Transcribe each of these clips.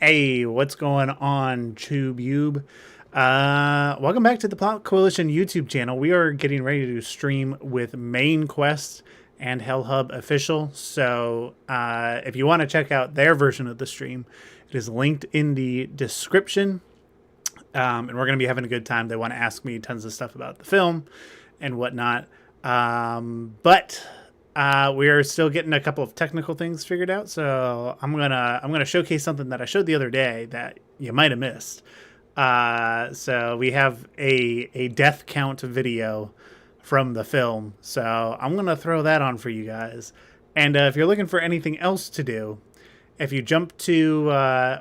Hey, what's going on, TubeYube? Welcome back to the Plot Coalition YouTube channel. We are getting ready to stream with Mainquest and Hellhub official. So if you want to check out their version of the stream, it is linked in the description. And we're going to be having a good time. They want to ask me tons of stuff about the film and whatnot. But we are still getting a couple of technical things figured out, so I'm gonna showcase something that I showed the other day that you might have missed. So we have a death count video from the film, so I'm gonna throw that on for you guys. And if you're looking for anything else to do, if you jump to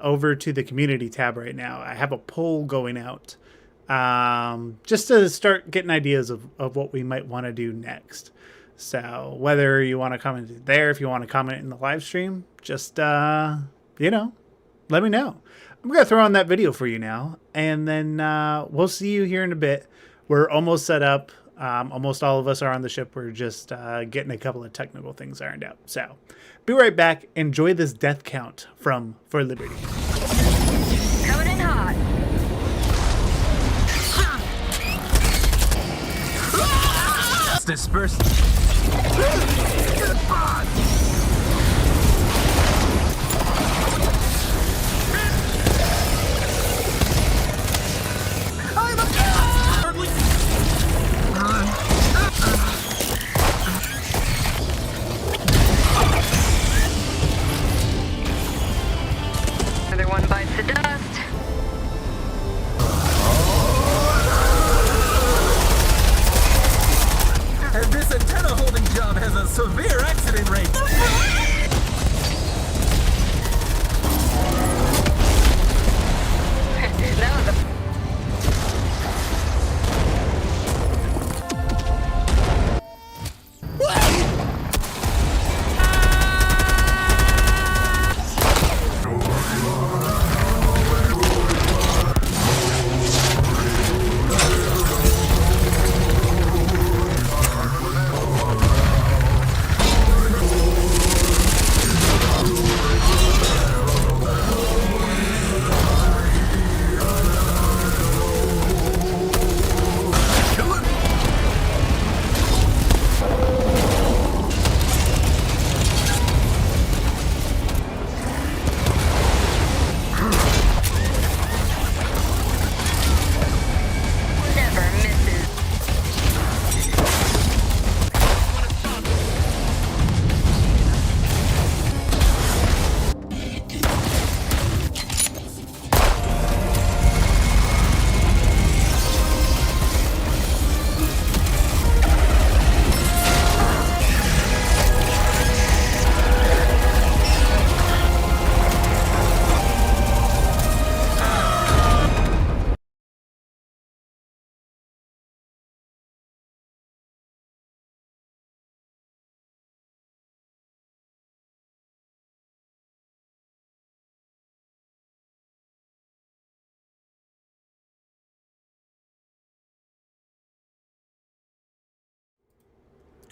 over to the community tab right now, I have a poll going out just to start getting ideas of what we might want to do next. So whether you want to comment there, if you want to comment in the live stream, just, let me know. I'm going to throw on that video for you now, and then we'll see you here in a bit. We're almost set up. Almost all of us are on the ship. We're just getting a couple of technical things ironed out. So be right back. Enjoy this death count from For Liberty. Coming in hot. Disperse. Another one bites the dust. And this antenna holding job has a severe accident rate. That was a never misses.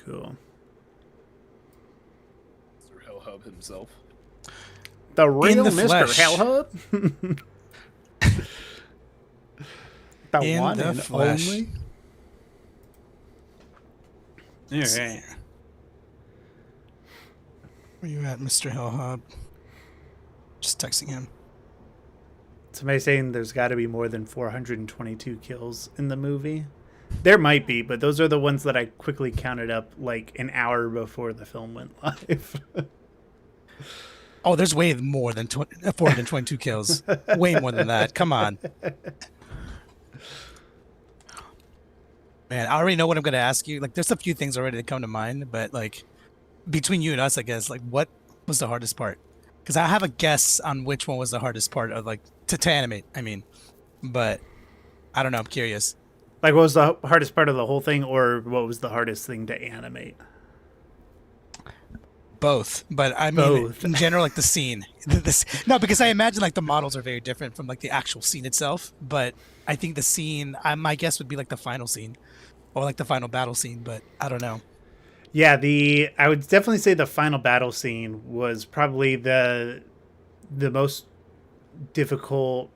Cool. Mr. Hellhub himself. The real the Mr. flesh. Hellhub? The In one the and flesh. only? All right. Where you at, Mr. Hellhub? Just texting him. Somebody saying there's got to be more than 422 kills in the movie. There might be, but those are the ones that I quickly counted up like an hour before the film went live. Oh, there's way more than 422 kills. Way more than that. Come on. Man, I already know what I'm going to ask you. Like, there's a few things already that come to mind, but like, between you and us, I guess, like, what was the hardest part? Because I have a guess on which one was the hardest part of, like, to animate, I mean. But, I don't know, I'm curious. Like, what was the hardest part of the whole thing, or what was the hardest thing to animate? Both, but I mean, Both. in general, like the scene. No, because I imagine like the models are very different from like the actual scene itself. But I think the scene, my guess would be like the final scene, or like the final battle scene. But I don't know. Yeah, I would definitely say the final battle scene was probably the most difficult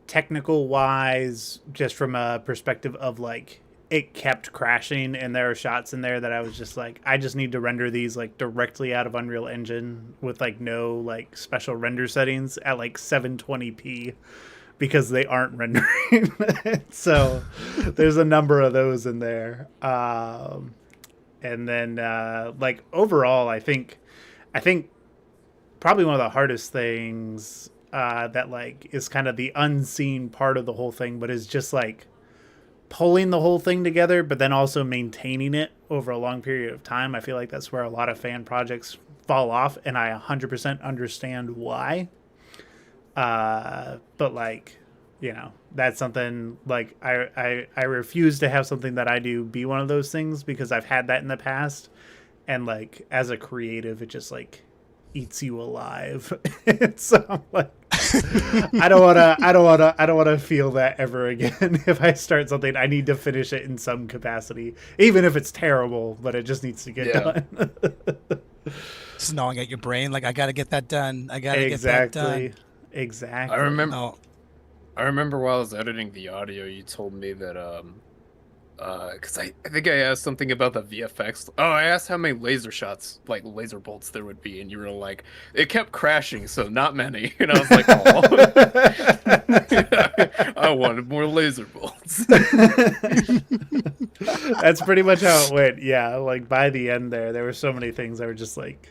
technical wise, just from a perspective of like it kept crashing, and there are shots in there that I was just like, I just need to render these like directly out of Unreal Engine with like no like special render settings at like 720p because they aren't rendering. So there's a number of those in there. And then like overall, I think probably one of the hardest things that like is kind of the unseen part of the whole thing, but is just like pulling the whole thing together, but then also maintaining it over a long period of time. I feel like that's where a lot of fan projects fall off, and I 100% understand why. But like, you know, that's something like I refuse to have something that I do be one of those things, because I've had that in the past, and like as a creative, it just like eats you alive. So I'm like, I don't wanna feel that ever again. If I start something, I need to finish it in some capacity, even if it's terrible, but it just needs to get done. Just gnawing at your brain, like I gotta get that done. I gotta get that done. Exactly. I remember while I was editing the audio, you told me that because I think I asked something about the VFX. Oh, I asked how many laser shots, like laser bolts, there would be, and you were like, it kept crashing, so not many. And I was like, oh, I wanted more laser bolts. That's pretty much how it went. Yeah, like by the end there were so many things that were just like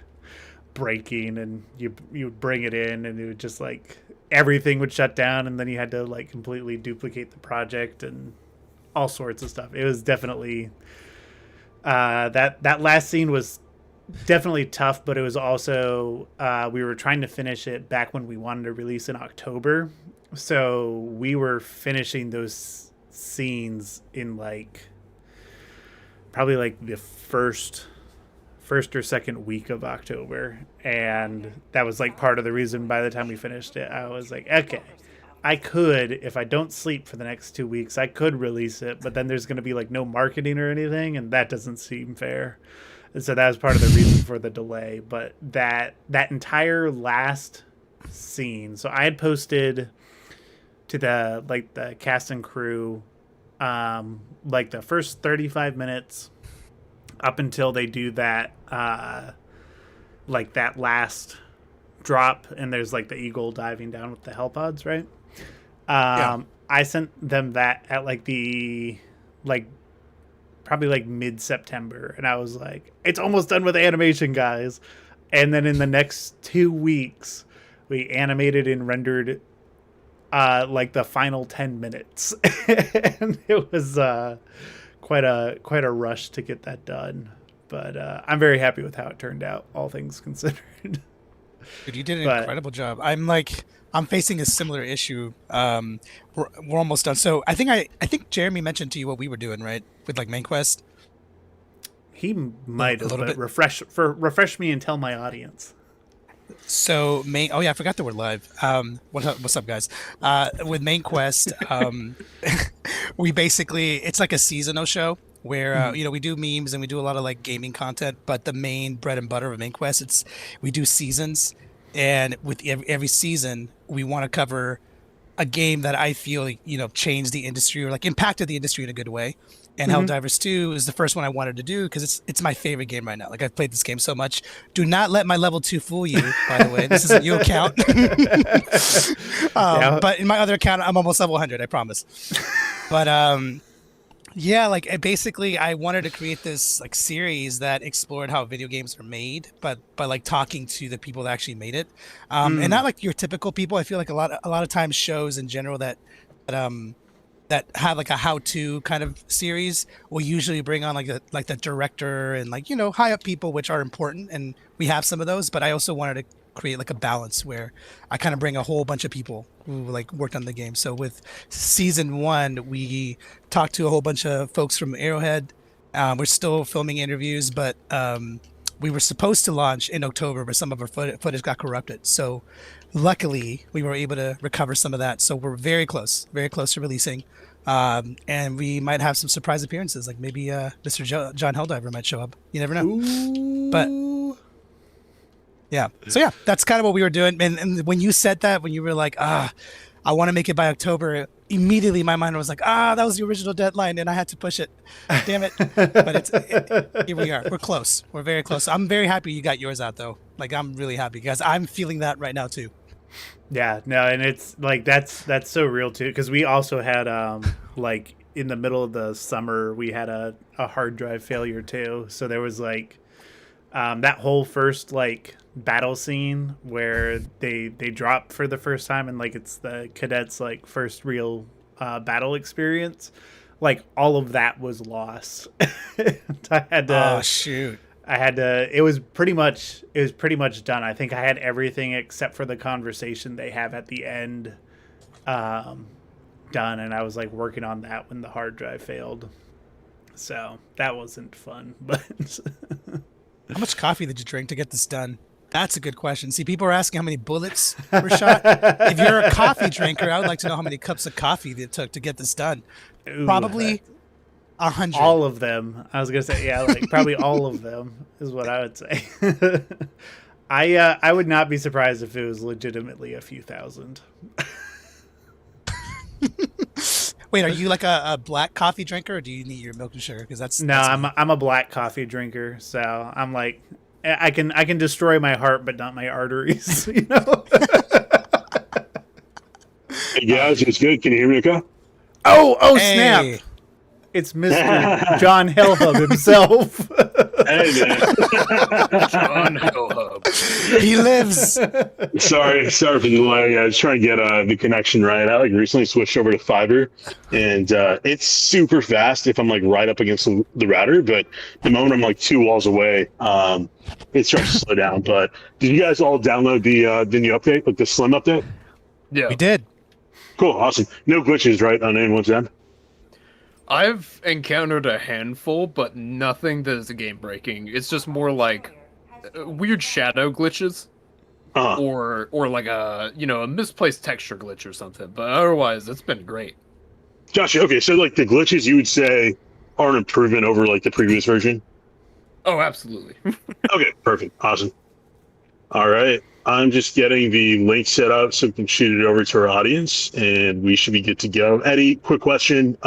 breaking, and you would bring it in, and it would just like everything would shut down, and then you had to like completely duplicate the project and all sorts of stuff. It was definitely that last scene was definitely tough, but it was also we were trying to finish it back when we wanted to release in October, so we were finishing those scenes in like probably like the first or second week of October, and that was like part of the reason by the time we finished it, I was like, okay, I could, if I don't sleep for the next 2 weeks, I could release it, but then there's going to be like no marketing or anything, and that doesn't seem fair. And so that was part of the reason for the delay. But that entire last scene, so I had posted to the cast and crew like the first 35 minutes up until they do that like that last drop, and there's like the eagle diving down with the hell pods, right? I sent them that at like probably like mid-September, and I was like, it's almost done with animation, guys. And then in the next 2 weeks we animated and rendered like the final 10 minutes. And it was quite a rush to get that done, but I'm very happy with how it turned out, all things considered. Dude, you did an incredible job. I'm facing a similar issue. We're almost done. So I think Jeremy mentioned to you what we were doing, right? With like Mainquest. He might have, but refresh me and tell my audience. So oh yeah, I forgot that we're live. What's up, guys? With Mainquest, we basically, it's like a seasonal show where you know, we do memes and we do a lot of like gaming content, but the main bread and butter of Mainquest, we do seasons. And with every season, we want to cover a game that I feel, you know, changed the industry or like impacted the industry in a good way. And Helldivers 2 is the first one I wanted to do because it's my favorite game right now. Like, I've played this game so much. Do not let my level 2 fool you, by the way. This isn't your account. But in my other account, I'm almost level 100, I promise. But yeah, like basically I wanted to create this like series that explored how video games are made, but by like talking to the people that actually made it, and not like your typical people. I feel like a lot of times shows in general that have like a how-to kind of series will usually bring on like the director and like, you know, high up people, which are important, and we have some of those. But I also wanted to create like a balance where I kind of bring a whole bunch of people who like worked on the game. So with season 1, we talked to a whole bunch of folks from Arrowhead. We're still filming interviews, but we were supposed to launch in October, but some of our footage got corrupted. So luckily we were able to recover some of that. So we're very close to releasing. And we might have some surprise appearances, like maybe Mr. John Helldiver might show up. You never know. Ooh. But Yeah. So yeah, that's kind of what we were doing. And when you said that, when you were like, I want to make it by October, immediately my mind was like, that was the original deadline, and I had to push it. Damn it! But here we are. We're close. We're very close. I'm very happy you got yours out though. Like I'm really happy because I'm feeling that right now too. Yeah, no, and it's like that's so real too, because we also had like in the middle of the summer we had a hard drive failure too. So there was like that whole first like battle scene where they drop for the first time, and like it's the cadets like first real battle experience. Like all of that was lost. I had to. Oh shoot. I had to. It was pretty much done. I think I had everything except for the conversation they have at the end done, and I was like working on that when the hard drive failed. So that wasn't fun. But How much coffee did you drink to get this done? That's a good question. See, people are asking how many bullets were shot. If you're a coffee drinker, I would like to know how many cups of coffee it took to get this done. Ooh, Probably 100. all of them. I was gonna say, yeah, like probably all of them is what I would say. I would not be surprised if it was legitimately a few thousand. Wait, are you like a black coffee drinker, or do you need your milk and sugar? Because that's No, I'm a black coffee drinker, so I'm like I can destroy my heart but not my arteries. You know. Hey guys, it's good. Can you hear me okay? Oh Hey. snap! It's Mr. John Hellhub himself. Hey man. John Hellhub. he lives. Sorry for the delay. I was trying to get the connection right. I like recently switched over to fiber, and it's super fast if I'm like right up against the router. But the moment I'm like 2 walls away, it starts to slow down. But did you guys all download the new update, like the Slim update? Yeah. We did. Cool, awesome. No glitches, right, on anyone's end? I've encountered a handful, but nothing that is game breaking. It's just more like weird shadow glitches, or like a misplaced texture glitch or something. But otherwise, it's been great. Gotcha. Okay, so like the glitches you would say are an improvement over like the previous version? Oh, absolutely. Okay, perfect. Awesome. All right. I'm just getting the link set up so we can shoot it over to our audience, and we should be good to go. Eddie, quick question.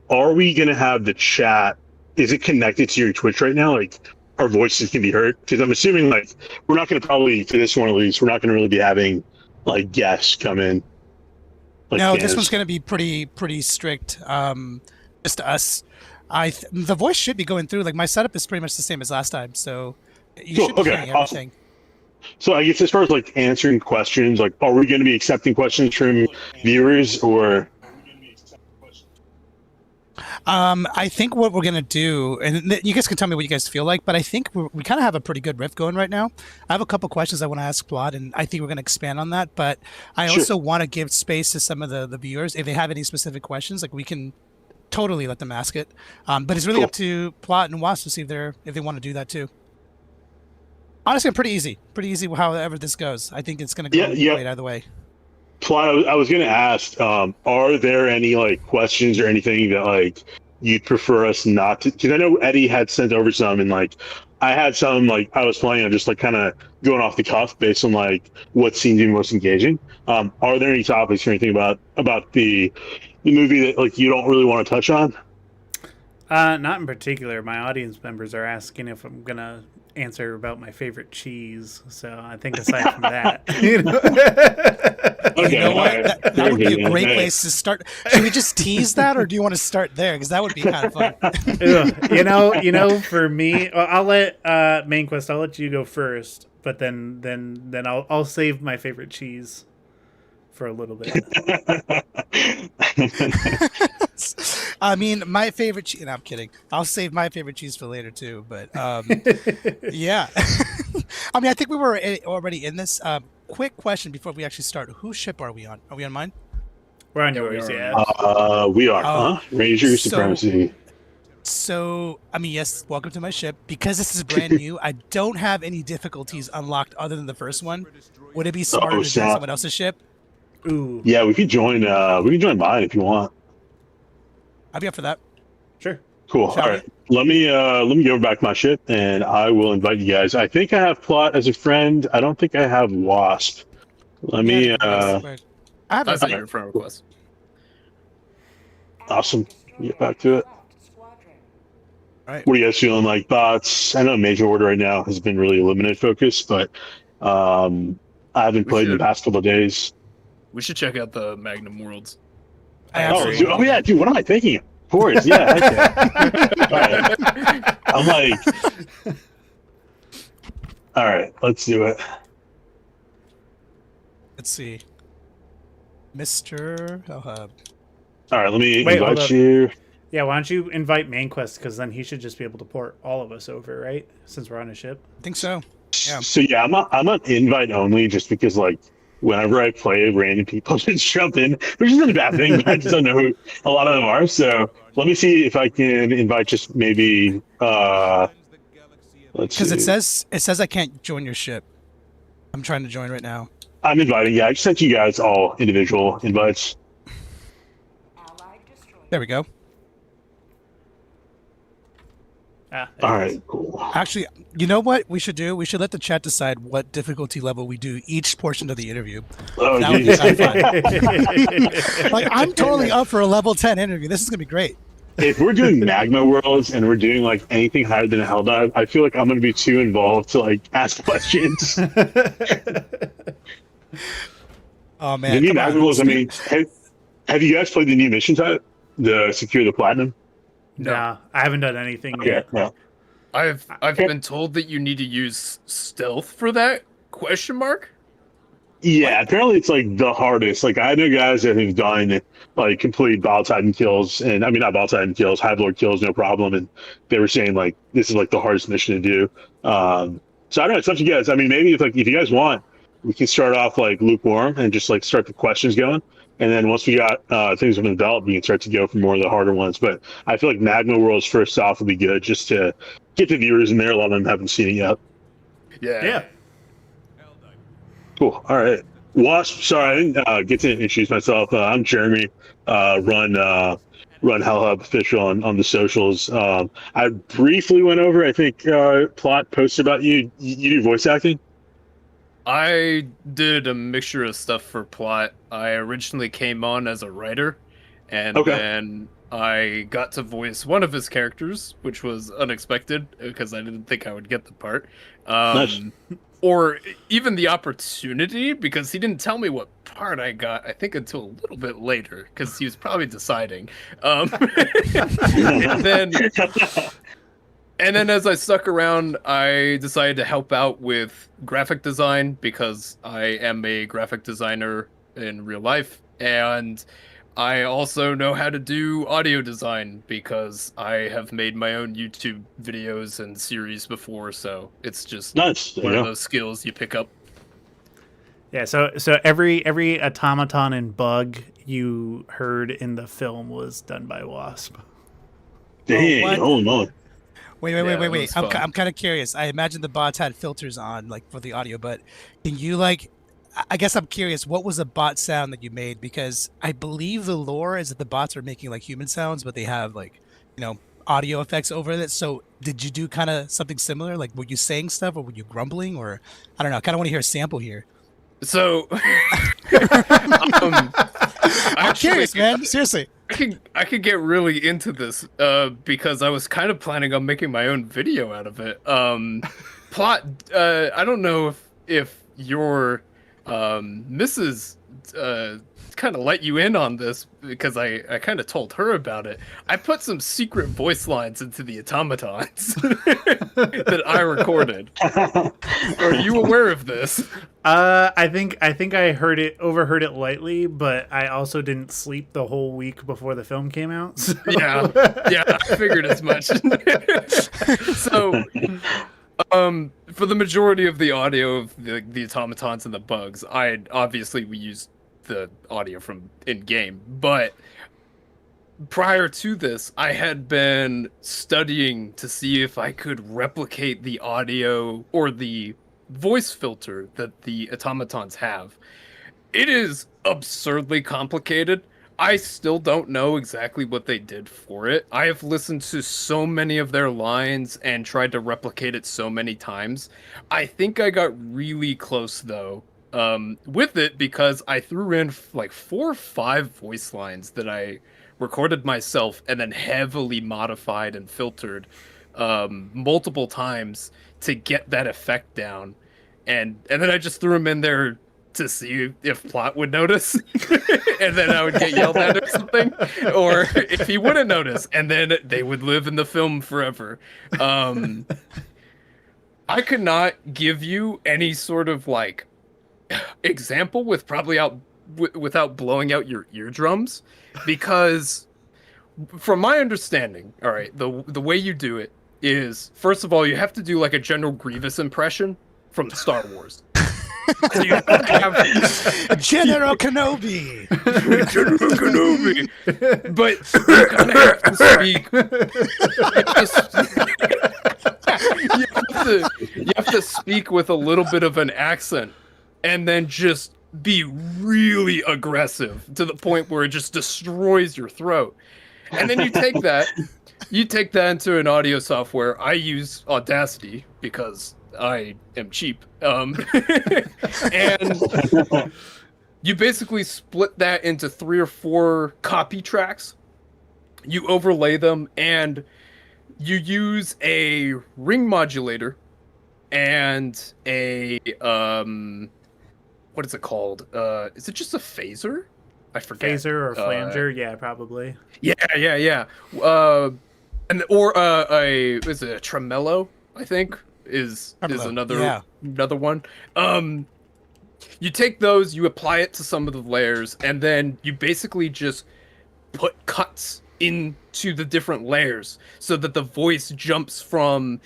Are we going to have the chat? Is it connected to your Twitch right now? Like, our voices can be heard? Because I'm assuming, like, we're not going to probably, for this one at least, we're not going to really be having, like, guests come in. Like No, fans. this one's going to be pretty strict. Just us. The voice should be going through. Like my setup is pretty much the same as last time, so you Cool, should be okay, hearing everything. So I guess as far as, like, answering questions, like, are we going to be accepting questions from viewers, or... I think what we're gonna do, and you guys can tell me what you guys feel like, but I think we kind of have a pretty good riff going right now. I have a couple questions I want to ask Plot, and I think we're gonna expand on that. But I Sure. also want to give space to some of the viewers if they have any specific questions. Like we can totally let them ask it. But it's really Cool. up to Plot and Wasp to see if they want to do that too. Honestly, pretty easy. However this goes, I think it's gonna go great either way. Plot, I was going to ask, are there any like questions or anything that like you'd prefer us not to? Because I know Eddie had sent over some, and like I had some like I was playing, just like kind of going off the cuff based on like what seemed to be most engaging. Are there any topics or anything about the movie that like you don't really want to touch on? Not in particular. My audience members are asking if I'm gonna answer about my favorite cheese. So I think aside from that, you know. You know what? alright. That would be a great Okay. place to start. Should we just tease that, or do you want to start there? Because that would be kind of fun. Ugh, you know, for me, well, I'll let Mainquest. I'll let you go first, but then I'll save my favorite cheese for a little bit. I mean, my favorite cheese. No, I'm kidding. I'll save my favorite cheese for later too. But yeah, I mean, I think we were already in this. Quick question before we actually start: whose ship are we on? Are we on mine? We're on Yeah, we yours, are. We yeah. are, huh? Ranger Supremacy. So, I mean, yes, welcome to my ship. Because this is brand new, I don't have any difficulties unlocked other than the first one. Would it be smarter to join snap. someone else's ship? Ooh, Yeah, we could join mine if you want. I'd be up for that. sure. Cool. Shall All we? right. let me go back my ship, and I will invite you guys. I think I have Plot as a friend. I don't think I have Wasp. Let me. I have I a sent you a friend request. Awesome. Get back to it. Right. What are you guys feeling like? Bots? I know Major Order right now has been really limited focus, but I haven't played in the past couple of days. We should check out the Magnum Worlds. Oh yeah, dude. What am I thinking? Of course, yeah. Okay. All right. I'm like, all right, let's do it. Let's see. Mr. Hellhub. All right, let me Wait, hold invite up. you. Yeah, why don't you invite Mainquest, because then he should just be able to port all of us over, right? Since we're on a ship. I think so. Yeah. So yeah, I'm on invite only just because like whenever I play, random people just jump in, which isn't a bad thing, but I just don't know who a lot of them are. So let me see if I can invite just maybe let's Because see. it says I can't join your ship. I'm trying to join right now. I'm inviting. Yeah, I just sent you guys all individual invites. There we go. Ah, All right, cool. Actually, you know what we should do? We should let the chat decide what difficulty level we do each portion of the interview. Oh, That would be geez. kind of fun. Like, I'm totally up for a level 10 interview. This is gonna be great. If we're doing Magma Worlds and we're doing like anything higher than a Helldive, I feel like I'm gonna be too involved to like ask questions. Oh The man, new come Magma on. Worlds. I mean, have you guys played the new mission type, the Secure the Platinum? Nah, I haven't done anything Okay, yet. no. I've been told that you need to use stealth for that? Question mark? Yeah, apparently it's like the hardest. Like I know guys that have done like complete Bile Titan kills, and I mean not Bile Titan kills, Hive Lord kills, no problem. And they were saying like this is like the hardest mission to do. So I don't know. It's up to you guys. I mean, maybe if you guys want, we can start off like lukewarm and just like start the questions going, and then once we got things under the belt, we can start to go for more of the harder ones. But I feel like Magma Worlds first off would be good just to get the viewers in there. A lot of them haven't seen it yet. Yeah. Cool. All right. Wasp. Sorry, I didn't get to introduce myself. I'm Jeremy. Run Hellhub official on the socials. I briefly went over. I think Plot posted about you. You do voice acting. I did a mixture of stuff for Plot. I originally came on as a writer, and then I got to voice one of his characters, which was unexpected because I didn't think I would get the part. Nice. Or even the opportunity, because he didn't tell me what part I got, I think, until a little bit later, because he was probably deciding. And then as I stuck around, I decided to help out with graphic design, because I am a graphic designer in real life, and I also know how to do audio design because I have made my own YouTube videos and series before, so it's just Nice. one of those skills you pick up. Yeah, so every automaton and bug you heard in the film was done by Wasp. Dang. what? Oh no. Wait. it was fun. I'm kind of curious. I imagine the bots had filters on, like for the audio, but can you like? I guess I'm curious. What was the bot sound that you made? Because I believe the lore is that the bots are making like human sounds, but they have like, audio effects over it. So did you do kind of something similar? Like, were you saying stuff, or were you grumbling, or I don't know. I kind of want to hear a sample here. So, I'm curious, man. Seriously. I could get really into this because I was kind of planning on making my own video out of it. Plot. I don't know if your Mrs. kind of let you in on this, because I kind of told her about it. I put some secret voice lines into the automatons that I recorded. Are you aware of this? I think I overheard it lightly, but I also didn't sleep the whole week before the film came out. So. Yeah, I figured as much. So, for the majority of the audio of the automatons and the bugs, we used the audio from in-game, but prior to this, I had been studying to see if I could replicate the audio or the voice filter that the automatons have. It is absurdly complicated. I still don't know exactly what they did for it. I have listened to so many of their lines and tried to replicate it so many times. I think I got really close though with it because I threw in like 4 or 5 voice lines that I recorded myself and then heavily modified and filtered multiple times to get that effect down. And then I just threw them in there to see if Plot would notice, and then I would get yelled at or something, or if he wouldn't notice, and then they would live in the film forever. I could not give you any sort of like example without blowing out your eardrums, because from my understanding, all right, the way you do it is, first of all, you have to do like a General Grievous impression from Star Wars. So you have to have General Kenobi. General Kenobi, but you kind of have to speak. You have to speak with a little bit of an accent, and then just be really aggressive to the point where it just destroys your throat. And then you take that into an audio software. I use Audacity because I am cheap. And you basically split that into 3 or 4 copy tracks. You overlay them, and you use a ring modulator and a what is it called? Is it just a phaser? I forget. Phaser or flanger? Yeah, probably. Yeah. And is it a tremolo? I think is another one. You take those, you apply it to some of the layers, and then you basically just put cuts into the different layers so that the voice jumps from,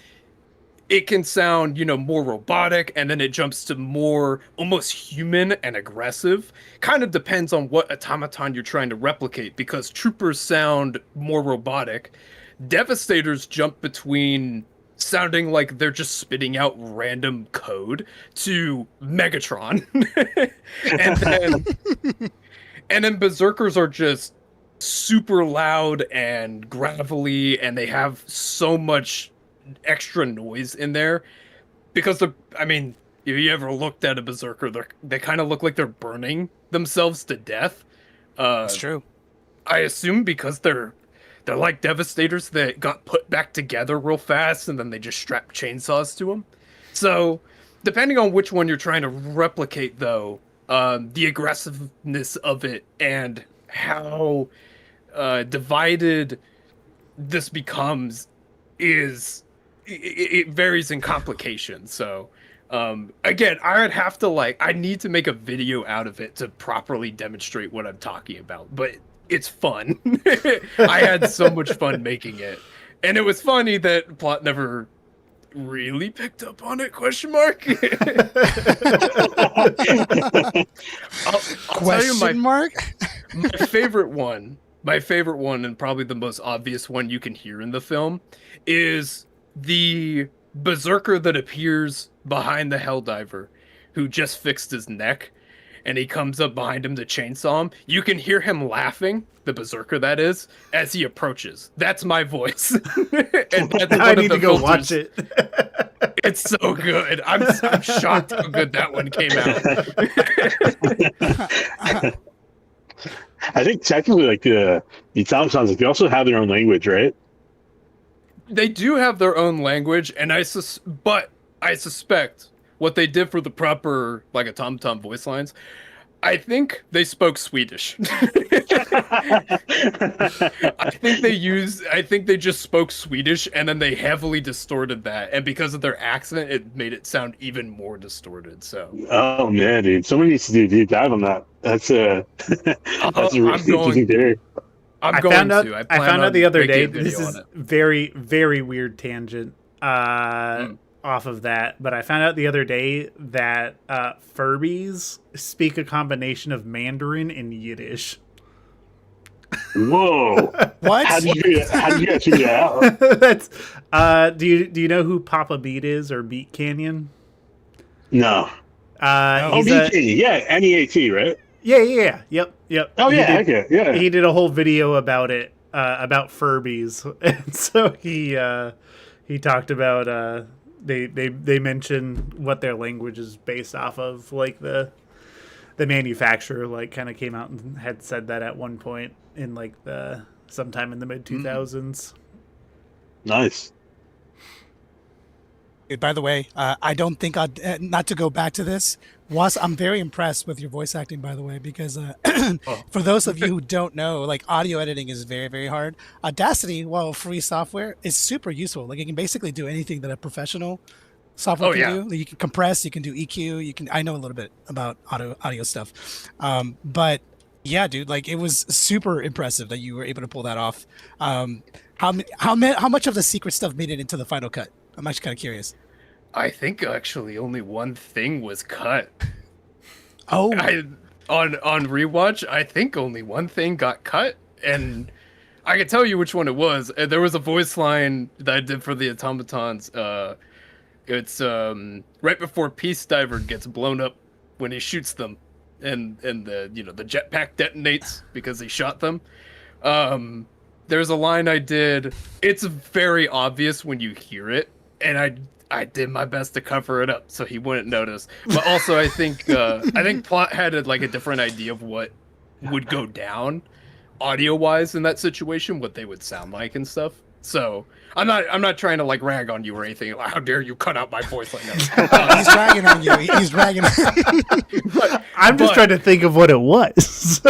it can sound, more robotic, and then it jumps to more almost human and aggressive. Kind of depends on what automaton you're trying to replicate, because troopers sound more robotic. Devastators jump between sounding like they're just spitting out random code to Megatron. and then Berserkers are just super loud and gravelly, and they have so much extra noise in there because if you ever looked at a Berserker, they kind of look like they're burning themselves to death. That's true. I assume because they're like Devastators that got put back together real fast, and then they just strap chainsaws to them. So, depending on which one you're trying to replicate, though, the aggressiveness of it and how divided this becomes it varies in complication. So, again, I need to make a video out of it to properly demonstrate what I'm talking about, but it's fun. I had so much fun making it, and it was funny that Plot never really picked up on it? Question mark. I'll tell you my favorite one, and probably the most obvious one you can hear in the film, is the Berserker that appears behind the Helldiver, who just fixed his neck. And he comes up behind him to chainsaw him. You can hear him laughing, the Berserker that is, as he approaches. That's my voice. And that's I need to go watch it. It's so good. I'm shocked how good that one came out. I think technically, like the automatons, they also have their own language, right? They do have their own language, and but I suspect what they did for the proper like automaton voice lines, I think they spoke Swedish. I think they just spoke Swedish, and then they heavily distorted that, and because of their accent, it made it sound even more distorted. So. Oh man, dude! Someone needs to do a deep dive on that. That's a really interesting theory. I found out the other day. This is very, very weird tangent. Off of that, but I found out the other day that Furbies speak a combination of Mandarin and Yiddish. Whoa! What? How did you guys figure that out? That's do you know who Papa Beat is, or Beat Canyon? No. He's Beat Canyon, yeah, NEAT, right? Yep. Oh He yeah, did- okay, yeah. He did a whole video about it, about Furbies, and so he talked about they mentioned what their language is based off of, like the manufacturer like kind of came out and had said that at one point in like the sometime in the mid 2000s. Nice. Dude, by the way, I don't think I'd not to go back to this. Was I'm very impressed with your voice acting, by the way, because for those of you who don't know, like audio editing is very, very hard. Audacity, while free software, is super useful. Like you can basically do anything that a professional software can do. Like, you can compress, you can do EQ, you can. I know a little bit about audio stuff, but yeah, dude, like it was super impressive that you were able to pull that off. How much of the secret stuff made it into the final cut? I'm actually kind of curious. I think actually only one thing was cut. Oh, On rewatch, I think only one thing got cut, and I can tell you which one it was. There was a voice line that I did for the automatons. It's right before Peace Diver gets blown up when he shoots them, and the the jetpack detonates because he shot them. There's a line I did. It's very obvious when you hear it, and I did my best to cover it up so he wouldn't notice. But also, I think Plot had a different idea of what would go down audio wise in that situation, what they would sound like and stuff. So I'm not trying to rag on you or anything. Like, how dare you cut out my voice like that? he's ragging on you. He's ragging. I'm just trying to think of what it was.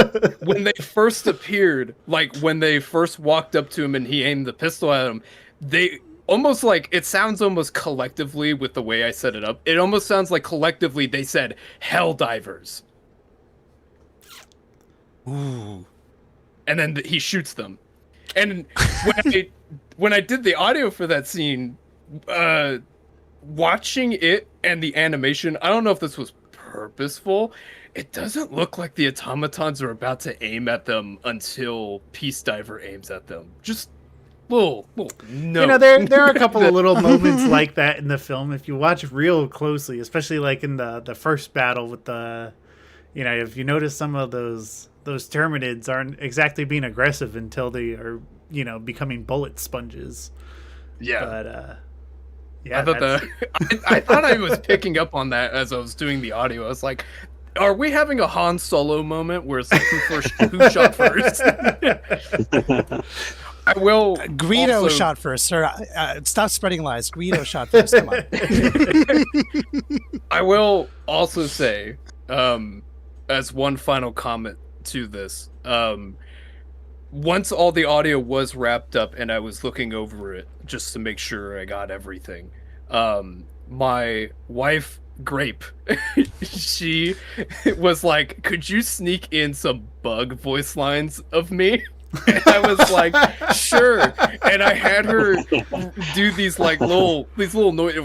When they first appeared, when they first walked up to him and he aimed the pistol at him, they almost it sounds almost collectively with the way I set it up. It almost sounds like collectively they said Helldivers. Ooh. And then he shoots them. And when I did the audio for that scene, watching it and the animation, I don't know if this was purposeful. It doesn't look like the automatons are about to aim at them until Peace Diver aims at them. Just little no. There are a couple of little moments like that in the film if you watch real closely, especially in the first battle with the, if you notice some of those Terminids aren't exactly being aggressive until they are, becoming bullet sponges. Yeah. But yeah, I thought I was picking up on that as I was doing the audio. I was like, are we having a Han Solo moment where it's who shot first? I will. Greedo shot first, sir. Stop spreading lies. Greedo shot first. Come on. I will also say, as one final comment to this, once all the audio was wrapped up and I was looking over it just to make sure I got everything, my wife, Grape, she was like, could you sneak in some bug voice lines of me? And I was like, sure. And I had her do these little noise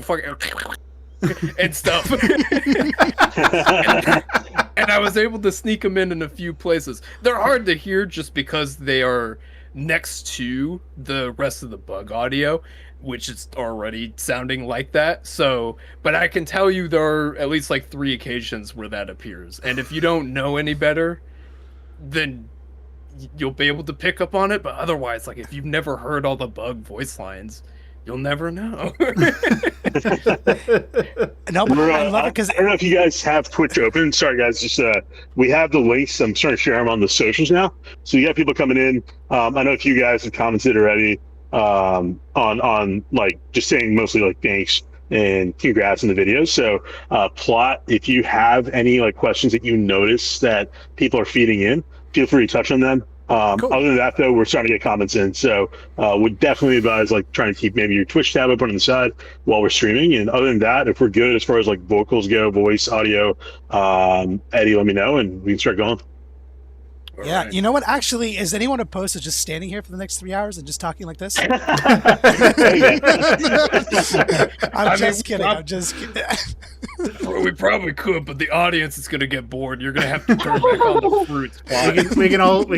and stuff. And I was able to sneak them in a few places. They're hard to hear just because they are next to the rest of the bug audio, which is already sounding like that. So, but I can tell you there are at least 3 occasions where that appears. And if you don't know any better, then you'll be able to pick up on it. But otherwise, if you've never heard all the bug voice lines, you'll never know. No, but I love it because I don't know if you guys have Twitch open. Sorry, guys. Just we have the links. I'm starting to share them on the socials now. So you got people coming in. I know if you guys have commented already on just saying mostly thanks and congrats on the videos. So Plot, if you have any questions that you notice that people are feeding in, feel free to touch on them. Cool. Other than that, though, we're starting to get comments in. So would definitely advise trying to keep maybe your Twitch tab open on the side while we're streaming. And other than that, if we're good as far as vocals go, voice, audio, Eddie, let me know and we can start going. yeah, Right. you know what? Actually, is anyone opposed to just standing here for the next 3 hours and just talking like this? I'm just kidding. I'm just kidding. We probably could, but the audience is gonna get bored. You're gonna have to turn back on the fruits. we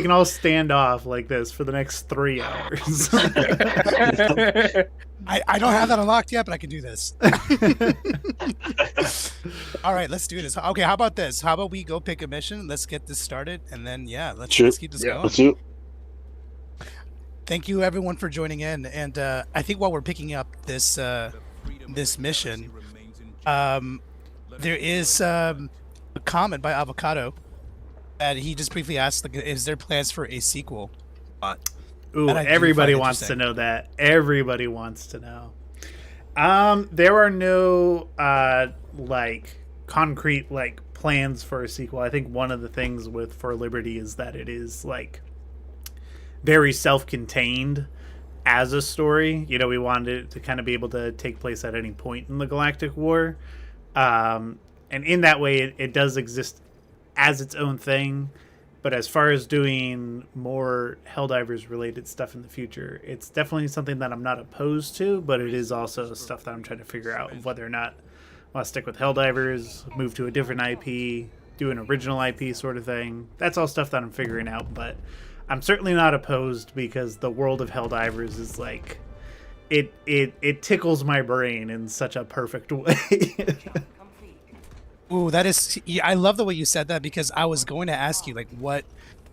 can all stand off like this for the next 3 hours. I don't have that unlocked yet, but I can do this. All right, let's do this. Okay, how about this? How about we go pick a mission? Let's get this started, and then let's keep this going. Let's do it. Thank you everyone for joining in, and I think while we're picking up this this mission, there is a comment by Avocado that he just briefly asked, like, is there plans for a sequel? Ooh, everybody wants to know that. Everybody wants to know. There are no like concrete like plans for a sequel. I think one of the things with For Liberty is that it is like very self-contained as a story. You know, we wanted it to kind of be able to take place at any point in the Galactic War. And in that way, it does exist as its own thing. But as far as doing more Helldivers related stuff in the future, it's definitely something that I'm not opposed to, but it is also stuff that I'm trying to figure out whether or not I want to stick with Helldivers, move to a different IP, do an original IP sort of thing. That's all stuff that I'm figuring out, but I'm certainly not opposed because the world of Helldivers is like, it tickles my brain in such a perfect way. Ooh, that is. I love the way you said that, because I was going to ask you, like, what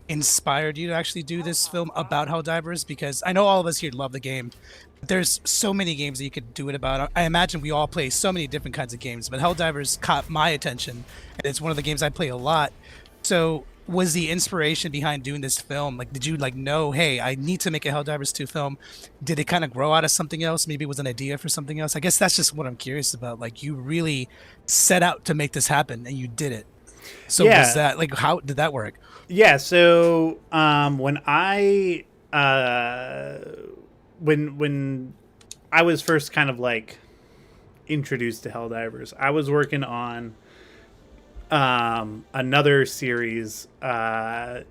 inspired you to actually do this film about Helldivers, because I know all of us here love the game. There's so many games that you could do it about. I imagine we all play so many different kinds of games, but Helldivers caught my attention, and it's one of the games I play a lot. So was the inspiration behind doing this film, like, did you like know, hey, I need to make a Helldivers 2 film? Did it kind of grow out of something else? Maybe it was an idea for something else. I guess that's just what I'm curious about. Like, you really set out to make this happen and you did it. So was that like, how did that work? Yeah, so when I when I was first kind of like introduced to Helldivers, I was working on another series that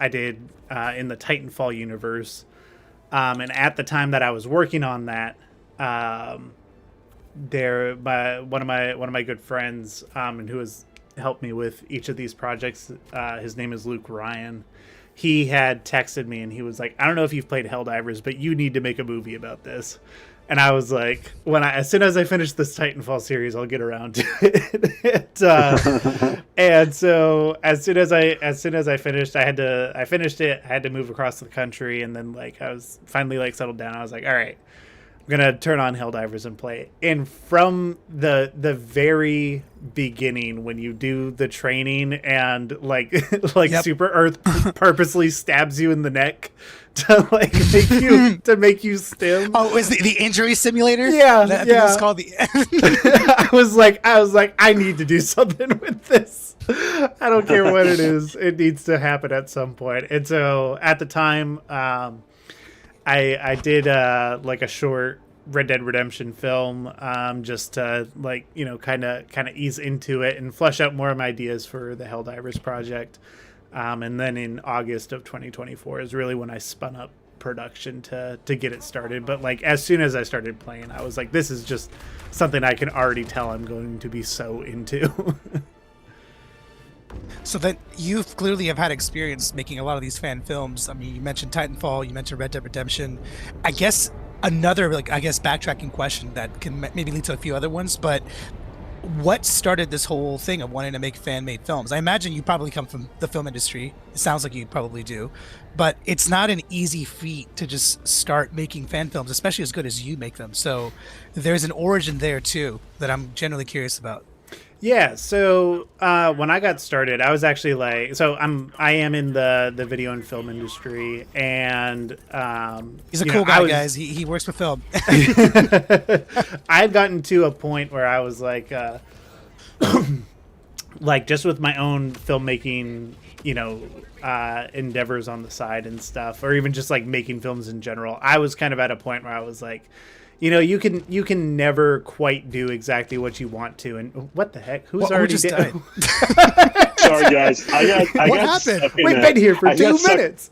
I did in the Titanfall universe, and at the time that I was working on that, one of my good friends, and who has helped me with each of these projects, his name is Luke Ryan. He had texted me and he was like, I don't know if you've played Helldivers, but you need to make a movie about this. And I was like, as soon as I finish this Titanfall series, I'll get around to it. And so as soon as I finished, I finished it. I had to move across the country, and then like I was finally like settled down. I was like, all right, I'm gonna turn on Helldivers and play it. And from the very beginning, when you do the training and like Super Earth purposely stabs you in the neck to like make you stim. Oh, is the injury simulator? Yeah, I think it's called the. I was like, I need to do something with this. I don't care what it is. It needs to happen at some point. And so at the time, I did like a short Red Dead Redemption film, just to like, you know, kind of ease into it and flesh out more of my ideas for the Helldivers project. And then in August of 2024 is really when I spun up production to get it started. But like as soon as I started playing, I was like, this is just something I can already tell I'm going to be so into. So then you clearly have had experience making a lot of these fan films. I mean, you mentioned Titanfall, you mentioned Red Dead Redemption. I guess another, like, backtracking question that can maybe lead to a few other ones, but what started this whole thing of wanting to make fan-made films? I imagine you probably come from the film industry. It sounds like you probably do, but it's not an easy feat to just start making fan films, especially as good as you make them. So there's an origin there too that I'm generally curious about. Yeah, so when I got started, I was actually like, I am in the video and film industry, and he's a cool guy, guys. He works for film. I had gotten to a point where I was like, like just with my own filmmaking, you know, endeavors on the side and stuff, or even just like making films in general. I was kind of at a point where I was like, you know, you can never quite do exactly what you want to. And what the heck? Who's already died? Sorry, guys. What happened? We've been here for 2 minutes.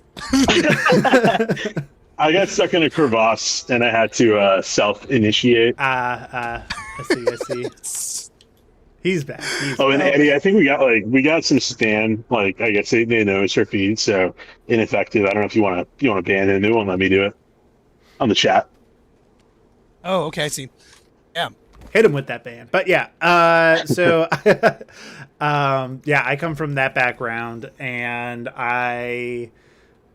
I got stuck in a crevasse and I had to self-initiate. I see. He's back. And Eddie, I think we got some Stan. Like, I guess they know it's her feed, so ineffective. I don't know if you want to ban him. They won't let me do it on the chat. Oh, okay, I see. Yeah. Hit him with that band. But yeah, so yeah, I come from that background, and I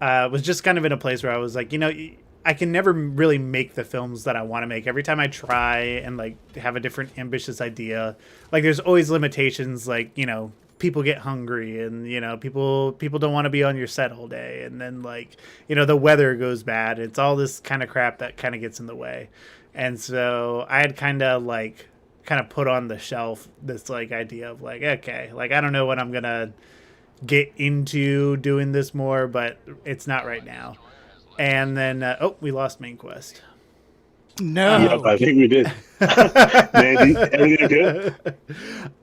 was just kind of in a place where I was like, I can never really make the films that I want to make. Every time I try and like have a different ambitious idea, like there's always limitations. Like, people get hungry, and people don't want to be on your set all day, and then like the weather goes bad. It's all this kind of crap that kind of gets in the way. And so I had kind of put on the shelf this like idea of like, okay, like I don't know when I'm gonna get into doing this more, but it's not right now. And then we lost Mainquest. No. Yep, I think we did. Mandy, everything good?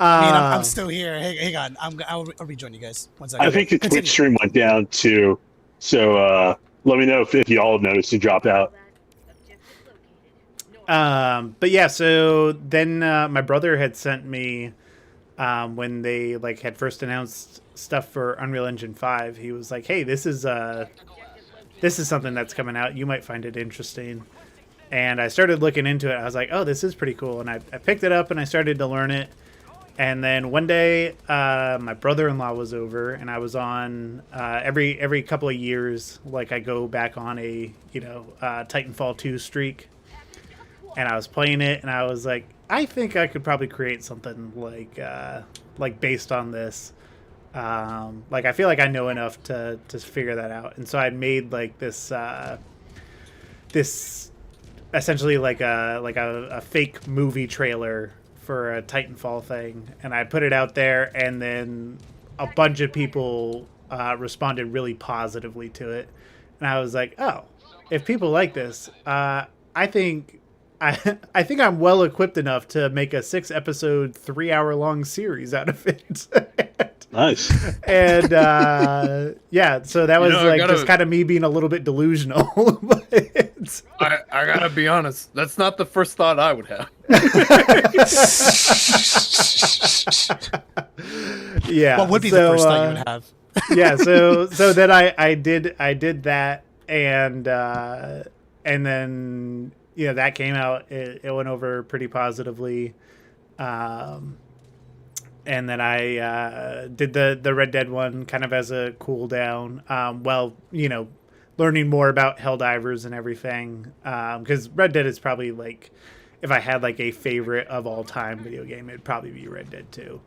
I'm still here. Hang on. I'll rejoin you guys. 1 second. I think the Twitch stream went down too. So let me know if you all noticed to drop out. But yeah, so then my brother had sent me when they like had first announced stuff for Unreal Engine 5. He was like, "Hey, this is something that's coming out. You might find it interesting." And I started looking into it. I was like, "Oh, this is pretty cool." And I picked it up and I started to learn it. And then one day, my brother-in-law was over, and I was on every couple of years, like I go back on a Titanfall 2 streak. And I was playing it, and I was like, I think I could probably create something like based on this. Like I feel like I know enough to figure that out. And so I made like this essentially like a fake movie trailer for a Titanfall thing, and I put it out there, and then a bunch of people responded really positively to it. And I was like, oh, if people like this, I think I'm well equipped enough to make a 6-episode, 3-hour-long series out of it. Nice. And yeah, so that was just kind of me being a little bit delusional. But I gotta be honest, that's not the first thought I would have. Yeah. What would be the first thought you would have? Yeah, so then I did that, and then that came out. It went over pretty positively. And then I did the Red Dead one kind of as a cool down. Learning more about Helldivers and everything. Because Red Dead is probably like, if I had like a favorite of all time video game, it'd probably be Red Dead 2.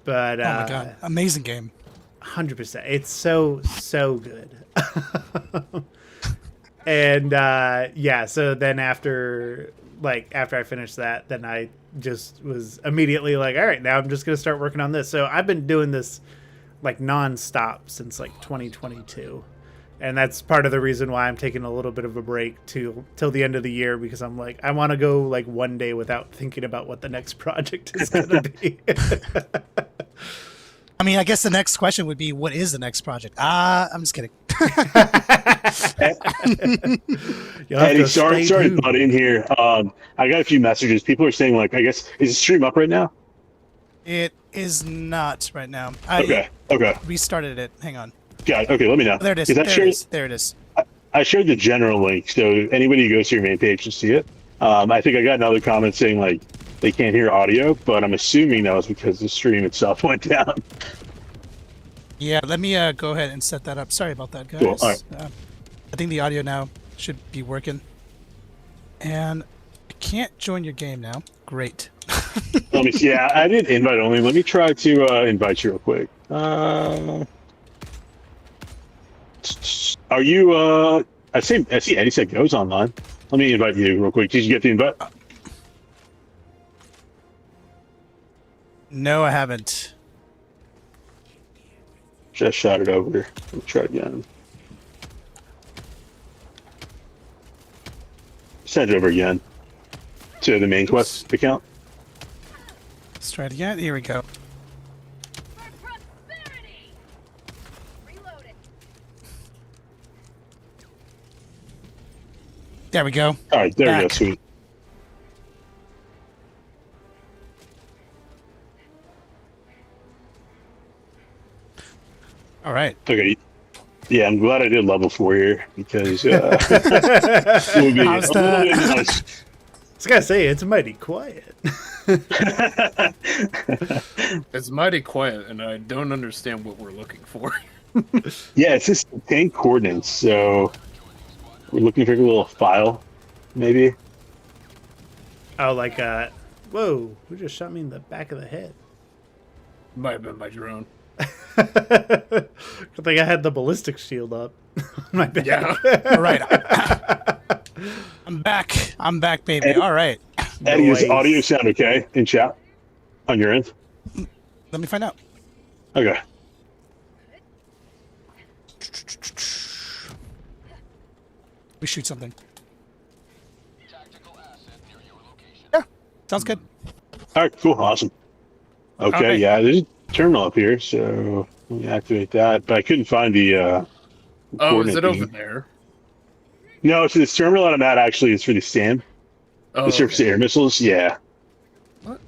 But oh my god, amazing game. 100%. It's so good. And yeah, so then after I finished that, then I just was immediately like, all right, now I'm just gonna start working on this. So I've been doing this like non-stop since like 2022, and that's part of the reason why I'm taking a little bit of a break till the end of the year, because I'm like, I want to go like one day without thinking about what the next project is gonna be. I mean, I guess the next question would be, what is the next project? I'm just kidding. Eddie, sorry to butt in here. I got a few messages. People are saying, like, I guess, is the stream up right now? It is not right now. Okay. Restarted it. Hang on. Got it. Okay, let me know. There it is. There it is. I shared the general link, so anybody who goes to your main page can see it. I think I got another comment saying, like, they can't hear audio, but I'm assuming that was because the stream itself went down. Yeah, let me go ahead and set that up. Sorry about that, guys. Cool. All right. I think the audio now should be working. And I can't join your game now. Great. Let me see. Yeah, I did invite only. Let me try to invite you real quick. Are you? I see Eddie said goes online. Let me invite you real quick. Did you get the invite? No, I haven't. Just shot it over. Let me try again. Send it over again to the Mainquest account. Let's try it again. Here we go. There we go. All right, there we go. Back. Sweet. All right. Okay. Yeah, I'm glad I did level 4 here because it would be How's a little bit nice. was gonna say it's mighty quiet. It's mighty quiet, and I don't understand what we're looking for. Yeah, it's just tank coordinates. So we're looking for a little file, maybe. Oh, like whoa! Who just shot me in the back of the head? Might have been my drone. Good thing I had the ballistic shield up. My bad. Yeah. All right. I'm back. I'm back, baby. Eddie- All right. Eddie, does Nice. audio sound okay in chat on your end? Let me find out. Okay. We shoot something. Yeah. Sounds good. All right, cool, awesome. Okay, Okay. yeah, there's a terminal up here, so let me activate that. But I couldn't find the Oh, is coordinate it over thing. there? No, so this terminal that I'm at actually is for the SAM, Oh, the surface to air missiles. Yeah. What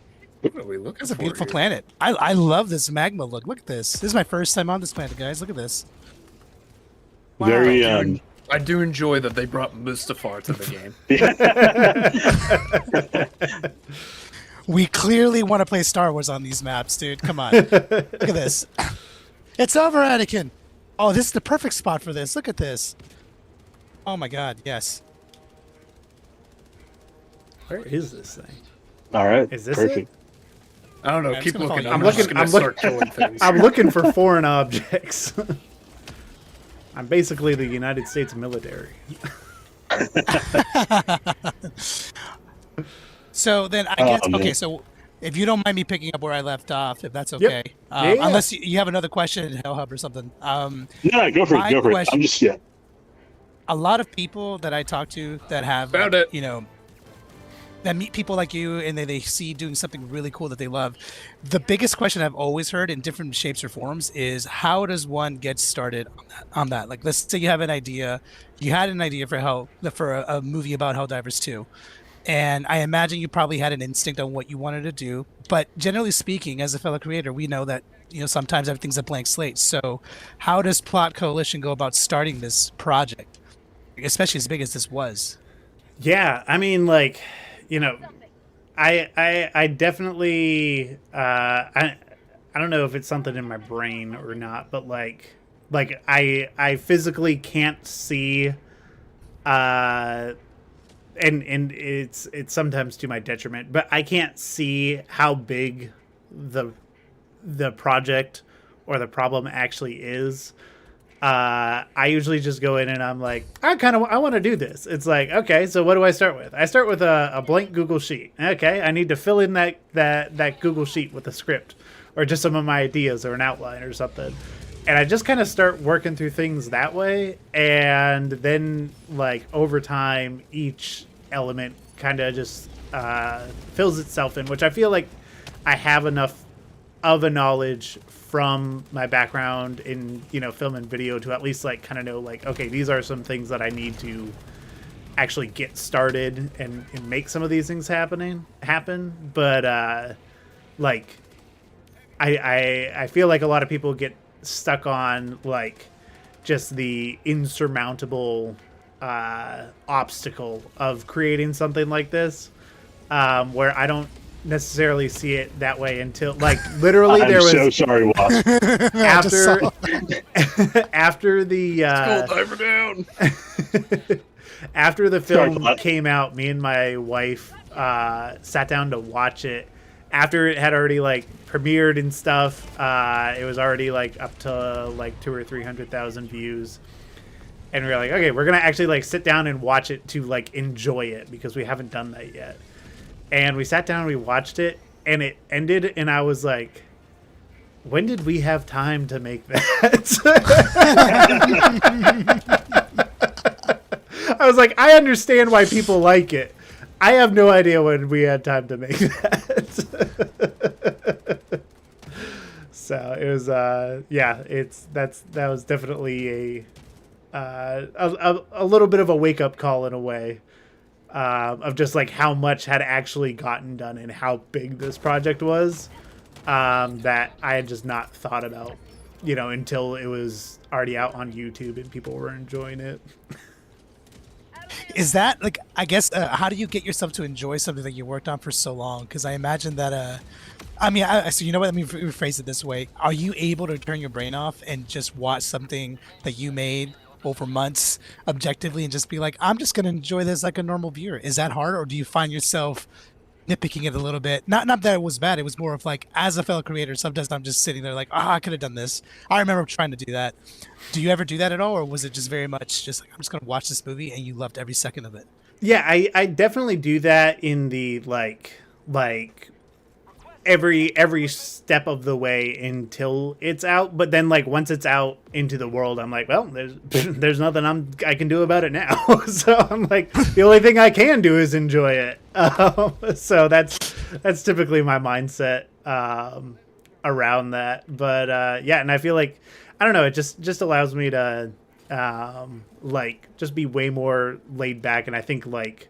are we looking It's a for beautiful here? planet. I love this magma look. Look at this. This is my first time on this planet, guys. Look at this. Wow. Very I do enjoy that they brought Mustafar to the game. We clearly want to play Star Wars on these maps, dude. Come on. Look at this. It's over, Anakin. Oh, this is the perfect spot for this. Look at this. Oh my god, yes. Where is this thing? all right. Is this perfect. I don't know. Yeah, I'm Keep just gonna looking. follow I'm you. just gonna I'm start killing things. I'm looking for foreign objects. I'm basically the United States military. So then I guess, man. okay, so if you don't mind me picking up where I left off, if that's okay. Yeah. Unless you have another question in Hellhub or something. No, go for it. My Go for it. question- I'm just yeah. A lot of people that I talk to that have, Found it. you know, that meet people like you and they see you doing something really cool that they love. The biggest question I've always heard in different shapes or forms is how does one get started on that? Like, let's say you have an idea, you had an idea for a movie about Helldivers 2. And I imagine you probably had an instinct on what you wanted to do. But generally speaking, as a fellow creator, we know that, you know, sometimes everything's a blank slate. So how does Plot Coalition go about starting this project, especially as big as this was? Yeah, I mean, like, you know, I definitely I don't know if it's something in my brain or not, but like I physically can't see and it's sometimes to my detriment, but I can't see how big the project or the problem actually is. I usually just go in and I'm like, I want to do this. It's like, okay, so what do I start with? I start with a blank Google Sheet. Okay, I need to fill in that Google Sheet with a script or just some of my ideas or an outline or something. And I just kind of start working through things that way. And then, like, over time, each element kind of just fills itself in, which I feel like I have enough of a knowledge from my background in, you know, film and video to at least, like, kind of know, like, okay, these are some things that I need to actually get started and make some of these things happen. But, like, I feel like a lot of people get stuck on like just the insurmountable obstacle of creating something like this, where I don't necessarily see it that way until like literally I'm there was so sorry, Wasp. after after the Diver down. after the Sorry, film Clyde. came out, me and my wife sat down to watch it after it had already like premiered and stuff. It was already like up to like 200,000 or 300,000 views, and we were like, okay, we're gonna actually like sit down and watch it to like enjoy it because we haven't done that yet. And we sat down and we watched it, and it ended, and I was like, when did we have time to make that? I was like, I understand why people like it. I have no idea when we had time to make that. So it was, yeah, that was definitely a little bit of a wake up call in a way, of just like how much had actually gotten done and how big this project was, that I had just not thought about, you know, until it was already out on YouTube and people were enjoying it. Is that like, I guess, how do you get yourself to enjoy something that you worked on for so long? Because I imagine that, so you know what? Let me rephrase it this way. Are you able to turn your brain off and just watch something that you made over months objectively and just be like, I'm just going to enjoy this like a normal viewer? Is that hard? Or do you find yourself nitpicking it a little bit? Not that it was bad. It was more of like, as a fellow creator, sometimes I'm just sitting there like, I could have done this. I remember trying to do that. Do you ever do that at all? Or was it just very much just like, I'm just going to watch this movie and you loved every second of it? Yeah, I definitely do that in the like every step of the way until it's out. But then like once it's out into the world, I'm like, well, there's nothing I can do about it now. So I'm like, the only thing I can do is enjoy it. So that's typically my mindset around that. But yeah, and I feel like, I don't know, it just allows me to like just be way more laid back, and I think like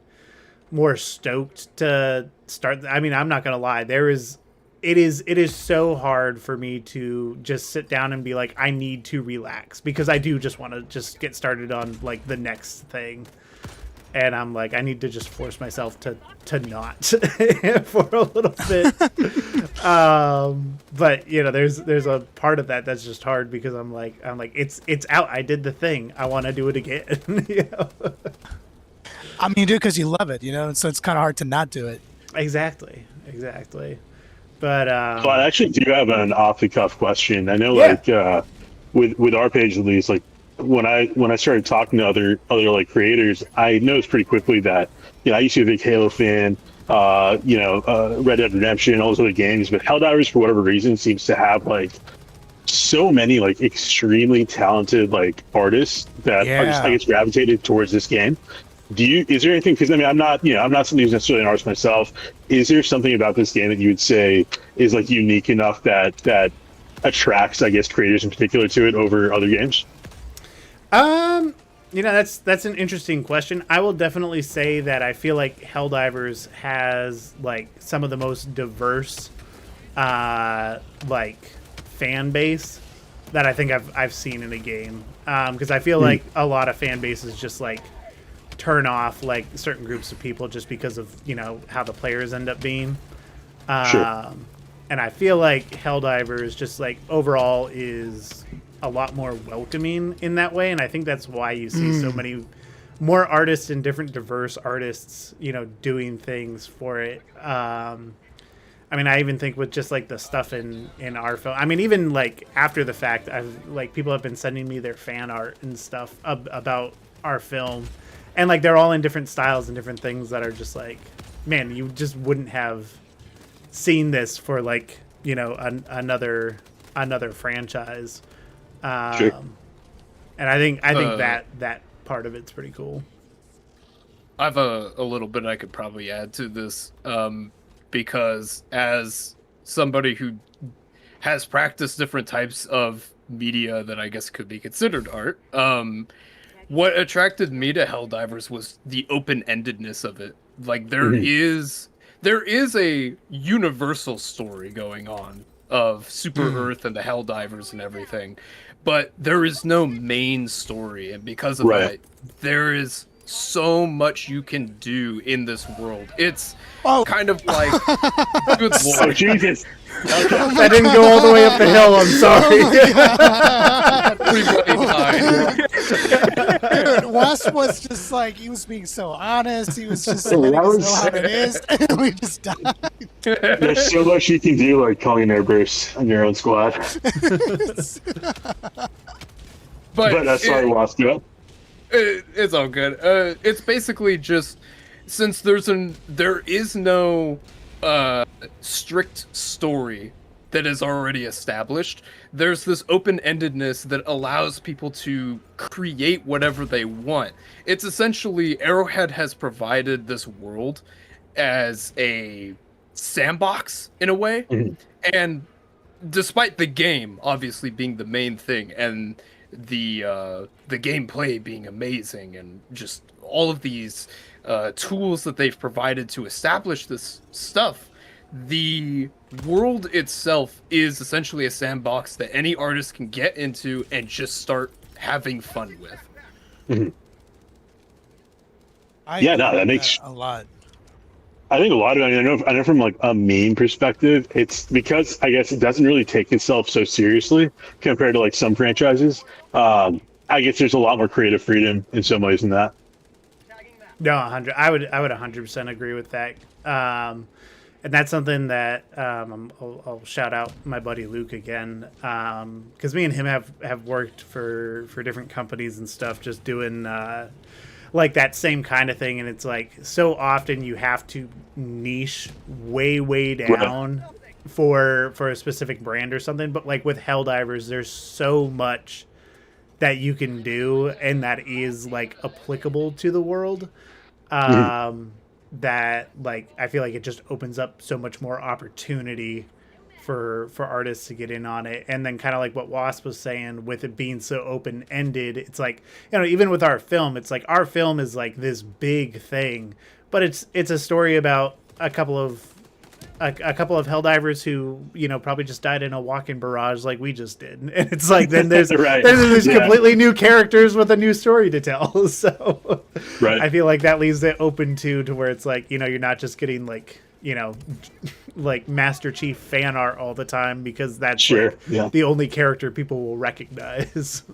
more stoked to start. I mean, I'm not gonna lie, it is so hard for me to just sit down and be like, I need to relax, because I do just want to just get started on like the next thing, and I'm like, I need to just force myself to not for a little bit. But you know, there's a part of that that's just hard, because I'm like it's out, I did the thing, I want to do it again. You know? I mean, you do it because you love it, you know, and so it's kind of hard to not do it. Exactly. But So I actually do have an off the cuff question. I know, Yeah. like with our page at least, like when I started talking to other like creators, I noticed pretty quickly that, you know, I used to be a big Halo fan, Red Dead Redemption, all those other games, but Helldivers for whatever reason seems to have like so many like extremely talented like artists that are just, I guess, gravitated towards this game. Is there anything, because I mean, I'm not somebody who's necessarily an artist myself. Is there something about this game that you would say is like unique enough that attracts, I guess, creators in particular to it over other games? You know, that's an interesting question. I will definitely say that I feel like Helldivers has like some of the most diverse like fan base that I think I've seen in a game. Because I feel like a lot of fan bases just like turn off like certain groups of people just because of, you know, how the players end up being. Sure. And I feel like Helldivers just like overall is a lot more welcoming in that way, and I think that's why you see so many more artists and different diverse artists, you know, doing things for it. I mean, I even think with just like the stuff in our film, I mean, even like after the fact, I've like people have been sending me their fan art and stuff about our film, and like they're all in different styles and different things that are just like, man, you just wouldn't have seen this for like, you know, another franchise. Sure. And I think that part of it's pretty cool. I have a little bit I could probably add to this, because as somebody who has practiced different types of media that I guess could be considered art, what attracted me to Helldivers was the open-endedness of it. Like there is a universal story going on of Super Earth and the Helldivers and everything, but there is no main story, and because of that, there is so much you can do in this world. It's kind of like good Oh, lord. Jesus. I didn't go all the way up the hill. I'm sorry. Dude, Wes was just like, he was being so honest. He was just letting us know how it is. And we just died. There's so much you can do, like calling an airburst on your own squad. But that's why I lost it. It's all good. It's basically just, since there is no strict story that is already established, there's this open-endedness that allows people to create whatever they want. It's essentially, Arrowhead has provided this world as a sandbox in a way, and despite the game obviously being the main thing and the gameplay being amazing and just all of these tools that they've provided to establish this stuff, the world itself is essentially a sandbox that any artist can get into and just start having fun with. I Yeah, no, agree that with makes. a lot. I think a lot of it. I know from like a meme perspective, it's because I guess it doesn't really take itself so seriously compared to like some franchises. I guess there's a lot more creative freedom in some ways than that. No, 100. I would 100% agree with that. And that's something that I'll shout out my buddy Luke again, because me and him have worked for different companies and stuff, just doing like that same kind of thing. And it's like so often you have to niche way down for a specific brand or something. But like with Helldivers, there's so much that you can do and that is like applicable to the world. That like I feel like it just opens up so much more opportunity for artists to get in on it. And then kind of like what Wasp was saying, with it being so open ended, it's like, you know, even with our film, it's like our film is like this big thing, but it's a story about a couple of Helldivers who, you know, probably just died in a walk-in barrage like we just did. And it's like, then there's Right. there's Yeah. completely new characters with a new story to tell. So Right. I feel like that leaves it open to where it's like, you know, you're not just getting like, you know, like Master Chief fan art all the time, because that's Sure. like Yeah. the only character people will recognize.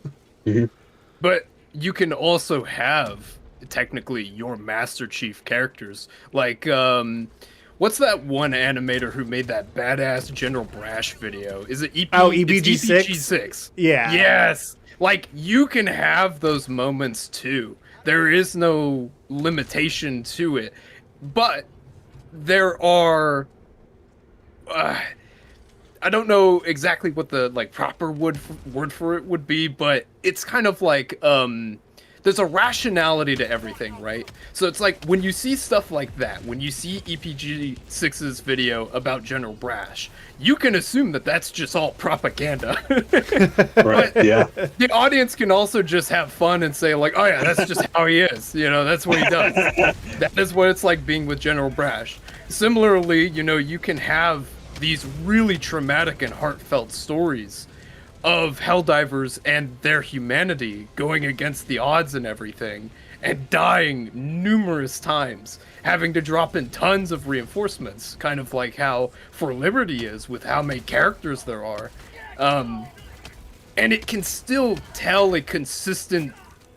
But you can also have technically your Master Chief characters. Like, what's that one animator who made that badass General Brash video? Is it EPG6? EPG6. Yeah. Yes. Like, you can have those moments too. There is no limitation to it. But there are... I don't know exactly what the like proper word for it would be, but it's kind of like there's a rationality to everything, right? So it's like when you see stuff like that, when you see EPG6's video about General Brash, you can assume that that's just all propaganda. Right. Yeah. The audience can also just have fun and say like, oh yeah, that's just how he is. You know, that's what he does. That is what it's like being with General Brash. Similarly, you know, you can have these really traumatic and heartfelt stories of Helldivers and their humanity going against the odds and everything, and dying numerous times, having to drop in tons of reinforcements, kind of like how For Liberty is with how many characters there are. And it can still tell a consistent,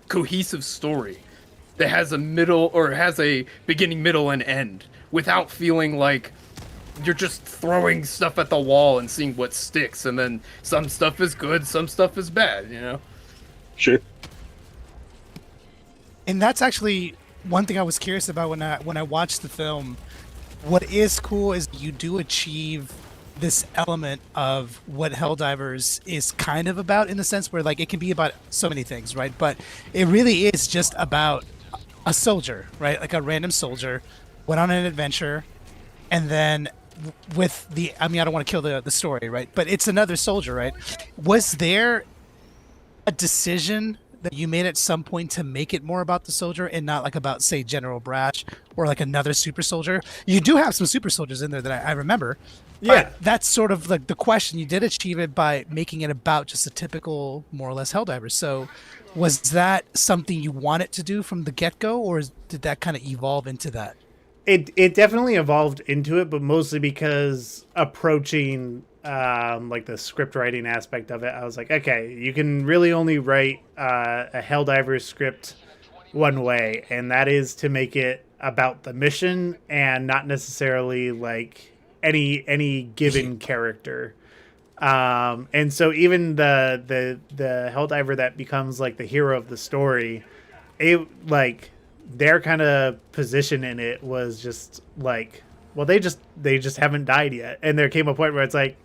cohesive story that has a middle, or has a beginning, middle, and end, without feeling like you're just throwing stuff at the wall and seeing what sticks, and then some stuff is good, some stuff is bad, you know? Sure. And that's actually one thing I was curious about when I watched the film. What is cool is you do achieve this element of what Helldivers is kind of about, in the sense where like it can be about so many things, right? But it really is just about a soldier, right? Like a random soldier went on an adventure, and then with the, I mean, I don't want to kill the story, right? But it's another soldier, right? Was there a decision that you made at some point to make it more about the soldier and not like about, say, General Brash or like another super soldier? You do have some super soldiers in there that I remember. Yeah. But that's sort of like the question. You did achieve it by making it about just a typical, more or less, Helldiver. So was that something you wanted to do from the get-go, or did that kind of evolve into that? It definitely evolved into it, but mostly because approaching like the script writing aspect of it, I was like, okay, you can really only write a Helldivers script one way, and that is to make it about the mission and not necessarily like any given character. And so even the Helldiver that becomes like the hero of the story, it like their kind of position in it was just like, well, they just haven't died yet. And there came a point where it's like,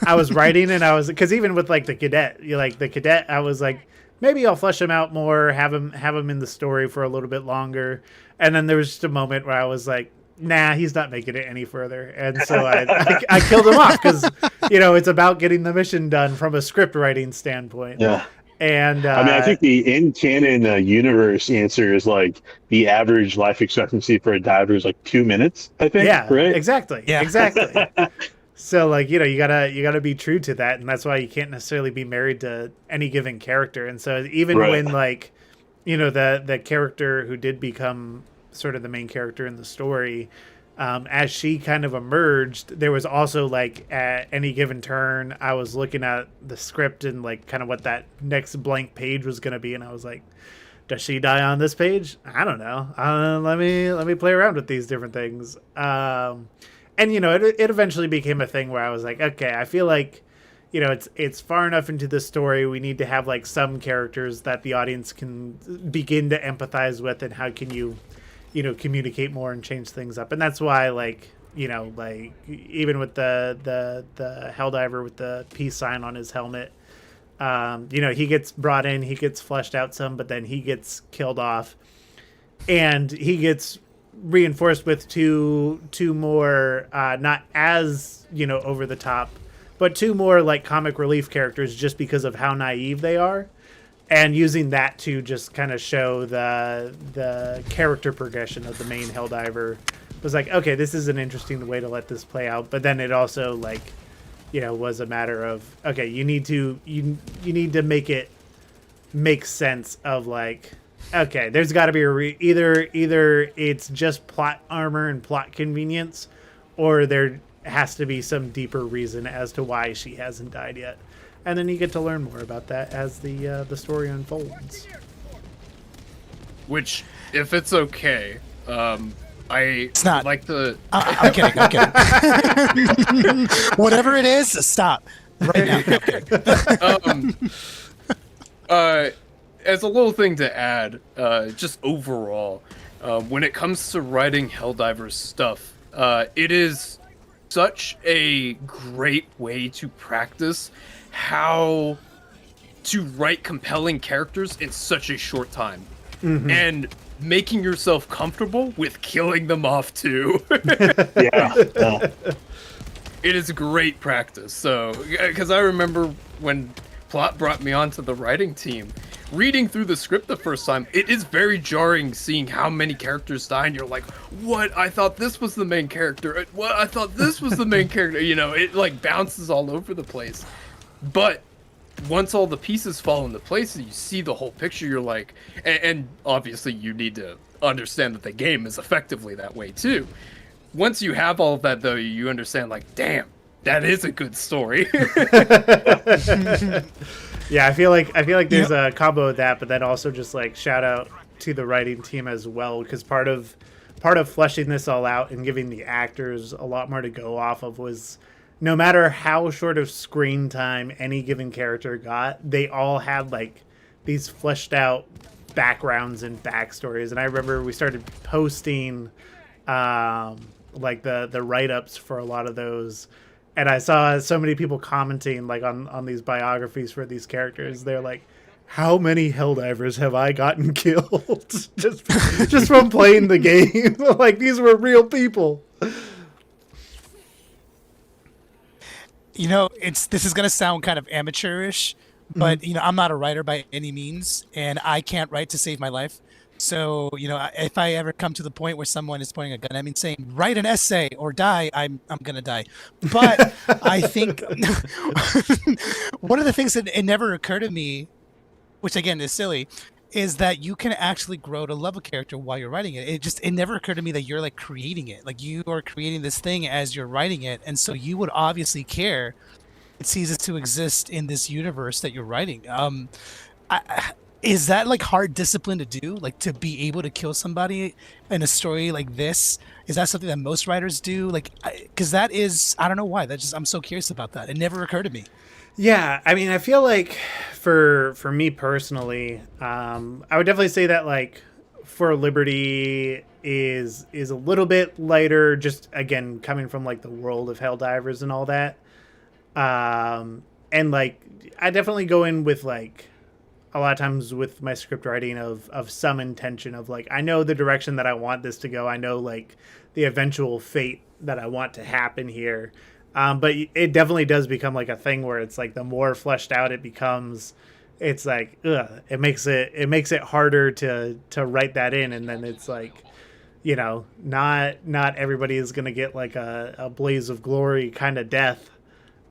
I was writing and I was, because even with like the cadet, I was like, maybe I'll flesh him out more, have him in the story for a little bit longer. And then there was just a moment where I was like, nah, he's not making it any further. And so I killed him off, because, you know, it's about getting the mission done from a script writing standpoint. Yeah. And I mean, I think the in canon universe answer is like the average life expectancy for a diver is like 2 minutes, I think. yeah, Right. exactly. Yeah. Exactly. So like, you know, you gotta be true to that. And that's why you can't necessarily be married to any given character. And so even Right. when like, you know, the character who did become sort of the main character in the story, as she kind of emerged, there was also like at any given turn, I was looking at the script and like kind of what that next blank page was going to be, and I was like, does she die on this page? I don't know. Let me play around with these different things. And you know, it eventually became a thing where I was like, okay, I feel like, you know, it's far enough into the story. We need to have like some characters that the audience can begin to empathize with, and how can you know, communicate more and change things up. And that's why, like, you know, like even with the Helldiver with the peace sign on his helmet, you know, he gets brought in, he gets fleshed out some, but then he gets killed off, and he gets reinforced with two more, not as, you know, over the top, but two more like comic relief characters, just because of how naive they are, and using that to just kind of show the character progression of the main Helldiver. Was like, okay, this is an interesting way to let this play out. But then it also, like, you know, was a matter of, okay, you need to make it make sense of, like, okay, there's got to be either it's just plot armor and plot convenience, or there has to be some deeper reason as to why she hasn't died yet. And then you get to learn more about that as the story unfolds. Which, if it's okay, It's not. like to. I'm kidding. I'm kidding. Whatever it is, stop right now. No, I'm kidding. As a little thing to add, just overall, when it comes to writing Helldivers stuff, it is such a great way to practice how to write compelling characters in such a short time. Mm-hmm. And making yourself comfortable with killing them off too. Yeah. It is great practice. So, because I remember when Plot brought me onto the writing team, reading through the script the first time, it is very jarring seeing how many characters die, and you're like, what? I thought this was the main character. What? I thought this was the main character. You know, it like bounces all over the place. But once all the pieces fall into place and you see the whole picture, you're like, and obviously you need to understand that the game is effectively that way too. Once you have all of that, though, you understand, like, damn, that is a good story. Yeah, I feel like there's a combo of that, but then also just like shout out to the writing team as well, because part of fleshing this all out and giving the actors a lot more to go off of was, no matter how short of screen time any given character got, they all had like these fleshed out backgrounds and backstories. And I remember we started posting like the write-ups for a lot of those, and I saw so many people commenting like on these biographies for these characters. They're like, how many Helldivers have I gotten killed just from playing the game? Like, these were real people. You know, this is gonna sound kind of amateurish, but you know, I'm not a writer by any means, and I can't write to save my life. So, you know, if I ever come to the point where someone is pointing a gun at me saying, write an essay or die, I'm gonna die. But I think one of the things that it never occurred to me, which again is silly, is that you can actually grow to love a character while you're writing it. It never occurred to me that you're like creating it. Like, you are creating this thing as you're writing it, and so you would obviously care it ceases to exist in this universe that you're writing. Is that like hard discipline to do? Like, to be able to kill somebody in a story like this? Is that something that most writers do? Like, because that is, I don't know why. I'm so curious about that. It never occurred to me. Yeah, I mean, I feel like for me personally, I would definitely say that like For Liberty is a little bit lighter, just again coming from like the world of Helldivers and all that. And like I definitely go in with like a lot of times with my script writing of some intention of like, I know the direction that I want this to go. I know like the eventual fate that I want to happen here. But it definitely does become like a thing where it's like the more fleshed out it becomes, it's like, it makes it harder to write that in. And then it's like, you know, not everybody is going to get like a blaze of glory kind of death.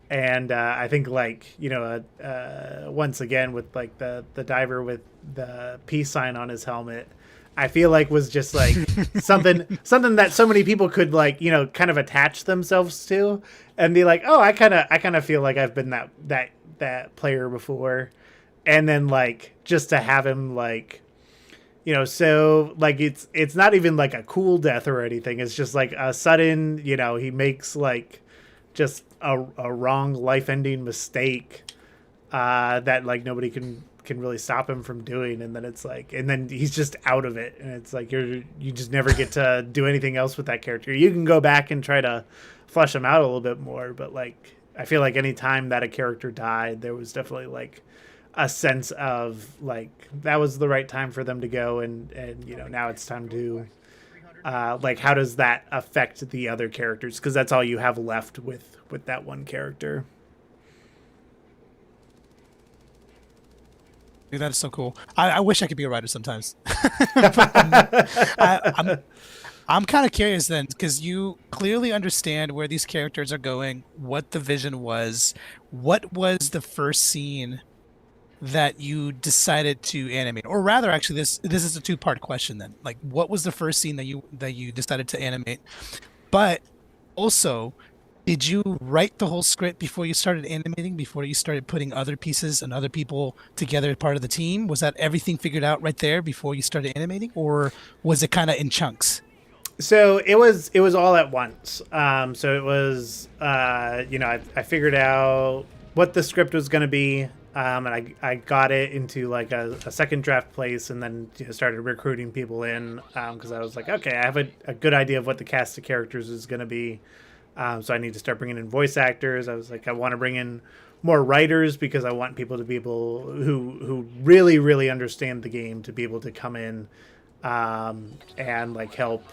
And I think like, you know, once again with like the diver with the peace sign on his helmet, I feel like was just like something that so many people could like, you know, kind of attach themselves to and be like, oh, I kind of feel like I've been that player before. And then like just to have him like, you know, so like it's not even like a cool death or anything. It's just like a sudden, you know, he makes like just a wrong life-ending mistake that like nobody can really stop him from doing, and then it's like, and then he's just out of it, and it's like you just never get to do anything else with that character. You can go back and try to flesh him out a little bit more, but like I feel like any time that a character died, there was definitely like a sense of like that was the right time for them to go, and you know, now it's time to like how does that affect the other characters, because that's all you have left with that one character. Dude, that is so cool. I wish I could be a writer sometimes. I'm kind of curious then, because you clearly understand where these characters are going, what the vision was. What was the first scene that you decided to animate? Or rather, actually, this is a two-part question then. Like, what was the first scene that you decided to animate? But also, did you write the whole script before you started animating, before you started putting other pieces and other people together as part of the team? Was that everything figured out right there before you started animating, or was it kind of in chunks? So it was all at once. So it was, you know, I figured out what the script was going to be, and I got it into like a second draft place, and then, you know, started recruiting people in, because I was like, okay, I have a good idea of what the cast of characters is going to be. So I need to start bringing in voice actors. I was like, I want to bring in more writers, because I want people to be able who really, really understand the game to be able to come in and like help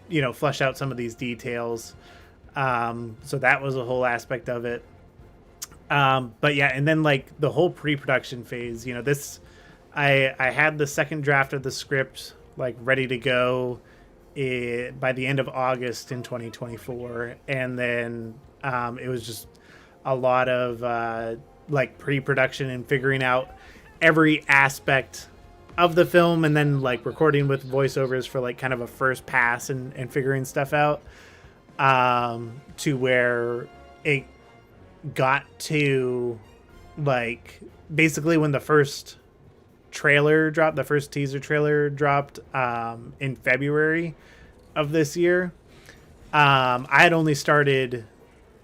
you know, flesh out some of these details. So that was a whole aspect of it. But yeah, and then like the whole pre-production phase, you know, this I had the second draft of the script like ready to go by the end of August in 2024, and then it was just a lot of like pre-production and figuring out every aspect of the film, and then like recording with voiceovers for like kind of a first pass and figuring stuff out, to where it got to like basically when the first trailer dropped, the first teaser trailer dropped in February of this year. I had only started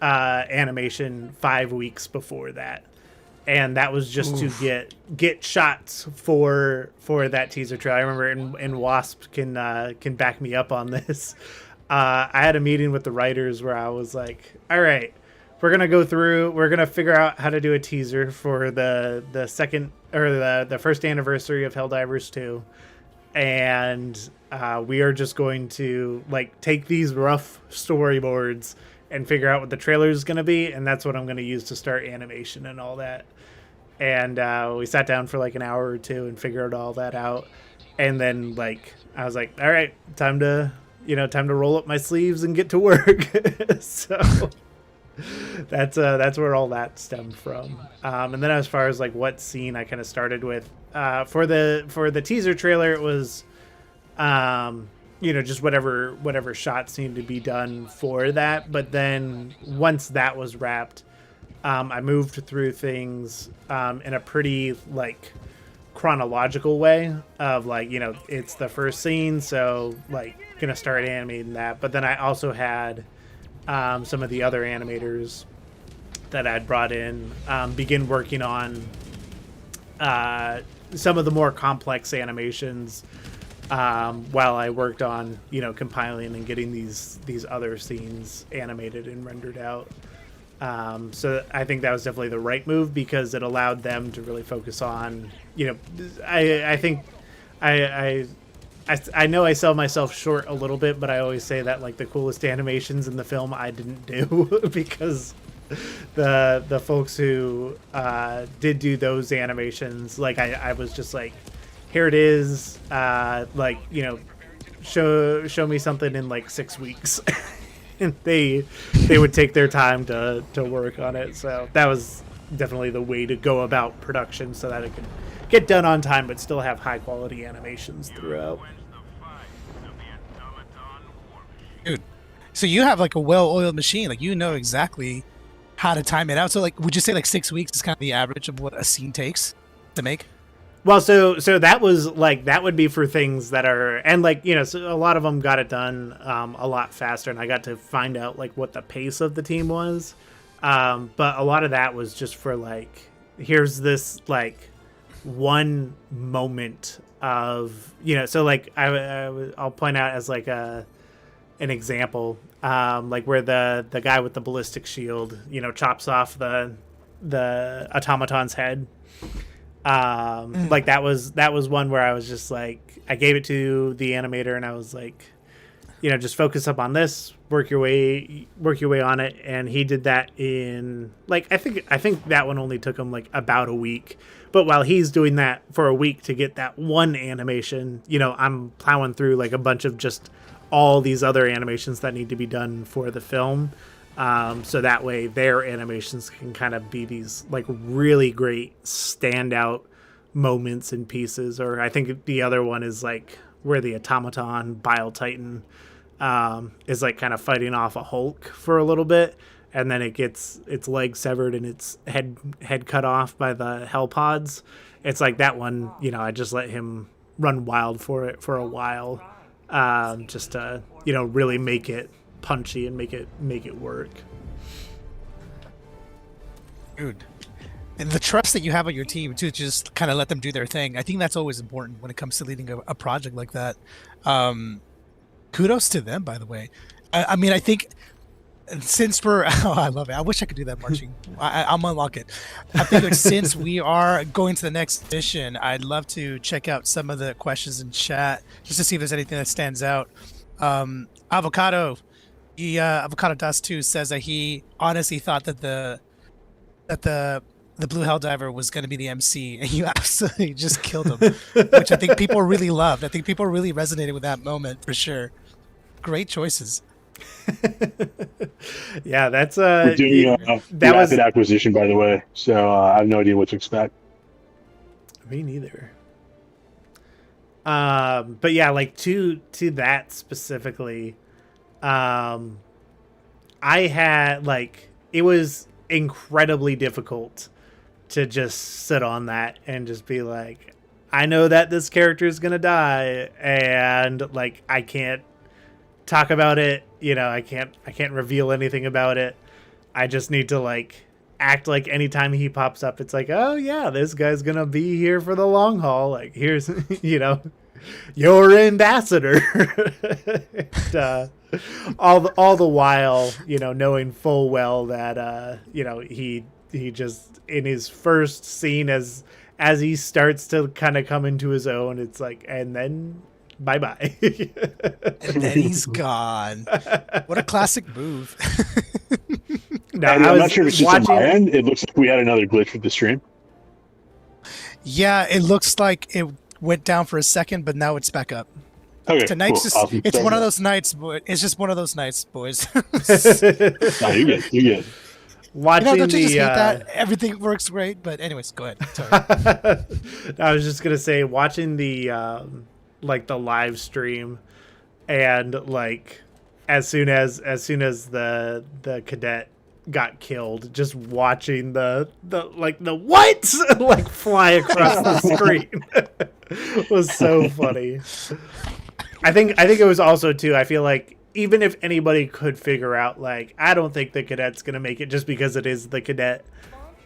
animation 5 weeks before that, and that was just to get shots for that teaser trailer. I remember, and Wasp can back me up on this. I had a meeting with the writers where I was like, all right, we're going to go through, we're going to figure out how to do a teaser for the second or the first anniversary of Helldivers 2. And we are just going to like take these rough storyboards and figure out what the trailer is going to be. And that's what I'm going to use to start animation and all that. And we sat down for like an hour or two and figured all that out. And then like, I was like, all right, time to roll up my sleeves and get to work. So that's where all that stemmed from. And then as far as like what scene I kind of started with, for the teaser trailer, it was, you know, just whatever shots needed to be done for that. But then once that was wrapped, I moved through things in a pretty like chronological way of like, you know, it's the first scene, so like gonna start animating that. But then I also had some of the other animators that I'd brought in begin working on some of the more complex animations while I worked on, you know, compiling and getting these other scenes animated and rendered out. So I think that was definitely the right move, because it allowed them to really focus on, you know, I think I know I sell myself short a little bit, but I always say that like the coolest animations in the film I didn't do because the folks who did do those animations, like I was just like, here it is, like, you know, show me something in like 6 weeks. And they would take their time to work on it. So that was definitely the way to go about production, so that it could get done on time, but still have high quality animations throughout. Dude, so you have like a well-oiled machine. Like you know exactly how to time it out. So like, would you say like 6 weeks is kind of the average of what a scene takes to make? Well, so that was like, that would be for things that are, and like, you know, so a lot of them got it done a lot faster, and I got to find out like what the pace of the team was. But a lot of that was just for like, here's this like one moment of, you know, so like I'll point out as like an example, like where the guy with the ballistic shield, you know, chops off the automaton's head. Like that was one where I was just like, I gave it to the animator and I was like, you know, just focus up on this, work your way on it. And he did that in like, I think that one only took him like about a week. But while he's doing that for a week to get that one animation, you know, I'm plowing through like a bunch of just all these other animations that need to be done for the film. So that way their animations can kind of be these like really great standout moments and pieces. Or I think the other one is like where the automaton Bile Titan is like kind of fighting off a Hulk for a little bit, and then it gets its leg severed and its head cut off by the Hell Pods. It's like that one, you know, I just let him run wild for it for a while, just to, you know, really make it punchy and make it work. Dude, and the trust that you have on your team to just kind of let them do their thing, I think that's always important when it comes to leading a project like that. Kudos to them, by the way. I mean, I think since we're I love it. I wish I could do that marching. I'll unlock it. I think since we are going to the next mission, I'd love to check out some of the questions in chat just to see if there's anything that stands out. Avocado Dust 2 says that he honestly thought that the Blue Helldiver was going to be the MC, and you absolutely just killed him, which I think people really loved. I think people really resonated with that moment for sure. Great choices. Yeah, that's we're doing that rapid acquisition, by the way, so I have no idea what to expect. Me neither. But yeah, like to that specifically, I had like, it was incredibly difficult to just sit on that and just be like, I know that this character is gonna die, and like I can't talk about it, you know, I can't reveal anything about it. I just need to like act like anytime he pops up, it's like, oh yeah, this guy's gonna be here for the long haul. Like, here's, you know, your ambassador. And, all the while, you know, knowing full well that you know, he just in his first scene as he starts to kind of come into his own, it's like, and then bye-bye. And then he's gone. What a classic move. No, I'm not sure if it's just on my end. It looks like we had another glitch with the stream. Yeah, it looks like it went down for a second, but now it's back up. Okay, Tonight's cool. Awesome. It's one of those nights, boy. It's just one of those nights, boys. No, you're good. You're good. Watching don't you just hate that? Everything works great, but anyways, go ahead. Sorry. I was just gonna say, watching the like the live stream, and like as soon as the cadet got killed, just watching the what like fly across the screen was so funny. I think it was also too, I feel like even if anybody could figure out, like, I don't think the cadet's gonna make it just because it is the cadet.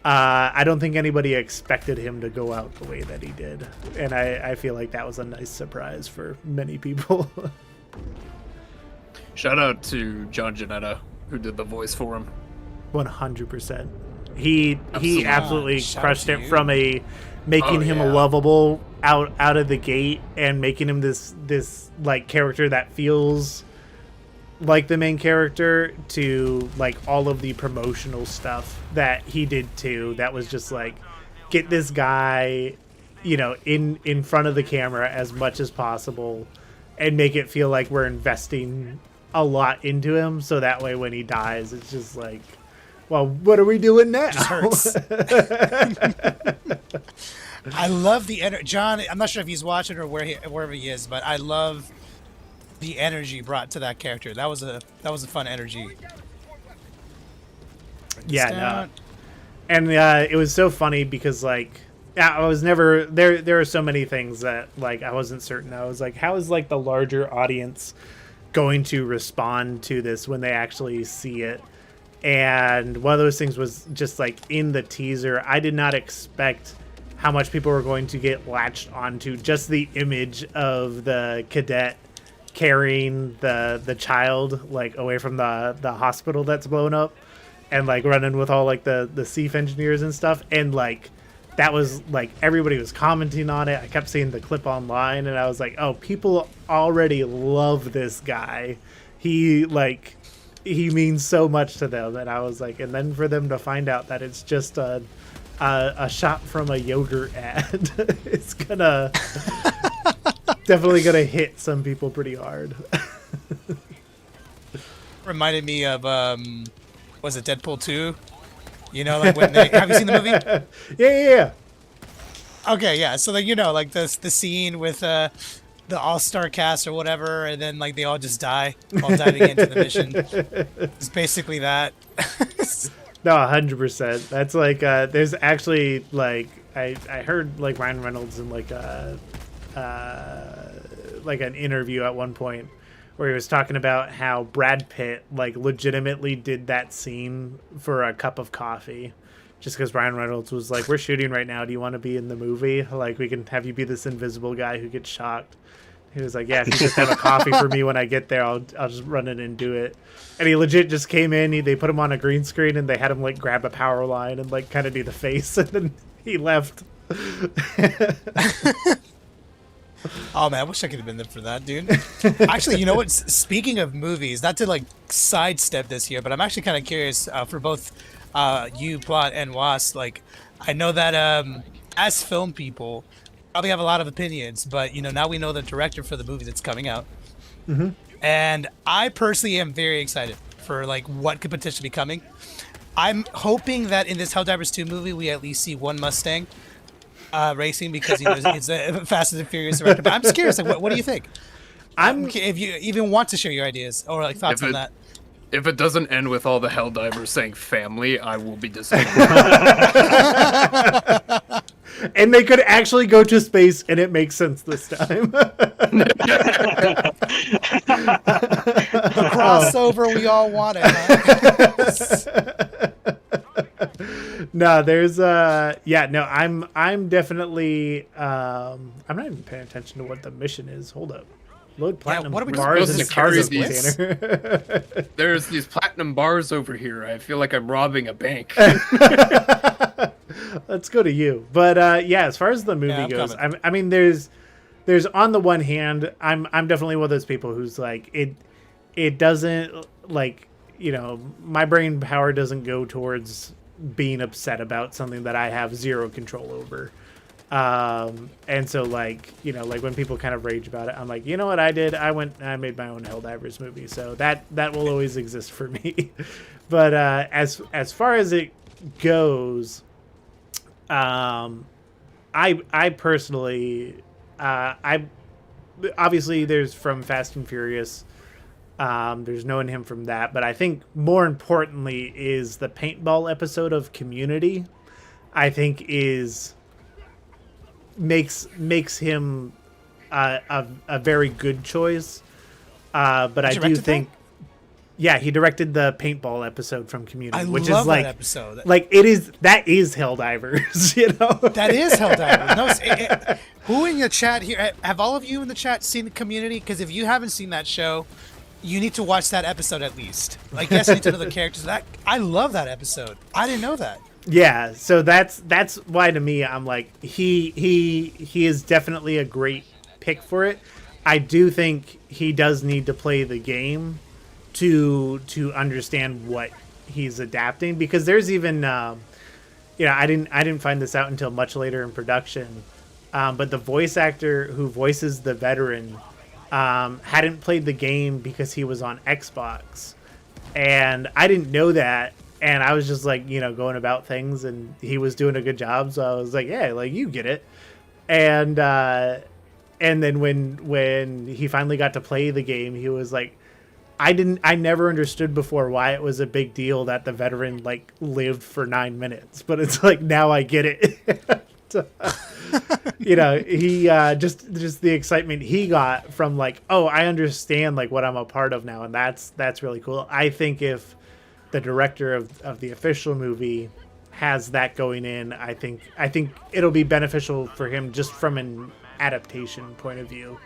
I don't think anybody expected him to go out the way that he did, and I feel like that was a nice surprise for many people. Shout out to John Janetta, who did the voice for him. 100%. He absolutely Shout crushed out to it you. from making him yeah. lovable out of the gate, and making him this like character that feels like the main character, to like all of the promotional stuff that he did too. That was just like, get this guy, you know, in front of the camera as much as possible, and make it feel like we're investing a lot into him, so that way when he dies, it's just like, well, what are we doing now? Just hurts. I love the energy. John, I'm not sure if he's watching or wherever he is, but I love the energy brought to that character. That was a fun energy. Yeah, no. And it was so funny because like I was never there are so many things that like I wasn't certain. I was like, how is like the larger audience going to respond to this when they actually see it? And one of those things was just like in the teaser, I did not expect how much people were going to get latched onto just the image of the cadet carrying the child like away from the hospital that's blown up and like running with all like the SEAF engineers and stuff. And like that was like everybody was commenting on it. I kept seeing the clip online and I was like, oh, people already love this guy. He means so much to them. And I was like, and then for them to find out that it's just a shot from a yogurt ad, it's definitely gonna hit some people pretty hard. Reminded me of was it Deadpool 2? You know, like when they have you seen the movie? Yeah. Okay, yeah. So like like the scene with the all-star cast or whatever, and then like they all just die while diving into the mission. It's basically that. No, 100%. That's like there's actually like I heard like Ryan Reynolds in like an interview at one point where he was talking about how Brad Pitt like legitimately did that scene for a cup of coffee, just because Ryan Reynolds was like, we're shooting right now, do you want to be in the movie? Like we can have you be this invisible guy who gets shocked. He was like, yeah, if you just have a coffee for me when I get there, I'll just run in and do it. And he legit just came in, they put him on a green screen and they had him like grab a power line and like kind of do the face, and then he left. Oh man, I wish I could have been there for that, dude. Actually, you know what? Speaking of movies, not to like sidestep this here, but I'm actually kind of curious for both you, Plot, and Was. Like, I know that as film people, probably have a lot of opinions, but now we know the director for the movie that's coming out, and I personally am very excited for like what could potentially be coming. I'm hoping that in this Helldivers 2 movie, we at least see one Mustang. Racing, because it's a Fast and Furious director. But I'm just curious, like, what do you think? If you even want to share your ideas or like thoughts on that. If it doesn't end with all the Helldivers saying family, I will be disappointed. And they could actually go to space, and it makes sense this time. The crossover we all wanted. Huh? No, there's I'm definitely I'm not even paying attention to what the mission is. Hold up. Load platinum what are we bars in the cargo these? container. There's these platinum bars over here. I feel like I'm robbing a bank. Let's go to you. But as far as the movie goes, I mean there's on the one hand, I'm definitely one of those people who's like it doesn't like, my brain power doesn't go towards being upset about something that I have zero control over. And so like, like when people kind of rage about it, I'm like, you know what I did? I made my own Helldivers movie. So that will always exist for me. But as far as it goes, I personally, I obviously there's from Fast and Furious. There's knowing him from that, but I think more importantly is the paintball episode of Community. I think makes him a very good choice. But I do think, he directed the paintball episode from Community, which is like that episode. Like that is Helldivers, That is Helldivers. No, who in your chat here? Have all of you in the chat seen Community? Because if you haven't seen that show, you need to watch that episode at least. Like, yes, you need to know the characters. I love that episode. I didn't know that. Yeah, so that's why to me I'm like he is definitely a great pick for it. I do think he does need to play the game to understand what he's adapting, because there's even I didn't find this out until much later in production, but the voice actor who voices the veteran hadn't played the game because he was on Xbox, and I didn't know that and I was just like, going about things, and he was doing a good job. So I was like, yeah, like you get it. And then when he finally got to play the game, he was like, I never understood before why it was a big deal that the veteran like lived for 9 minutes, but it's like, now I get it. He just the excitement he got from like, oh, I understand like what I'm a part of now. And that's really cool. I think if the director of the official movie has that going in, I think it'll be beneficial for him just from an adaptation point of view.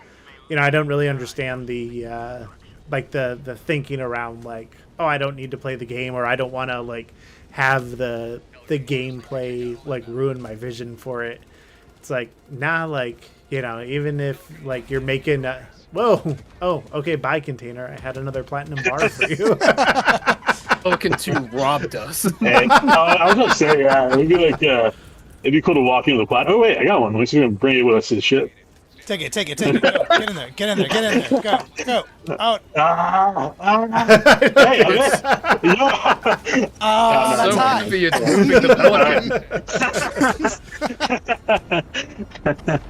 I don't really understand the the thinking around like, oh, I don't need to play the game, or I don't want to like have the gameplay like ruin my vision for it. It's like, nah, like, even if like you're making okay, bye container, I had another platinum bar for you. Looking to robbed us. Hey, I was gonna say, yeah, it'd be like, it'd be cool to walk into the plat. Oh wait, I got one. We're just gonna bring it with us to the ship. Take it. Go. Get in there. Go. Out. Hey, okay. Oh, So that's high. heavy, it's moving the bucket.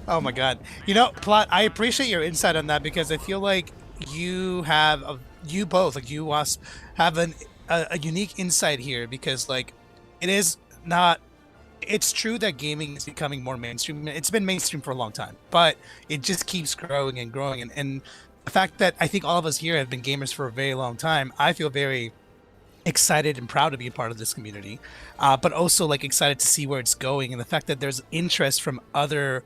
Oh my god. Plot, I appreciate your insight on that, because I feel like you have you both, like you Wasp, have a unique insight here, because like it's true that gaming is becoming more mainstream. It's been mainstream for a long time, but it just keeps growing and growing. And the fact that I think all of us here have been gamers for a very long time, I feel very excited and proud to be a part of this community, but also like excited to see where it's going, and the fact that there's interest from other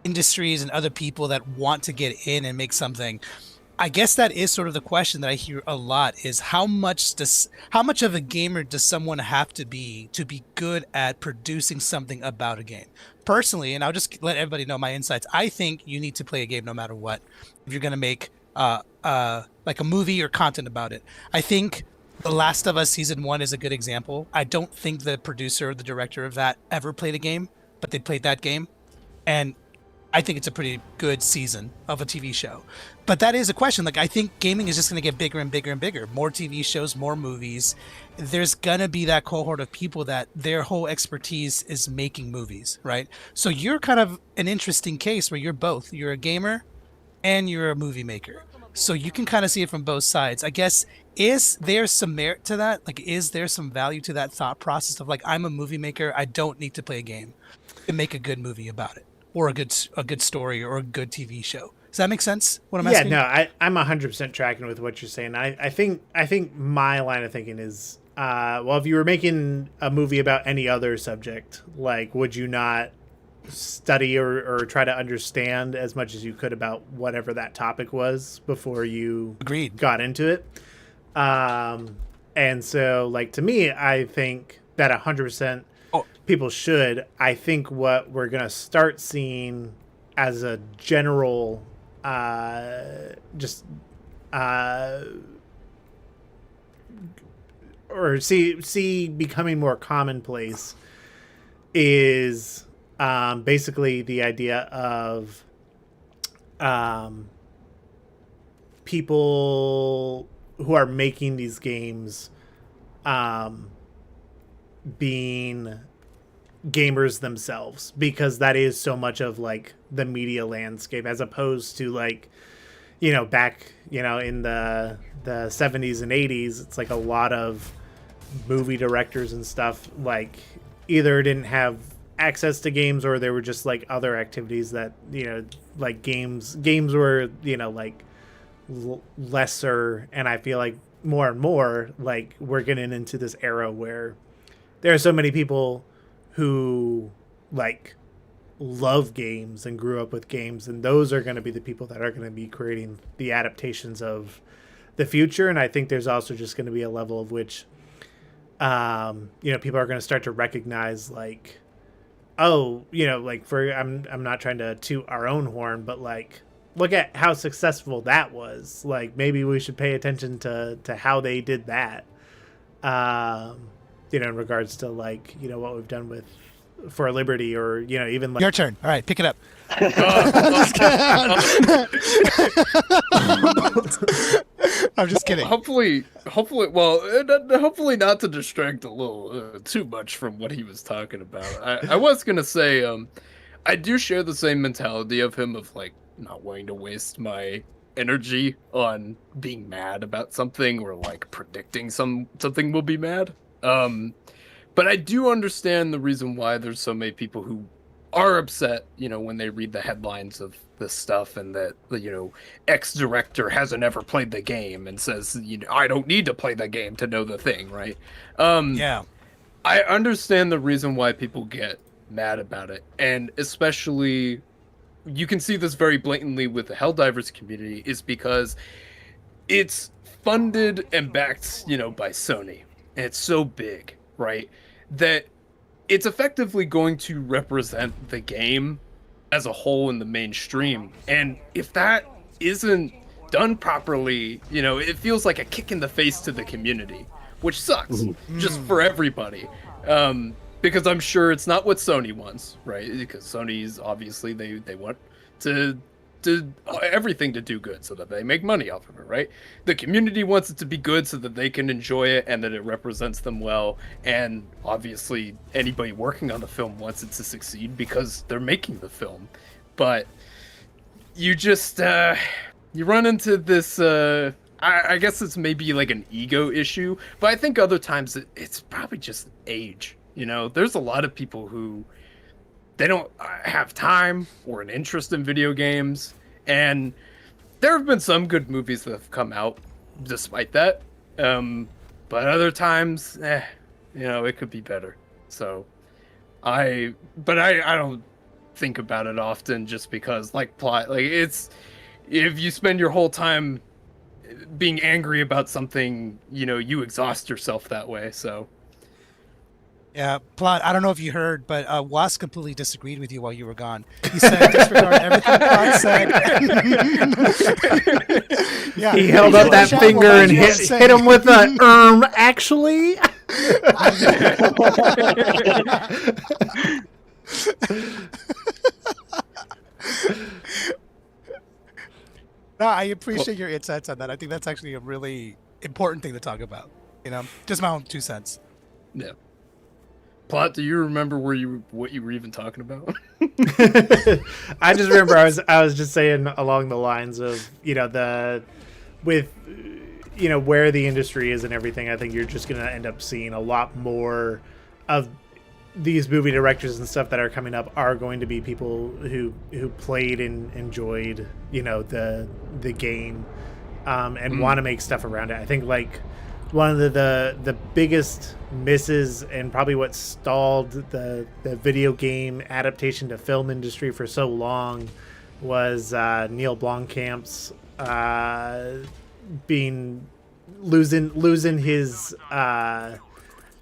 industries and other people that want to get in and make something. I guess that is sort of the question that I hear a lot, is how much of a gamer does someone have to be good at producing something about a game? Personally, and I'll just let everybody know my insights, I think you need to play a game no matter what if you're going to make like a movie or content about it. I think The Last of Us Season 1 is a good example. I don't think the producer or the director of that ever played a game, but they played that game, and I think it's a pretty good season of a TV show. But that is a question. Like, I think gaming is just going to get bigger and bigger and bigger. More TV shows, more movies. There's going to be that cohort of people that their whole expertise is making movies, right? So you're kind of an interesting case where you're both. You're a gamer and you're a movie maker. So you can kind of see it from both sides. I guess, is there some merit to that? Like, is there some value to that thought process of like, I'm a movie maker, I don't need to play a game to make a good movie about it, or a good story, or a good TV show? Does that make sense? What I'm asking? Yeah, no, I'm 100% tracking with what you're saying. I think my line of thinking is, well, if you were making a movie about any other subject, like, would you not study or try to understand as much as you could about whatever that topic was before you got into it? And so, like, to me, I think that 100% people should. I think what we're going to start seeing as a general or see becoming more commonplace is basically the idea of people who are making these games being gamers themselves, because that is so much of like the media landscape, as opposed to like, back, in the 70s and 80s, it's like a lot of movie directors and stuff like either didn't have access to games, or there were just like other activities that, like games were, like lesser. And I feel like more and more, like, we're getting into this era where there are so many people who like love games and grew up with games, and those are going to be the people that are going to be creating the adaptations of the future. And I think there's also just going to be a level of which people are going to start to recognize, like, like, for I'm not trying to toot our own horn, but like, look at how successful that was. Like, maybe we should pay attention to how they did that. In regards to like, what we've done with For Liberty, or, even like... Your turn. All right, pick it up. I'm just kidding. Hopefully, hopefully not to distract a little too much from what he was talking about. I was gonna say, I do share the same mentality of him of like not wanting to waste my energy on being mad about something or like predicting something will be mad. But I do understand the reason why there's so many people who are upset, when they read the headlines of this stuff and that, X director hasn't ever played the game and says, I don't need to play the game to know the thing, right? Yeah. I understand the reason why people get mad about it. And especially, you can see this very blatantly with the Helldivers community, is because it's funded and backed, by Sony. And it's so big, right? That it's effectively going to represent the game as a whole in the mainstream. And if that isn't done properly, it feels like a kick in the face to the community, which sucks just for everybody. Because I'm sure it's not what Sony wants, right? Because Sony's obviously they want to everything to do good so that they make money off of it, right? The community wants it to be good so that they can enjoy it and that it represents them well. And obviously anybody working on the film wants it to succeed because they're making the film. But you just you run into this I guess it's maybe like an ego issue, but I think other times it's probably just age. There's a lot of people who they don't have time or an interest in video games, and there have been some good movies that have come out despite that. But other times, it could be better. So, I don't think about it often just because, it's if you spend your whole time being angry about something, you exhaust yourself that way. So. Yeah, Plot, I don't know if you heard, but Was completely disagreed with you while you were gone. He said, disregard everything Plot said. Yeah, he held up that finger and hit him with a, actually. No, I appreciate your insights on that. I think that's actually a really important thing to talk about. Just my own 2 cents. Yeah. Plot, do you remember what you were even talking about? I just remember I was just saying along the lines of, where the industry is and everything. I think you're just going to end up seeing a lot more of these movie directors and stuff that are coming up are going to be people who played and enjoyed, the game, and want to make stuff around it. I think one of the biggest misses and probably what stalled the video game adaptation to film industry for so long was Neil Blomkamp's losing his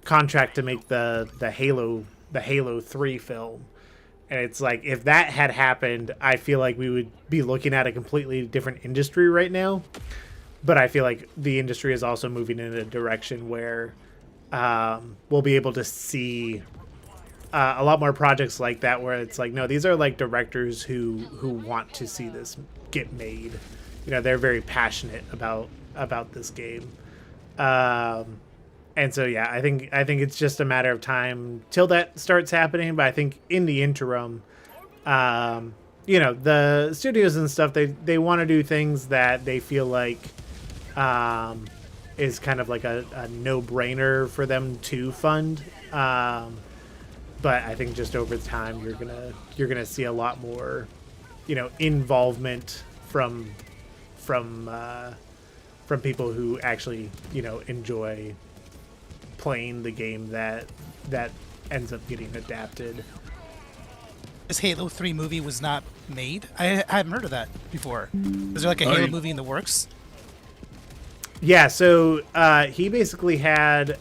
contract to make the Halo 3 film. And it's like, if that had happened, I feel like we would be looking at a completely different industry right now. But I feel like the industry is also moving in a direction where we'll be able to see a lot more projects like that, where it's like, no, these are like directors who want to see this get made. They're very passionate about this game. And so, yeah, I think it's just a matter of time till that starts happening. But I think in the interim, the studios and stuff, they want to do things that they feel like is kind of like a no-brainer for them to fund. But I think just over time, you're gonna see a lot more, involvement from people who actually, enjoy playing the game that ends up getting adapted. This Halo 3 movie was not made? I haven't heard of that before. Is there like a Halo movie in the works? Yeah, so he basically had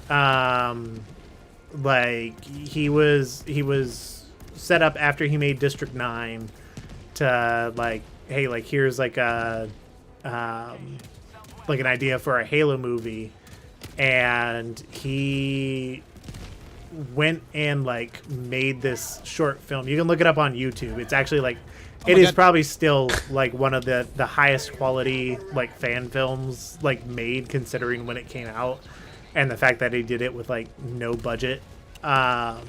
he was set up after he made District 9 to hey, here's an idea for a Halo movie, and he went and made this short film. You can look it up on YouTube. It's actually It my is God. probably still like one of the highest quality like fan films like made, considering when it came out, and the fact that he did it with like no budget. And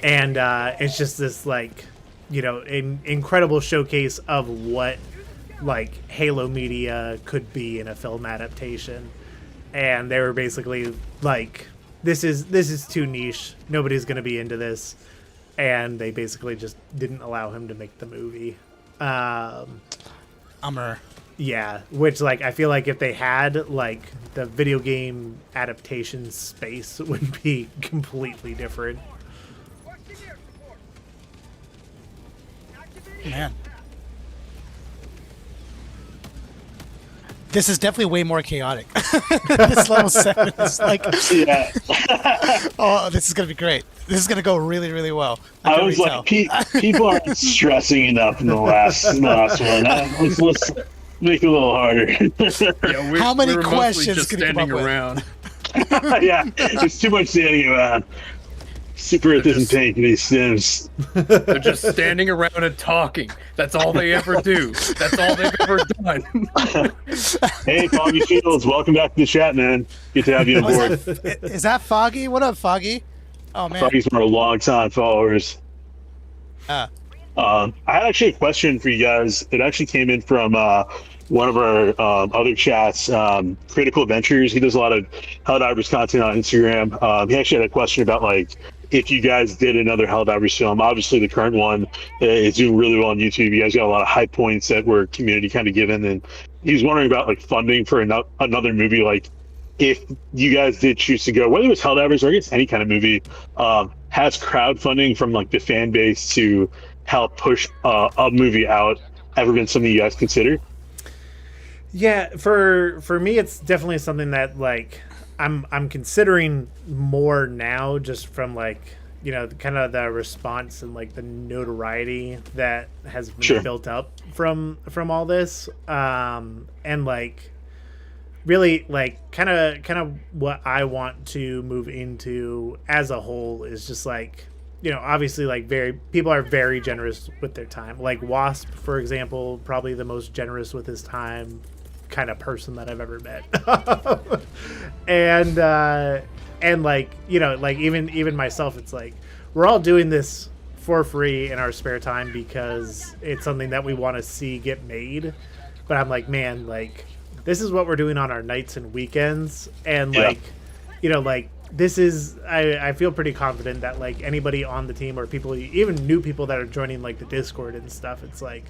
it's just this like, you know, incredible showcase of what like Halo media could be in a film adaptation. And they were basically like, this is too niche, nobody's gonna be into this, and they basically just didn't allow him to make the movie. Yeah, which like I feel like if they had, like, the video game adaptation space would be completely different. Man. This is definitely way more chaotic. This level 7 is like, Yeah. oh, this is gonna be great. This is gonna go really, really well. I can was already like, people aren't stressing enough in the last one. Let's make it a little harder. Yeah, How many we were mostly questions just can you come standing up with? around. Yeah, there's too much standing around. Super at this and tank these sims. They're just standing around and talking. That's all they ever do. That's all they've ever done. Hey, Foggy Fields, welcome back to the chat, man. Good to have you on Oh, board. is that Foggy? What up, Foggy? Oh man. Foggy's one of our long-time followers. Uh, I had actually a question for you guys. It actually came in from one of our other chats, Critical Adventures. He does a lot of Helldivers content on Instagram. He actually had a question about, like, if you guys did another Helldivers film. Obviously, the current one is doing really well on YouTube. You guys got a lot of high points that were community kind of given. And he was wondering about, like, funding for another movie. Like, if you guys did choose to go, whether it was Helldivers or I guess any kind of movie, has crowdfunding from, like, the fan base to help push a movie out ever been something you guys consider? Yeah, for me, it's definitely something that like I'm considering more now, just from like, you know, kind of the response and like the notoriety that has been Sure. built up from all this, and like really like kind of what I want to move into as a whole is just like, you know, obviously like people are very generous with their time. Like Wasp, for example, probably the most generous with his time kind of person that I've ever met. and like, you know, like even myself, it's like we're all doing this for free in our spare time because it's something that we want to see get made. But I'm like, man, like this is what we're doing on our nights and weekends, and Yeah. like, you know, like this is I feel pretty confident that like anybody on the team or people, even new people that are joining like the Discord and stuff, it's like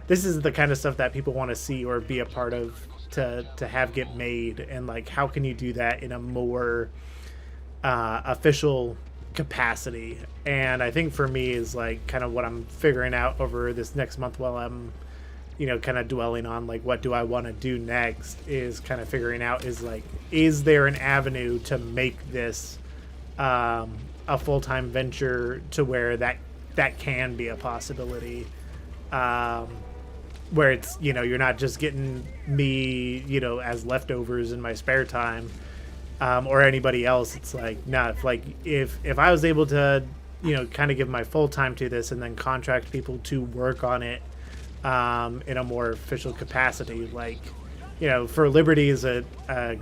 this is the kind of stuff that people want to see or be a part of to have get made. And like, how can you do that in a more official capacity? And I think for me is like kind of what I'm figuring out over this next month while I'm, you know, kind of dwelling on like what do I want to do next, is kind of figuring out is like, is there an avenue to make this a full-time venture to where that can be a possibility, where it's, you know, you're not just getting me, you know, as leftovers in my spare time, or anybody else. It's like, nah, if I was able to, you know, kind of give my full time to this and then contract people to work on it in a more official capacity, like, you know, For Liberty is a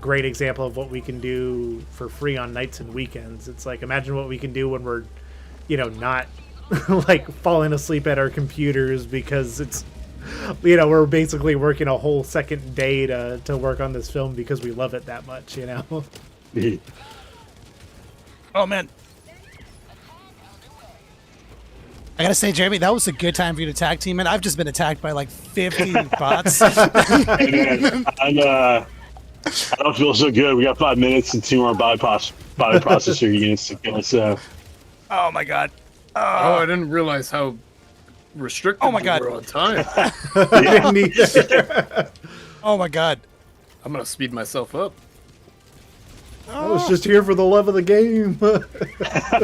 great example of what we can do for free on nights and weekends. It's like, imagine what we can do when we're, you know, not like falling asleep at our computers because it's, you know, we're basically working a whole second day to work on this film because we love it that much, you know. oh man. I gotta say, Jeremy, that was a good time for you to tag team, and I've just been attacked by like 50 bots. Hey, man, I don't feel so good. We got 5 minutes and 2 more bioprocessor units to go. So Oh my god. Oh, I didn't realize how restricted Oh my we God. were on time. I didn't either. Oh my god. I'm gonna speed myself up. I was just here for the love of the game.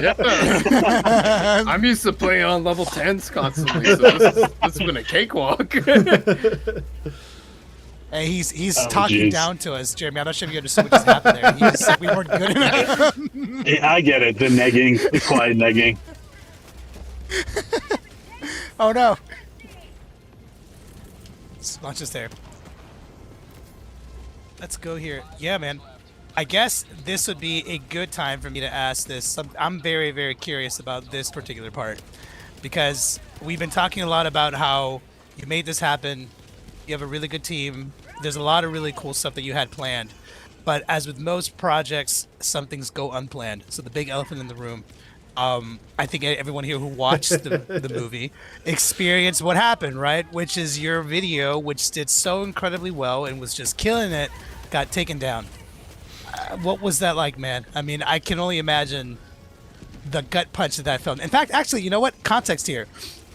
Yeah. I'm used to playing on level 10s constantly, so this has been a cakewalk. Hey, he's Oh, talking jeez. down to us, Jeremy. I'm not sure if you understood what just happened there. He just said we weren't good enough. Hey, I get it. The negging, the quiet negging. Oh no. Launch is there. Let's go here. Yeah, man. I guess this would be a good time for me to ask this. I'm very, very curious about this particular part because we've been talking a lot about how you made this happen. You have a really good team. There's a lot of really cool stuff that you had planned. But as with most projects, some things go unplanned. So the big elephant in the room, I think everyone here who watched the movie experienced what happened, right? Which is your video, which did so incredibly well and was just killing it, got taken down. What was that like, man? I mean, I can only imagine the gut punch that felt. In fact, actually, you know what? Context here.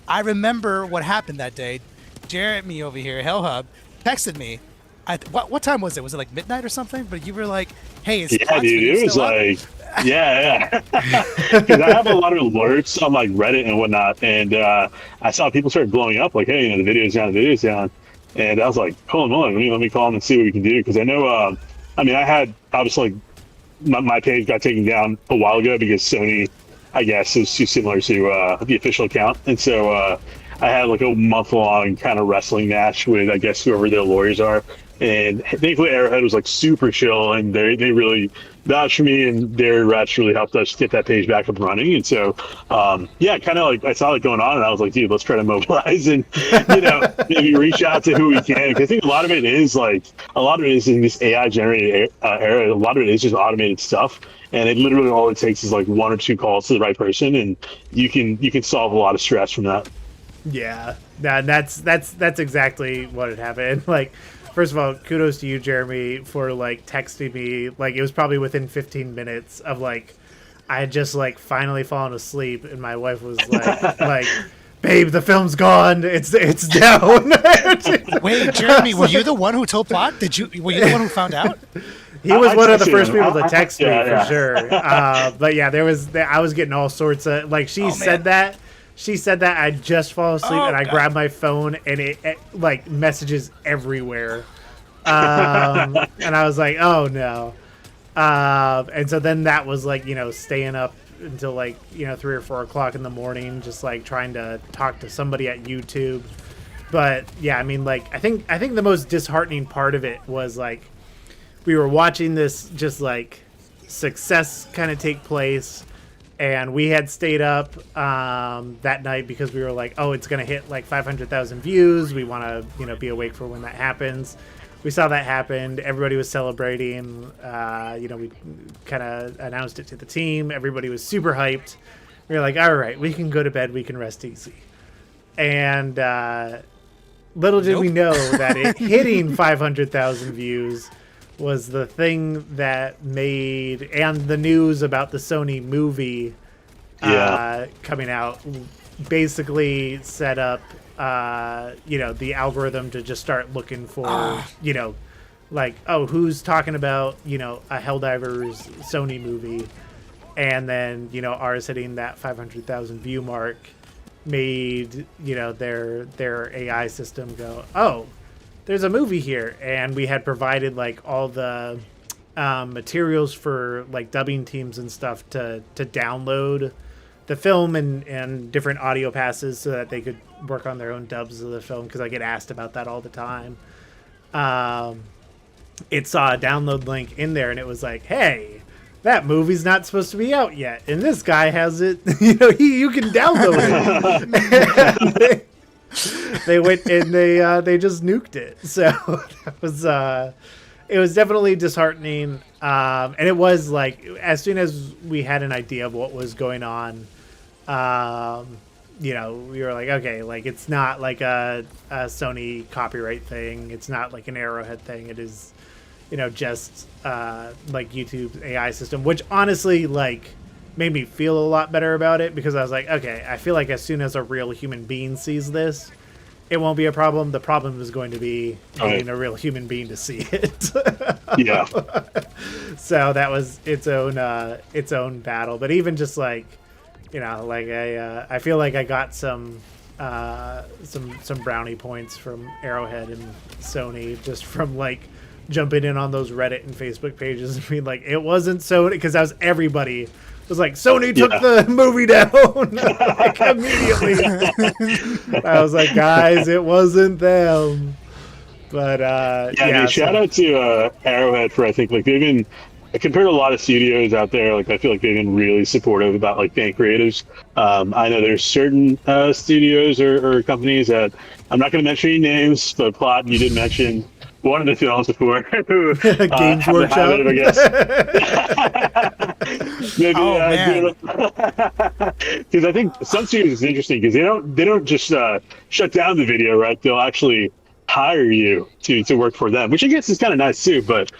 I remember what happened that day. Jeremy over here, Hellhub, texted me. What time was it? Was it like midnight or something? But you were like, "Hey, it's yeah, dude, it was like, yeah, because I have a lot of alerts on like Reddit and whatnot, and I saw people start blowing up, like, hey, you know, the video's down, and I was like, hold on, let me call them and see what we can do, because I know, I mean, I had obviously my page got taken down a while ago because Sony, I guess, is too similar to the official account, and so I had like a month-long kind of wrestling match with, I guess, whoever their lawyers are. And thankfully, Arrowhead was like super chill, and they really vouched for me, and their reps really helped us get that page back up and running. And so, yeah, kind of like I saw it going on, and I was like, dude, let's try to mobilize and maybe reach out to who we can. Because I think a lot of it is in this AI generated era. A lot of it is just automated stuff, and it literally all it takes is like one or two calls to the right person, and you can solve a lot of stress from that. Yeah, that's exactly what had happened. Like, first of all, kudos to you, Jeremy, for like texting me. Like, it was probably within 15 minutes of like, I had just like finally fallen asleep, and my wife was like, babe, the film's gone. It's down. Wait, Jeremy, were you the one who told Plot? Were you the one who found out? He was one of the first people to text me for sure. But yeah, I was getting all sorts of like. She said that. She said that I just fall asleep and I grabbed my phone and it like messages everywhere. And I was like, oh no. And so then that was like, staying up until like, 3 or 4 o'clock in the morning, just like trying to talk to somebody at YouTube. But yeah, I mean, like, I think the most disheartening part of it was like, we were watching this just like success kind of take place. And we had stayed up that night because we were like, oh, it's going to hit like 500,000 views. We want to, be awake for when that happens. We saw that happen. Everybody was celebrating. We kind of announced it to the team. Everybody was super hyped. We were like, all right, we can go to bed. We can rest easy. And little did we know that it hitting 500,000 views was the thing that made, and the news about the Sony movie coming out basically set up, the algorithm to just start looking for, like, oh, who's talking about, a Helldivers Sony movie, and then, ours hitting that 500,000 view mark made, their AI system go, oh, there's a movie here. And we had provided like all the materials for like dubbing teams and stuff to download the film and different audio passes so that they could work on their own dubs of the film, because I get asked about that all the time. It saw a download link in there and it was like, hey, that movie's not supposed to be out yet, and this guy has it. You can download it. They went and they just nuked it. So that was it was definitely disheartening. And it was like, as soon as we had an idea of what was going on, we were like, okay, like, it's not like a Sony copyright thing. It's not like an Arrowhead thing. It is, just like YouTube's AI system, which honestly, like, made me feel a lot better about it, because I was like, okay, I feel like as soon as a real human being sees this, it won't be a problem. The problem is going to be getting a real human being to see it. Yeah. So that was its own battle. But even just like, I feel like I got some brownie points from Arrowhead and Sony just from like jumping in on those Reddit and Facebook pages and being like, it wasn't Sony, because that was everybody. It was like, Sony took the movie down like immediately. I was like, guys, it wasn't them. But Yeah, dude, shout out to Arrowhead for, I think, like, they've been, compared to a lot of studios out there, like, I feel like they've been really supportive about, like, fan creatives. I know there's certain studios or companies that, I'm not going to mention any names, but Plot, you did mention one of the films before, who Games have the Workshop. habit of, I guess. Maybe, Oh, man. because I think some studios is interesting because they don't just shut down the video, right? They'll actually hire you to work for them, which I guess is kind of nice too. But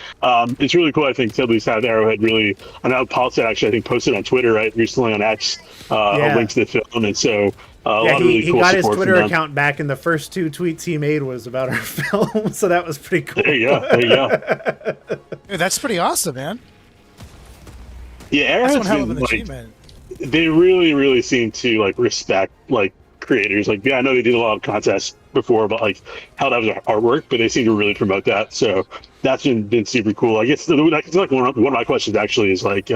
it's really cool. I think to at least have Arrowhead really. I know Paul said actually I think posted on Twitter right recently on X a link to the film, and so a lot of really he cool got his support Twitter from them. account back, and the first 2 tweets he made was about our film, so that was pretty cool. There you go. There you go. Dude, that's pretty awesome, man. Yeah, That's Arrowhead's one hell of been, an like, achievement. they really seem to like respect like creators. Like, yeah, I know they did a lot of contests before about like how that was artwork, but they seem to really promote that. So that's been super cool. I guess that's like one of my questions actually is like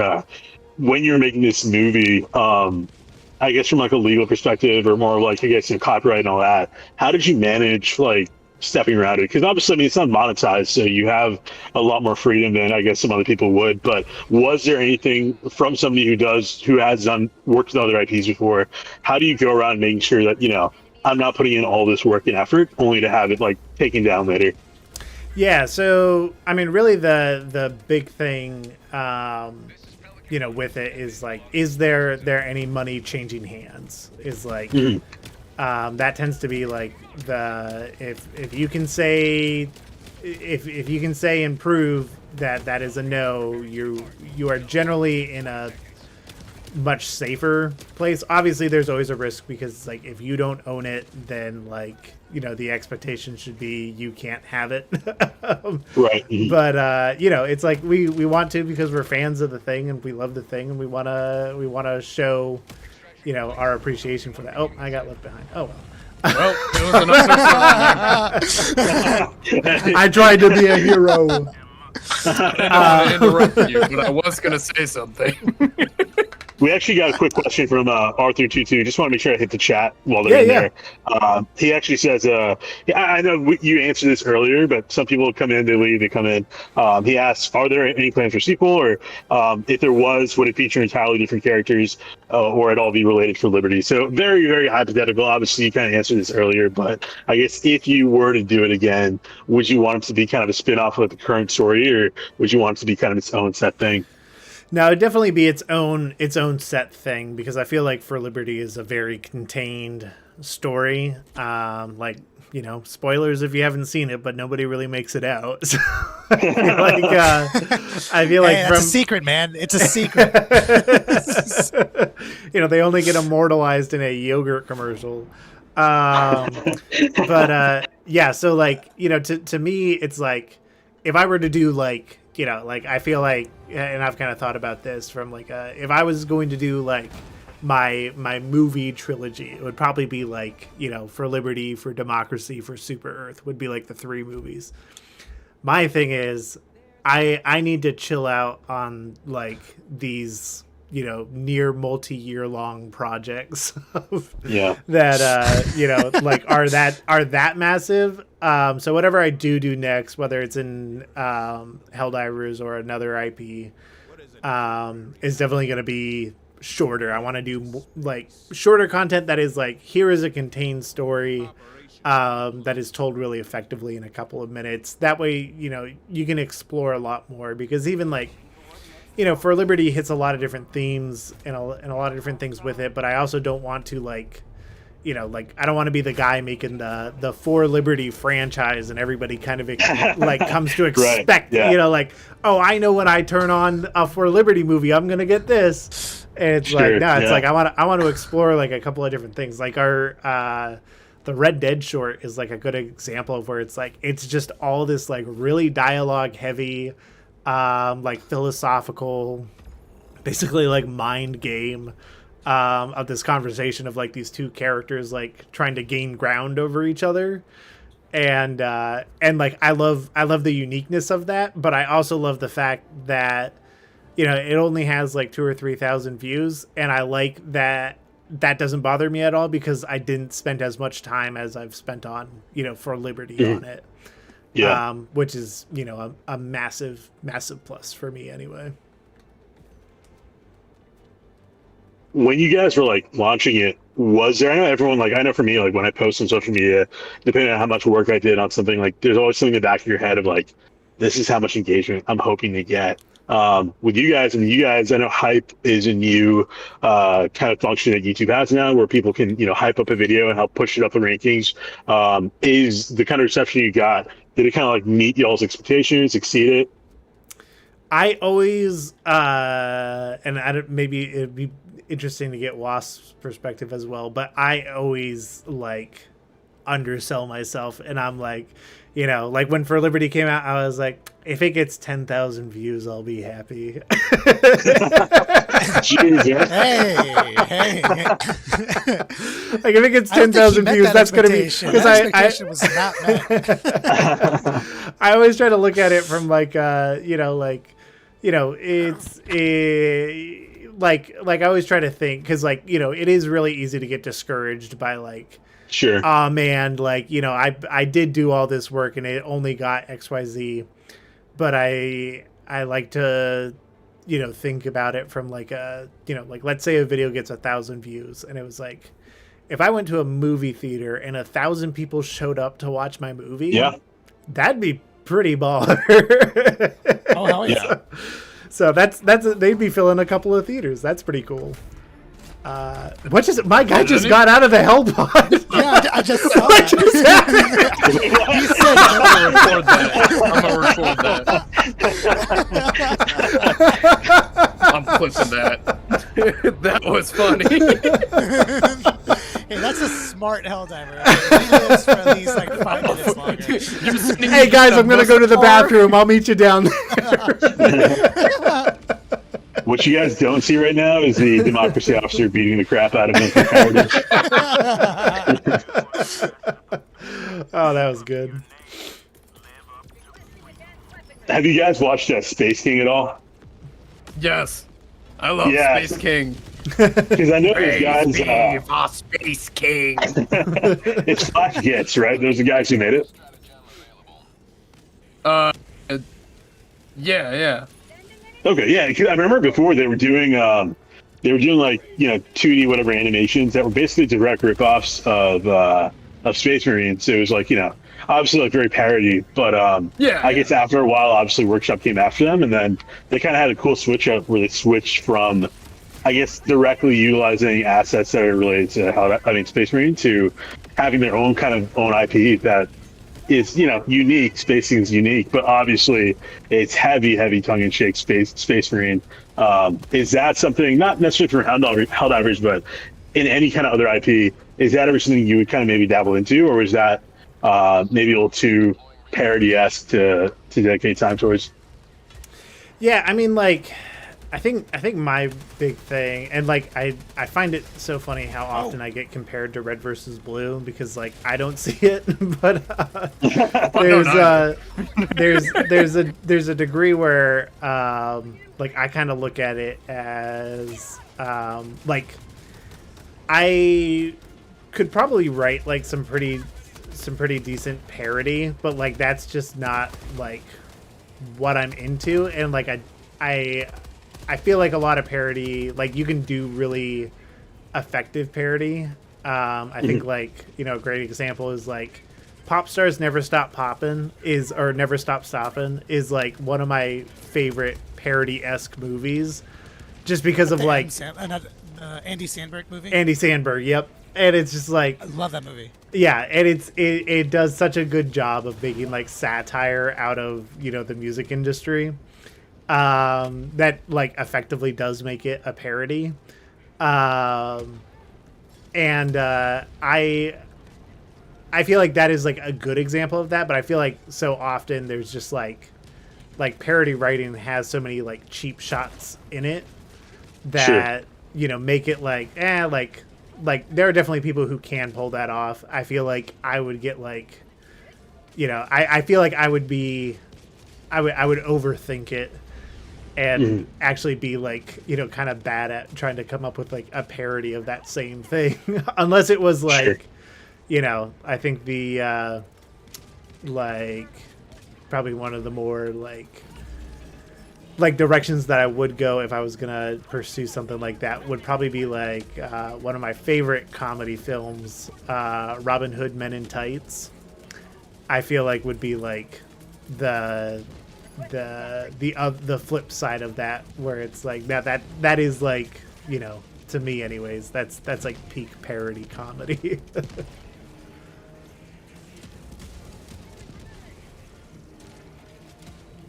when you're making this movie, I guess from like a legal perspective or more like I guess copyright and all that, how did you manage like stepping around it? Because obviously, I mean, it's not monetized, so you have a lot more freedom than I guess some other people would. But was there anything from somebody who has done worked with other IPs before? How do you go around making sure that I'm not putting in all this work and effort only to have it like taken down later? Yeah, so I mean, really, the big thing, with it is like, is there any money changing hands? Is like. That tends to be like if you can say if you can say and prove that is a no, you are generally in a much safer place. Obviously, there's always a risk because like if you don't own it, then like the expectation should be you can't have it. Right. But it's like we want to because we're fans of the thing and we love the thing and we wanna show. Our appreciation for that. Oh, I got left behind. Oh, well. Well, it was an I tried to be a hero. I didn't want to interrupt you, but I was going to say something. We actually got a quick question from Arthur22. Just want to make sure I hit the chat while they're in there. He actually says, I know you answered this earlier, but some people come in, they leave, they come in. He asks, are there any plans for sequel? Or if there was, would it feature entirely different characters or at all be related for Liberty? So very, very hypothetical. Obviously, you kind of answered this earlier, but I guess if you were to do it again, would you want it to be kind of a spin-off of the current story or would you want it to be kind of its own set thing? No, it'd definitely be its own set thing because I feel like For Liberty is a very contained story. Spoilers if you haven't seen it, but nobody really makes it out. So I feel like Hey, that's a secret, man. It's a secret. They only get immortalized in a yogurt commercial. So like, to me, it's like if I were to do like, I feel like, and I've kind of thought about this from like, if I was going to do like my movie trilogy, it would probably be like, For Liberty, For Democracy, For Super Earth would be like the 3 movies. My thing is, I need to chill out on like these, near multi-year long projects that like are that massive. So whatever I do next, whether it's in Helldivers or another IP, is definitely going to be shorter. I want to do like shorter content that is like, here is a contained story that is told really effectively in a couple of minutes. That way, you can explore a lot more because even like, For Liberty hits a lot of different themes and a lot of different things with it, but I also don't want to like, I don't want to be the guy making the For Liberty franchise and everybody kind of like comes to expect, right, yeah. Like, oh, I know when I turn on a For Liberty movie, I'm going to get this. And it's like, no, it's like, I want to explore like a couple of different things. Like the Red Dead short is like a good example of where it's like, it's just all this like really dialogue heavy, like philosophical, basically like mind game of this conversation of like these two characters like trying to gain ground over each other, and like I love the uniqueness of that, but I also love the fact that it only has like 2,000 or 3,000 views, and I like that doesn't bother me at all because I didn't spend as much time as I've spent on For Liberty on it. Yeah. which is, you know, a massive, massive plus for me anyway. When you guys were like launching it, was there, I know everyone, like, I know for me, like when I post on social media, depending on how much work I did on something, like there's always something in the back of your head of like, this is how much engagement I'm hoping to get. With you guys, and you guys, I know hype is a new kind of function that YouTube has now, where people can, you know, hype up a video and help push it up the rankings. Is the kind of reception you got, did it kind of like meet y'all's expectations, exceed it? I always, and I don't, maybe it'd be interesting to get Wasp's perspective as well, but I always like undersell myself, and I'm like, you know, like when For Liberty came out, I was like, if it gets 10,000 views, I'll be happy. Jesus. Hey. Like if it gets 10,000 views, that's gonna be, because expectation was not met. I always try to look at it from like, you know, like, you know, it's like I always try to think, because like, you know, it is really easy to get discouraged by like, Sure. oh man, like, you know, I did do all this work and it only got XYZ, but I like to, you know, think about it from like a, you know, like let's say a video gets 1,000 views, and it was like, if I went to a movie theater and 1,000 people showed up to watch my movie, Yeah. that'd be pretty baller. Oh hell yeah! So that's they'd be filling a couple of theaters. That's pretty cool. What is it? My guy just got out of the hell pod. Yeah, I just saw What that. just happened? He said, I'm gonna record that. I'm clipping that. That was funny. "Hey, that's a smart Helldiver. He lives for at least like 5 minutes longer." Hey guys, I'm gonna go to the bathroom. I'll meet you down there. What you guys don't see right now is the democracy officer beating the crap out of him for cowardice. Oh, that was good. Have you guys watched Space King at all? Yes, I love Yeah. Space King. Because I know those guys. Steve, Space King. It's Flash Gets, right? Those are the guys who made it. Yeah. Okay, yeah. 'Cause I remember before they were doing like, you know, 2D whatever animations that were basically direct ripoffs of Space Marine. So it was like, you know, obviously like very parody, but Yeah. I guess after a while, obviously Workshop came after them, and then they kind of had a cool switch up where they switched from, I guess, directly utilizing assets that are related to Space Marine, to having their own kind of own IP that is, you know, unique. Spacing is unique, but obviously it's heavy tongue-in-cheek Space Marine. Is that something, not necessarily for Helldivers, but in any kind of other IP, is that ever something you would kind of maybe dabble into, or is that maybe a little too parody-esque to dedicate time towards? Yeah, I mean, like, I think my big thing, and like I find it so funny how often I get compared to Red versus Blue, because like I don't see it, but there's a degree where like I kind of look at it as like I could probably write like some pretty decent parody, but like that's just not like what I'm into, and like I feel like a lot of parody, like you can do really effective parody. I think like, you know, a great example is like Pop Stars Never Stop Poppin' or Never Stop Stoppin' is like one of my favorite parody-esque movies, just because of like Andy Samberg movie. Andy Samberg, yep. And it's just like, I love that movie. yeah, and it does such a good job of making like satire out of, you know, the music industry. That like effectively does make it a parody. And I feel like that is like a good example of that, but I feel like so often there's just like parody writing has so many like cheap shots in it that, Sure, you know, make it like there are definitely people who can pull that off. I feel like I would get like, you know, I feel like I would overthink it and actually be like, you know, kind of bad at trying to come up with like a parody of that same thing. Unless it was like, Sure. you know, I think the like probably one of the more like directions that I would go if I was gonna pursue something like that would probably be like one of my favorite comedy films, Robin Hood Men in Tights. I feel like would be like the flip side of that, where it's like that is like, you know, to me anyways, that's like peak parody comedy.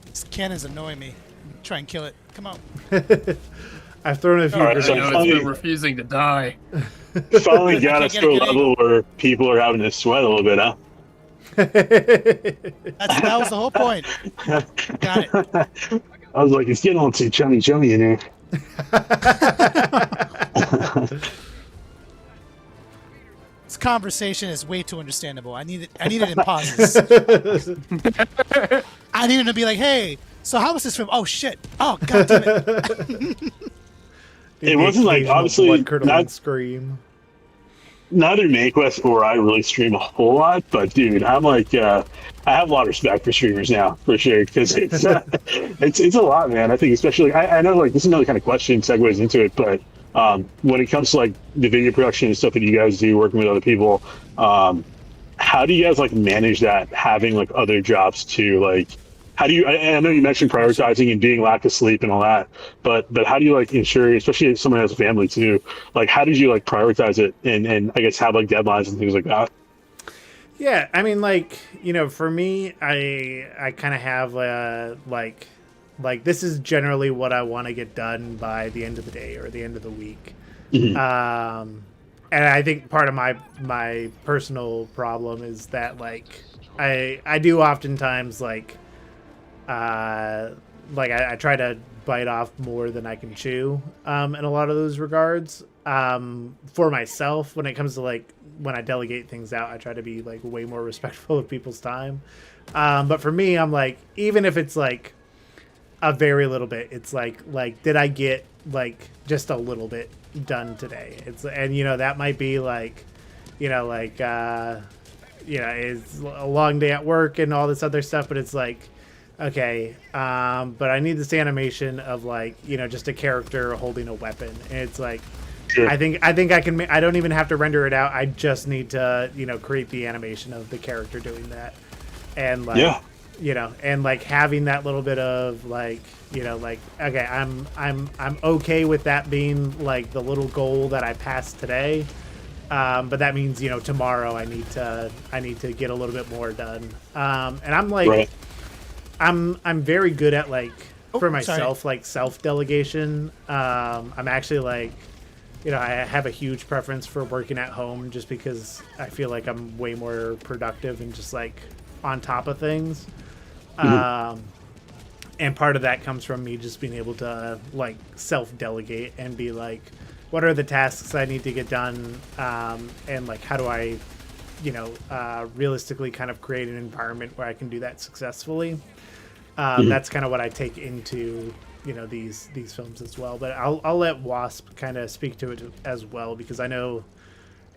This cannon's annoying me. Try and kill it. Come on. I've thrown a few. All right, I so know finally- it's been refusing to die. Finally got us Get to a it, get it. level where people are having to sweat a little bit, huh? That was the whole point. Got it. I was like, it's getting a little too chummy in here. This conversation is way too understandable. I need it in pauses. I need him to be like, "Hey, so how was this film? Oh shit! Oh god damn it!" It wasn't like, obviously, blood-curdling not- scream. Neither Mainquest or I really stream a whole lot, but dude, I'm like, I have a lot of respect for streamers now, for sure, because it's a lot, man. I think especially, I know like this is another kind of question segues into it, but when it comes to like the video production and stuff that you guys do, working with other people, how do you guys like manage that, having like other jobs too? Like, how do you? I know you mentioned prioritizing and being lack of sleep and all that, but how do you like ensure, especially if someone has a family too? Like, how did you like prioritize it and I guess have like deadlines and things like that? Yeah, I mean, like, you know, for me, I kind of have like this is generally what I want to get done by the end of the day or the end of the week. Mhm. And I think part of my personal problem is that like I do oftentimes I try to bite off more than I can chew in a lot of those regards. For myself, when it comes to like when I delegate things out, I try to be like way more respectful of people's time. But for me, I'm like, even if it's like a very little bit, it's like did I get like just a little bit done today? And you know, that might be like, you know, like you know, it's a long day at work and all this other stuff, but it's like, okay, but I need this animation of like, you know, just a character holding a weapon, and it's like, Sure. I think I can. I don't even have to render it out. I just need to, you know, create the animation of the character doing that, and like, Yeah. you know, and like having that little bit of like, you know, like, okay, I'm okay with that being like the little goal that I passed today, but that means, you know, tomorrow I need to get a little bit more done, and I'm like, Right. I'm very good at like for sorry. myself, like self delegation. I'm actually like, you know, I have a huge preference for working at home just because I feel like I'm way more productive and just like on top of things. And part of that comes from me just being able to like self delegate and be like, what are the tasks I need to get done? And like, how do I, you know, realistically kind of create an environment where I can do that successfully. That's kind of what I take into, you know, these films as well. But I'll let Wasp kind of speak to it as well, because I know,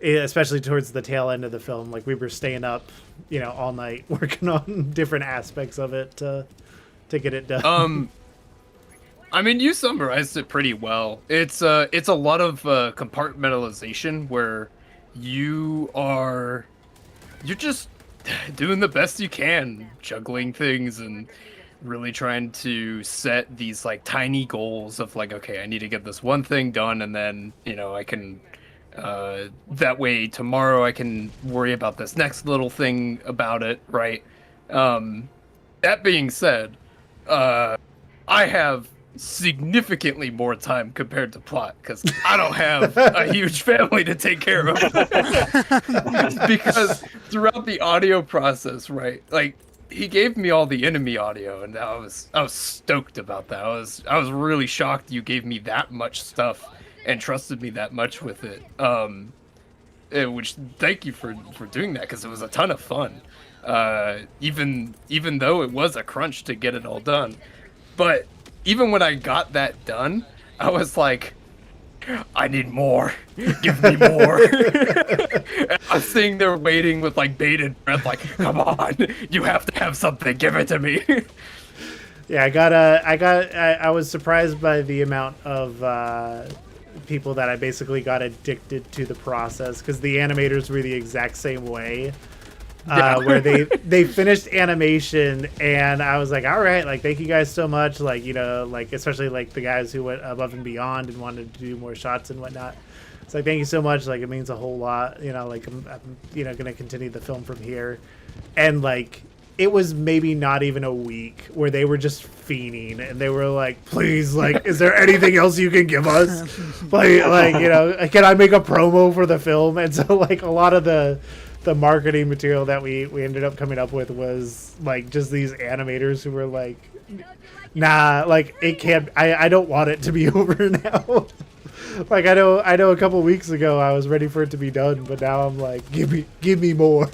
especially towards the tail end of the film, like we were staying up, you know, all night working on different aspects of it to get it done. I mean, you summarized it pretty well. It's a lot of compartmentalization where you're just doing the best you can, juggling things and really trying to set these like tiny goals of like, okay, I need to get this one thing done, and then, you know, I can that way tomorrow I can worry about this next little thing about it, right? That being said, I have significantly more time compared to Plot because I don't have a huge family to take care of. Because throughout the audio process, right, like he gave me all the enemy audio, and I was stoked about that. I was really shocked you gave me that much stuff and trusted me that much with it. Which thank you for doing that, because it was a ton of fun. Even though it was a crunch to get it all done, but even when I got that done, I was like, I need more. Give me more. I'm sitting there waiting with like bated breath, like, come on, you have to have something. Give it to me. Yeah, I was surprised by the amount of people that I basically got addicted to the process, because the animators were the exact same way. Where they finished animation and I was like, all right, like, thank you guys so much, like, you know, like, especially like the guys who went above and beyond and wanted to do more shots and whatnot. It's like, thank you so much, like, it means a whole lot, you know, like, I'm you know, gonna continue the film from here. And like, it was maybe not even a week where they were just fiending and they were like, please, like, is there anything else you can give us? like, you know, can I make a promo for the film? And so like a lot of the marketing material that we ended up coming up with was like just these animators who were like, nah, like, it can't, I don't want it to be over now. Like, I know a couple weeks ago I was ready for it to be done, but now I'm like, give me more.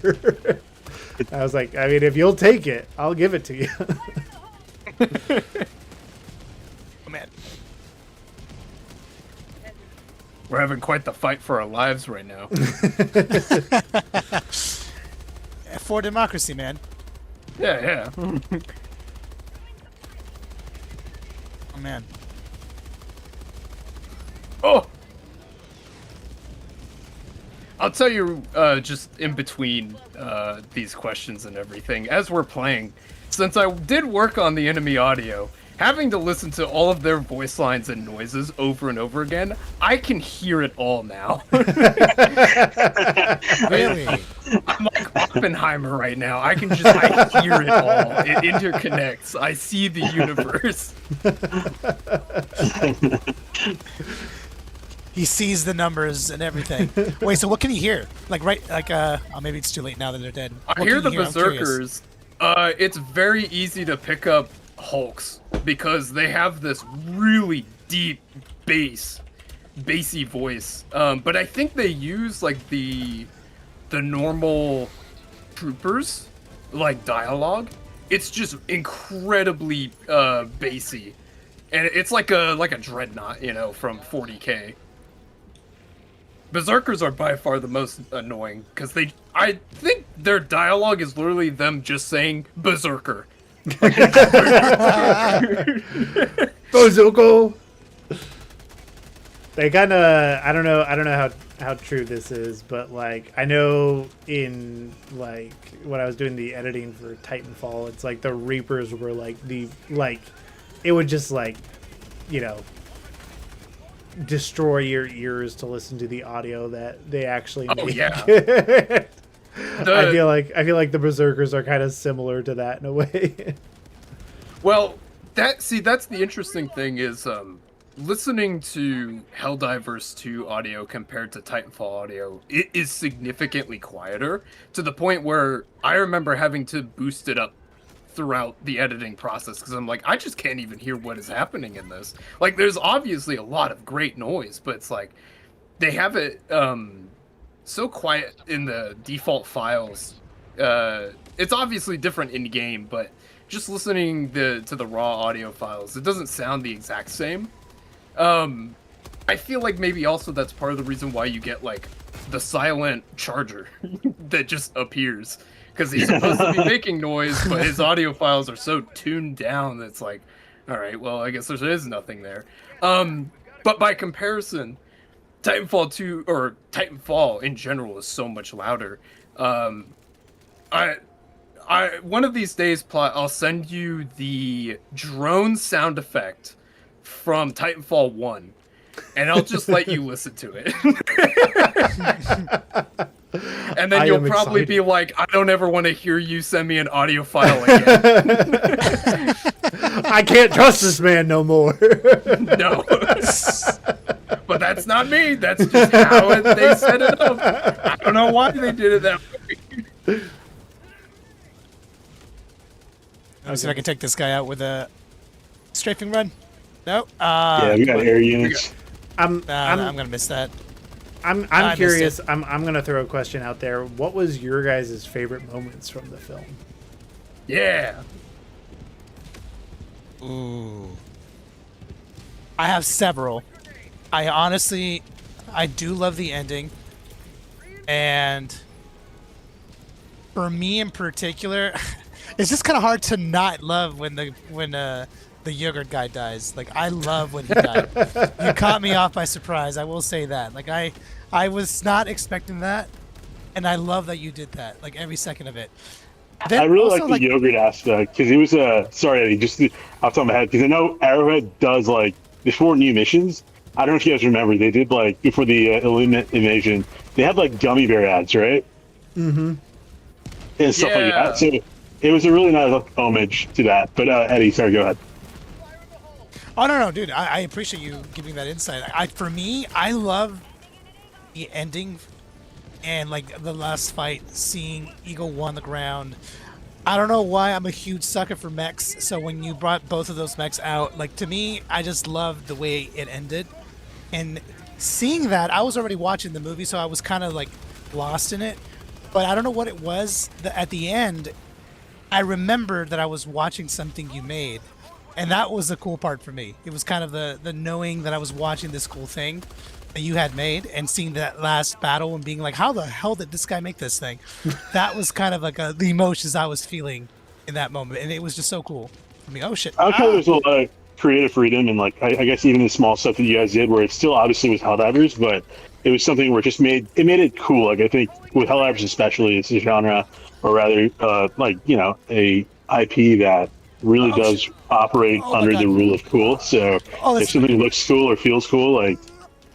I was like, I mean, if you'll take it, I'll give it to you. Oh, man. We're having quite the fight for our lives right now. For democracy, man. Yeah. Oh, man. Oh! I'll tell you, just in between these questions and everything, as we're playing, since I did work on the enemy audio, having to listen to all of their voice lines and noises over and over again, I can hear it all now. Really? I'm like Oppenheimer right now. I hear it all. It interconnects. I see the universe. He sees the numbers and everything. Wait, so what can he hear? Like, oh, maybe it's too late now that they're dead. I What hear can the you I'm curious. berserkers. It's very easy to pick up Hulks because they have this really deep bassy voice. But I think they use like the normal troopers like dialogue. It's just incredibly bassy, and it's like a dreadnought, you know, from 40K. Berserkers are by far the most annoying because I think their dialogue is literally them just saying berserker. Bazooka. They kind of, I don't know how true this is, but like, I know in like when I was doing the editing for Titanfall, it's like the Reapers were like it would just like, you know, destroy your ears to listen to the audio that they actually make. Oh yeah. I feel like the Berserkers are kind of similar to that in a way. Well, that's the interesting thing is listening to Helldivers 2 audio compared to Titanfall audio, it is significantly quieter to the point where I remember having to boost it up throughout the editing process because I'm like, I just can't even hear what is happening in this. Like, there's obviously a lot of great noise, but it's like they have it so quiet in the default files. It's obviously different in game, but just listening to the raw audio files, it doesn't sound the exact same. I feel like maybe also that's part of the reason why you get like the silent charger that just appears. Because he's supposed to be making noise, but his audio files are so tuned down that it's like, all right, well, I guess there is nothing there. But by comparison, Titanfall 2, or Titanfall in general, is so much louder. One of these days, I'll send you the drone sound effect from Titanfall 1, and I'll just let you listen to it. And then you'll probably be like, I don't ever want to hear you send me an audio file again. I can't trust this man no more. No. But that's not me. That's just how they set it up. I don't know why they did it that way. Let me see if I can take this guy out with a strafing run. No. Yeah, we got air units. I'm gonna miss that. I'm curious. I'm gonna throw a question out there. What was your guys' favorite moments from the film? Yeah. Ooh. I have several. I honestly, I do love the ending, and for me in particular, it's just kind of hard to not love when the yogurt guy dies. Like, I love when he died. You caught me off by surprise. I will say that. Like, I was not expecting that, and I love that you did that. Like, every second of it. Then I really also, like the yogurt aspect because it was sorry Eddie, just off the top of my head, because I know Arrowhead does like before new missions. I don't know if you guys remember, they did like before the Illuminate invasion, they had like gummy bear ads, right? Mm-hmm. And stuff like Yeah. that. So it was a really nice like, homage to that. But Eddie, sorry, go ahead. Oh no, dude! I appreciate you giving that insight. For me, I love the ending and like the last fight, seeing Eagle 1 on the ground. I don't know why I'm a huge sucker for mechs. So when you brought both of those mechs out, like to me, I just loved the way it ended. And seeing that, I was already watching the movie, so I was kind of like lost in it. But I don't know what it was. At the end, I remembered that I was watching something you made. And that was the cool part for me. It was kind of the knowing that I was watching this cool thing that you had made and seeing that last battle and being like, how the hell did this guy make this thing? That was kind of like the emotions I was feeling in that moment. And it was just so cool for me. Oh, shit. I like how there's a lot of creative freedom and like I guess even the small stuff that you guys did where it still obviously was Helldivers, but it was something where it made it cool. Like I think with Helldivers especially, it's a genre or rather like, you know, a IP that really does operate under the rule of cool. So if something looks cool or feels cool, like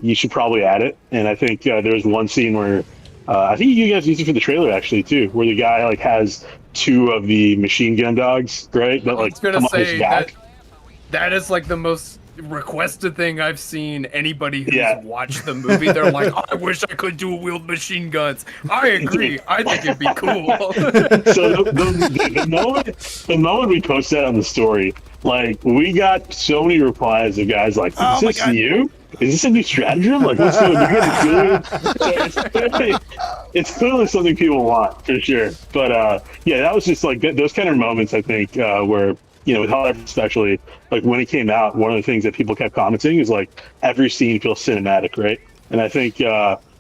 you should probably add it. And I think there was one scene where I think you guys used it for the trailer actually too, where the guy like has two of the machine gun dogs, right? That like I was come gonna on his say back. that is like the most requested thing I've seen anybody who's Yeah. watched the movie. They're like, I wish I could dual wield machine guns. I agree. I think it'd be cool. So the moment we posted that on the story, like we got so many replies of guys like, "Is this you? Is this a new stratagem? Like, what's going on?" So it's clearly something people want for sure. But yeah, that was just like those kind of moments. I think where you know, with Hellhub especially, like when it came out, one of the things that people kept commenting is like every scene feels cinematic, right? And I think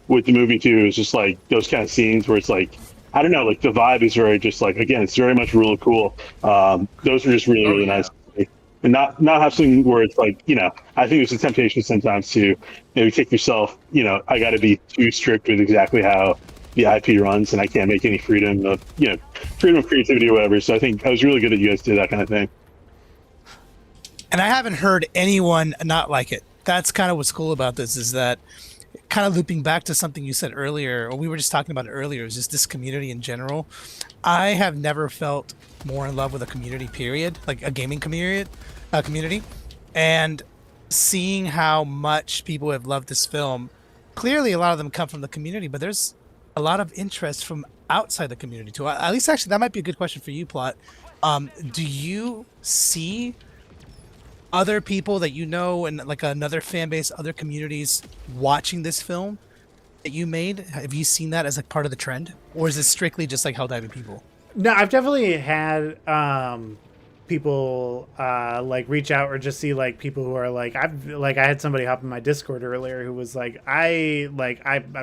with the movie too, it's just like those kind of scenes where it's like, I don't know, like the vibe is very just like, again, it's very much really cool. Those are just really nice. And not have something where it's like, you know, I think there's a temptation sometimes to maybe take yourself, you know, I got to be too strict with exactly how the IP runs, and I can't make any freedom of, you know, freedom of creativity or whatever. So I think I was really good that you guys did that kind of thing. And I haven't heard anyone not like it. That's kind of what's cool about this, is that kind of looping back to something you said earlier, or we were just talking about it earlier, is just this community in general. I have never felt more in love with a community, period, like a gaming community. And seeing how much people have loved this film, clearly a lot of them come from the community, but there's a lot of interest from outside the community too. At least, actually, that might be a good question for you, Plot. Do you see other people that you know and like another fan base, other communities watching this film that you made? Have you seen that as like part of the trend, or is it strictly just like Helldiving people? No, I've definitely had people like reach out or just see like people who are like, I had somebody hop in my Discord earlier who was like, I've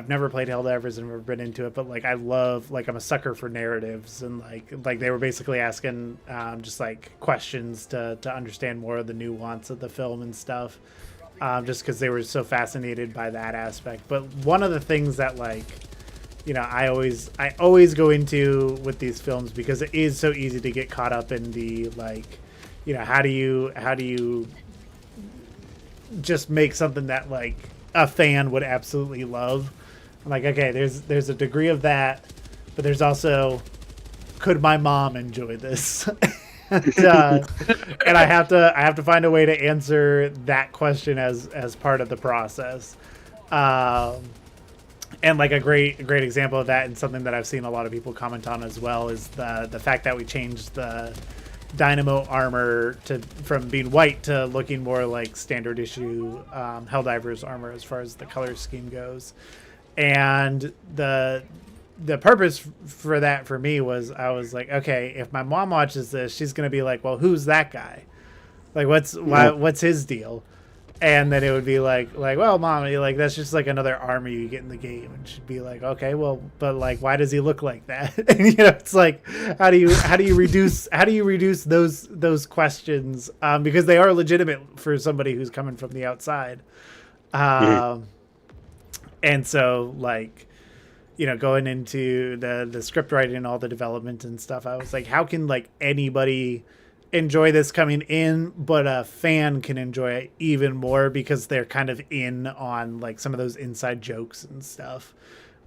never played Helldivers and never been into it, but like I love, like I'm a sucker for narratives, and like they were basically asking just like questions to understand more of the nuance of the film and stuff, just because they were so fascinated by that aspect. But one of the things that like, you know, I always go into with these films, because it is so easy to get caught up in the like, you know, how do you just make something that like a fan would absolutely love? I'm like, okay, there's a degree of that, but there's also, could my mom enjoy this? and I have to find a way to answer that question as part of the process. And like a great example of that, and something that I've seen a lot of people comment on as well, is the fact that we changed the Dynamo armor from being white to looking more like standard issue Helldivers armor as far as the color scheme goes. And the purpose for that for me was, I was like, okay, if my mom watches this, she's gonna be like, well, who's that guy? Like, what's his deal? And then it would be like, well, mommy, like that's just like another armor you get in the game, and she'd be like, okay, well, but like, why does he look like that? And you know, it's like, how do you reduce those questions, because they are legitimate for somebody who's coming from the outside, and so like, you know, going into the script writing and all the development and stuff, I was like, how can like anybody enjoy this coming in, but a fan can enjoy it even more because they're kind of in on like some of those inside jokes and stuff.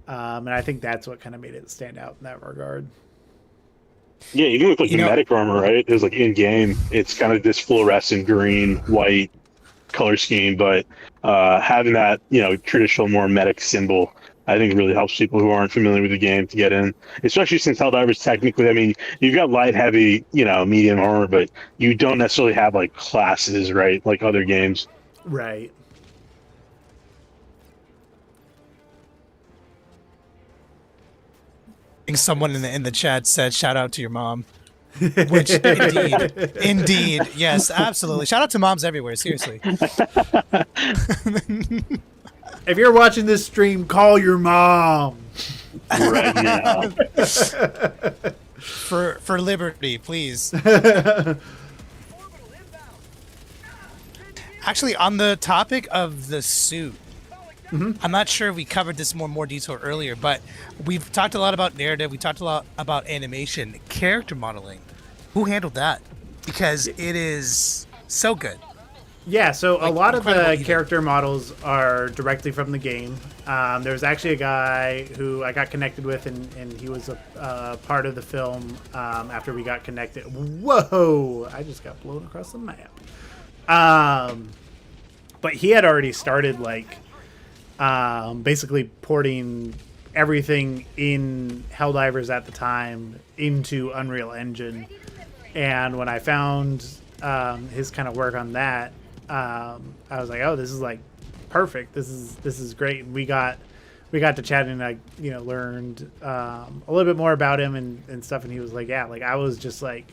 And I think that's what kind of made it stand out in that regard. Yeah, even with like the medic armor, right? It was like in game, it's kind of this fluorescent green, white color scheme, but having that, you know, traditional more medic symbol, I think really helps people who aren't familiar with the game to get in, especially since Helldivers technically, I mean, you've got light, heavy, you know, medium armor, but you don't necessarily have like classes, right? Like other games. Right. I think someone in the chat said, shout out to your mom. Which, indeed, yes, absolutely. Shout out to moms everywhere, seriously. If you're watching this stream, call your mom right now. For liberty, please. Actually, on the topic of the suit, I'm not sure if we covered this in more detail earlier, but we've talked a lot about narrative. We talked a lot about animation, character modeling. Who handled that? Because it is so good. Yeah, so Like, a lot of the even. character models are directly from the game. There was actually a guy who I got connected with, and he was a part of the film after we got connected. Whoa! I just got blown across the map. But he had already started, like, basically porting everything in Helldivers at the time into Unreal Engine. And when I found his kind of work on that, I was like, oh, this is like perfect. This is great. And we got to chatting, and I, you know, learned a little bit more about him and stuff. And he was like, yeah, like I was just like,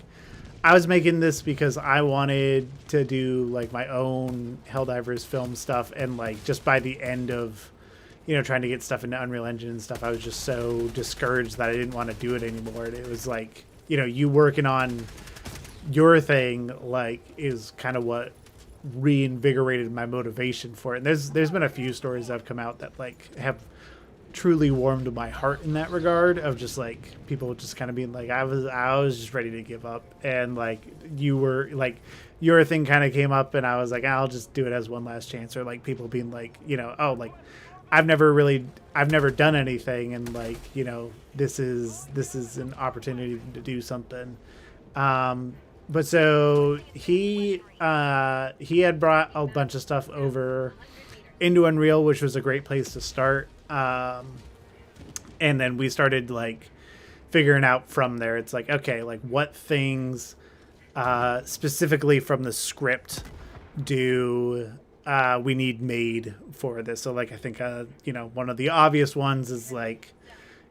I was making this because I wanted to do like my own Helldivers film stuff. And like, just by the end of, you know, trying to get stuff into Unreal Engine and stuff, I was just so discouraged that I didn't want to do it anymore. And it was like, you know, you working on your thing, like, is kind of what reinvigorated my motivation for it. And there's been a few stories that have come out that like have truly warmed my heart in that regard, of just like people just kind of being like, I was just ready to give up, and like you were like, your thing kind of came up, and I was like, I'll just do it as one last chance. Or like people being like, you know, oh, like I've never done anything, and like, you know, this is an opportunity to do something. But so he had brought a bunch of stuff over into Unreal, which was a great place to start. And then we started like figuring out from there. It's like, okay, like what things specifically from the script do we need made for this? So like, I think you know, one of the obvious ones is like,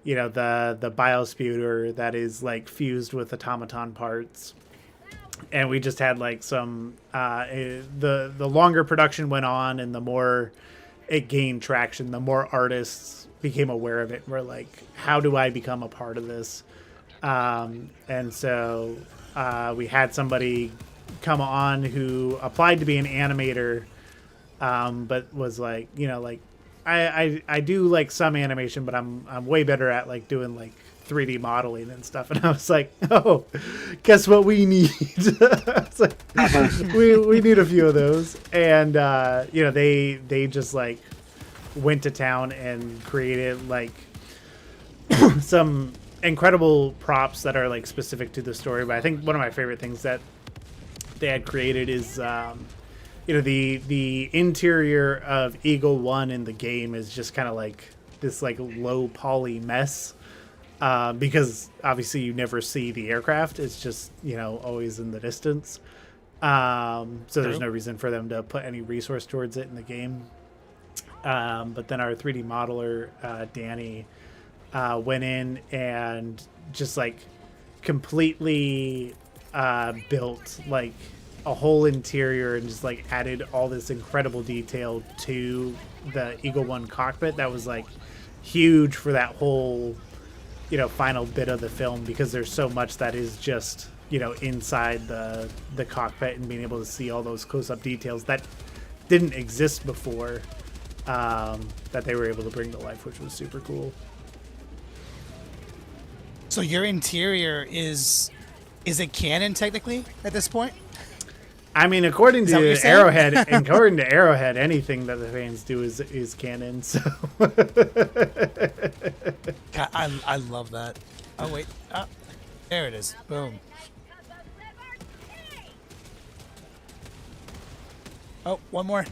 you know, the biosputer that is like fused with automaton parts. And we just had like some the longer production went on, and the more it gained traction, the more artists became aware of it. We're like, how do I become a part of this? And so we had somebody come on who applied to be an animator, but was like, you know, like I do like some animation, but I'm way better at like doing like 3D modeling and stuff. And I was like, oh, guess what we need? It's like, we need a few of those. And you know, they just like went to town and created like some incredible props that are like specific to the story. But I think one of my favorite things that they had created is you know, the interior of Eagle 1 in the game is just kind of like this like low poly mess. Because obviously you never see the aircraft. It's just, you know, always in the distance. So there's no reason for them to put any resource towards it in the game. But then our 3D modeler, Danny, went in and just like completely built like a whole interior and just like added all this incredible detail to the Eagle One cockpit that was like huge for that whole, final bit of the film, because there's so much that is just, inside the cockpit, and being able to see all those close-up details that didn't exist before, that they were able to bring to life, which was super cool. So your interior is it canon technically at this point? I mean, according Is that what you're to saying? Arrowhead, anything that the fans do is canon. So God, I love that. Oh wait, there it is. Boom. Oh, one more.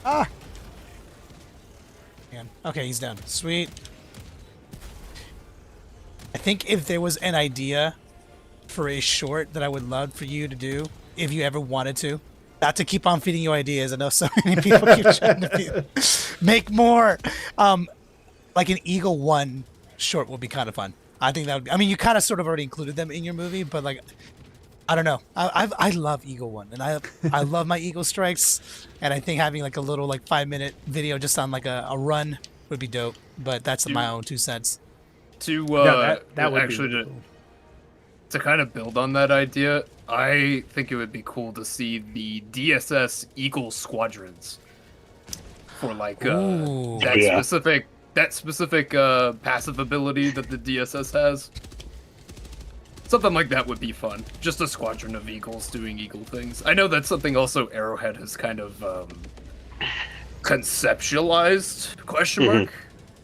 Ah. Man. Okay, he's down. Sweet. I think if there was an idea for a short that I would love for you to do, if you ever wanted to, not to keep on feeding you ideas. I know so many people keep trying to make more. Like an Eagle One short would be kind of fun. I think that would be, I mean, you kind of sort of already included them in your movie, but like, I don't know. I love Eagle One, and I love my Eagle Strikes, and I think having like a little like 5-minute video just on like a run would be dope. But that's my own 2 cents. To that would actually be cool. to kind of build on that idea, I think it would be cool to see the DSS Eagle squadrons for like Ooh. that specific passive ability that the DSS has. Something like that would be fun. Just a squadron of eagles doing eagle things. I know that's something also Arrowhead has kind of conceptualized, question mark,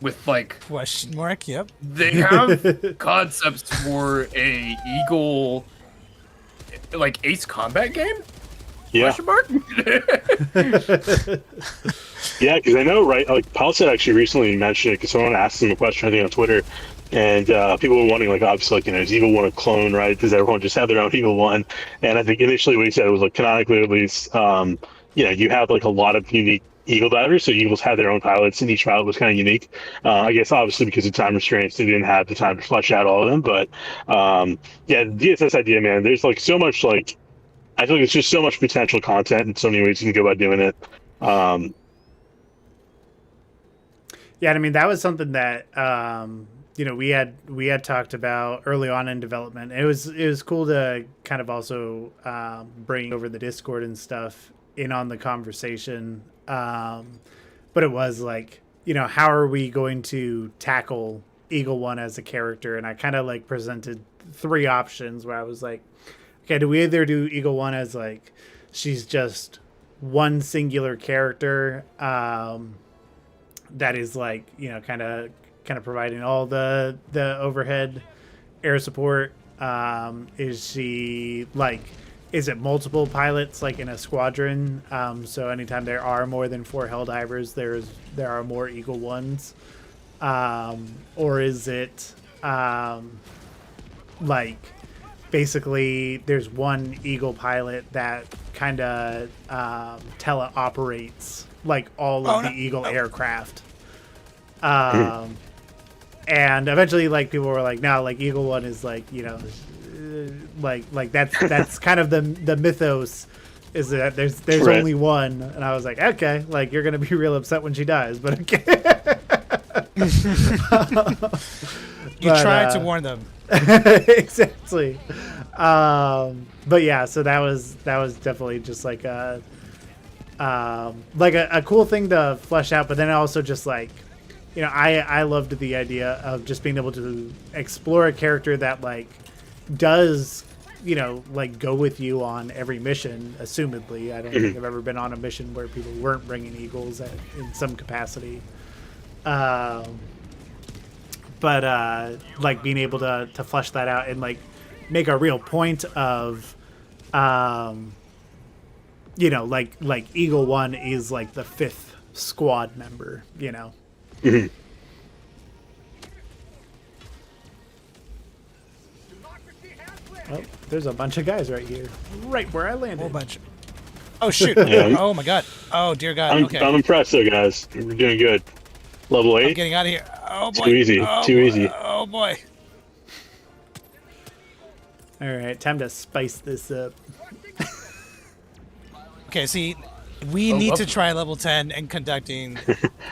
with like Question mark? Yep. they have concepts for a eagle like Ace Combat game? Yeah. Question mark? Yeah, because I know, right? Like, Palisade actually recently mentioned it because someone asked him a question, I think, on Twitter, and people were wondering, like, obviously, like, is Eagle One a clone, right? Does everyone just have their own Eagle One? And I think initially what he said was, like, canonically at least, you have like a lot of unique Eagle divers, so Eagles had their own pilots, and each pilot was kind of unique. I guess obviously because of time restraints, they didn't have the time to flesh out all of them. But the DSS idea, man, there's like so much like. I feel like it's just so much potential content and so many ways you can go about doing it. Yeah, I mean, that was something that we had talked about early on in development. It was cool to kind of also bring over the Discord and stuff in on the conversation. But it was like, how are we going to tackle Eagle One as a character? And I kind of like presented 3 options where I was like, okay, do we either do Eagle One as like she's just one singular character that is like, kind of providing all the overhead air support? Is she like, is it multiple pilots like in a squadron? So anytime there are more than 4 Helldivers, there are more Eagle Ones, or is it like basically there's one Eagle pilot that kind of teleoperates like all of the Eagle aircraft. And eventually like people were like, no, like Eagle One is like, like that's kind of the mythos is that there's Right. only one. And I was like, okay, like you're going to be real upset when she dies, but okay. You tried to warn them. Exactly. But yeah, so that was definitely just like a cool thing to flesh out, but then also just like, I loved the idea of just being able to explore a character that like does, like go with you on every mission, assumedly. I don't think I've ever been on a mission where people weren't bringing Eagles in some capacity. But like being able to flesh that out and like make a real point of, like Eagle One is like the 5th squad member, Oh, there's a bunch of guys right here, right where I landed. Whole bunch. Oh shoot! Yeah. Oh my god! Oh dear God! I'm Okay, impressed, though, guys. We're doing good. Level I'm 8. getting out of here. Oh boy! Too easy. Oh, Too boy. easy. Oh boy! All right, time to spice this up. Okay, see, we need to lovely. try level 10 and conducting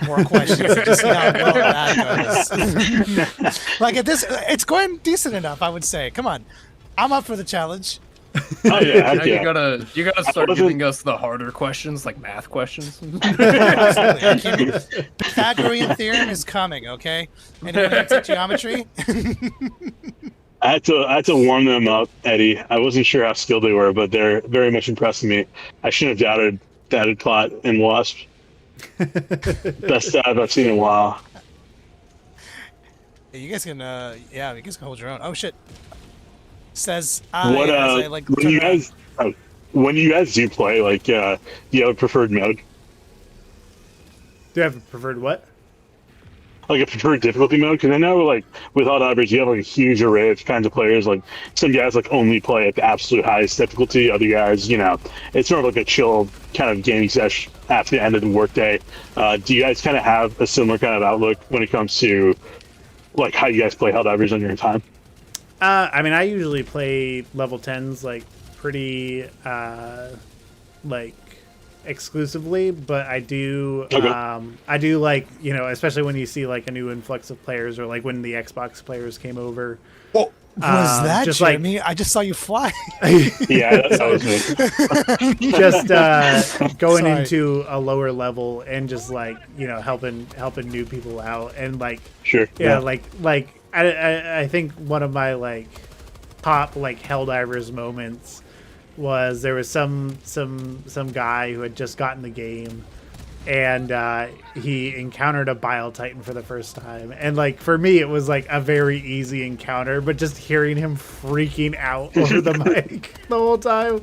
more questions to just see how well that goes. Like at this, it's going decent enough, I would say. Come on, I'm up for the challenge. Oh yeah, Now heck yeah. you gotta start wasn't- giving us the harder questions, like math questions. Absolutely. Pythagorean theorem is coming. Okay, anyone that took geometry? I had to warm them up, Eddie. I wasn't sure how skilled they were, but they're very much impressing me. I shouldn't have doubted Plot and Wasp. Best dive I've seen in a while. Yeah, you guys can, yeah, you guys can hold your own. Oh shit. Says What as I, like, when turn you around. guys when you guys do play, like, do you have a preferred mode? Do you have a preferred what? Like a preferred difficulty mode? Because I know, like, with Helldivers, you have like a huge array of kinds of players. Like, some guys like only play at the absolute highest difficulty. Other guys, it's sort of like a chill kind of gaming session after the end of the workday. Do you guys kind of have a similar kind of outlook when it comes to like how you guys play Helldivers on your own time? I mean, I usually play level 10s like pretty like exclusively, but I do like, especially when you see like a new influx of players, or like when the Xbox players came over. What was that, just like- Jeremy? I just saw you fly. Yeah, that was me. Just going Sorry. into a lower level and just like helping new people out, and like Sure. like I think one of my like top like Helldivers moments was there was some guy who had just gotten the game, and he encountered a Bile Titan for the first time, and like for me it was like a very easy encounter, but just hearing him freaking out over the mic the whole time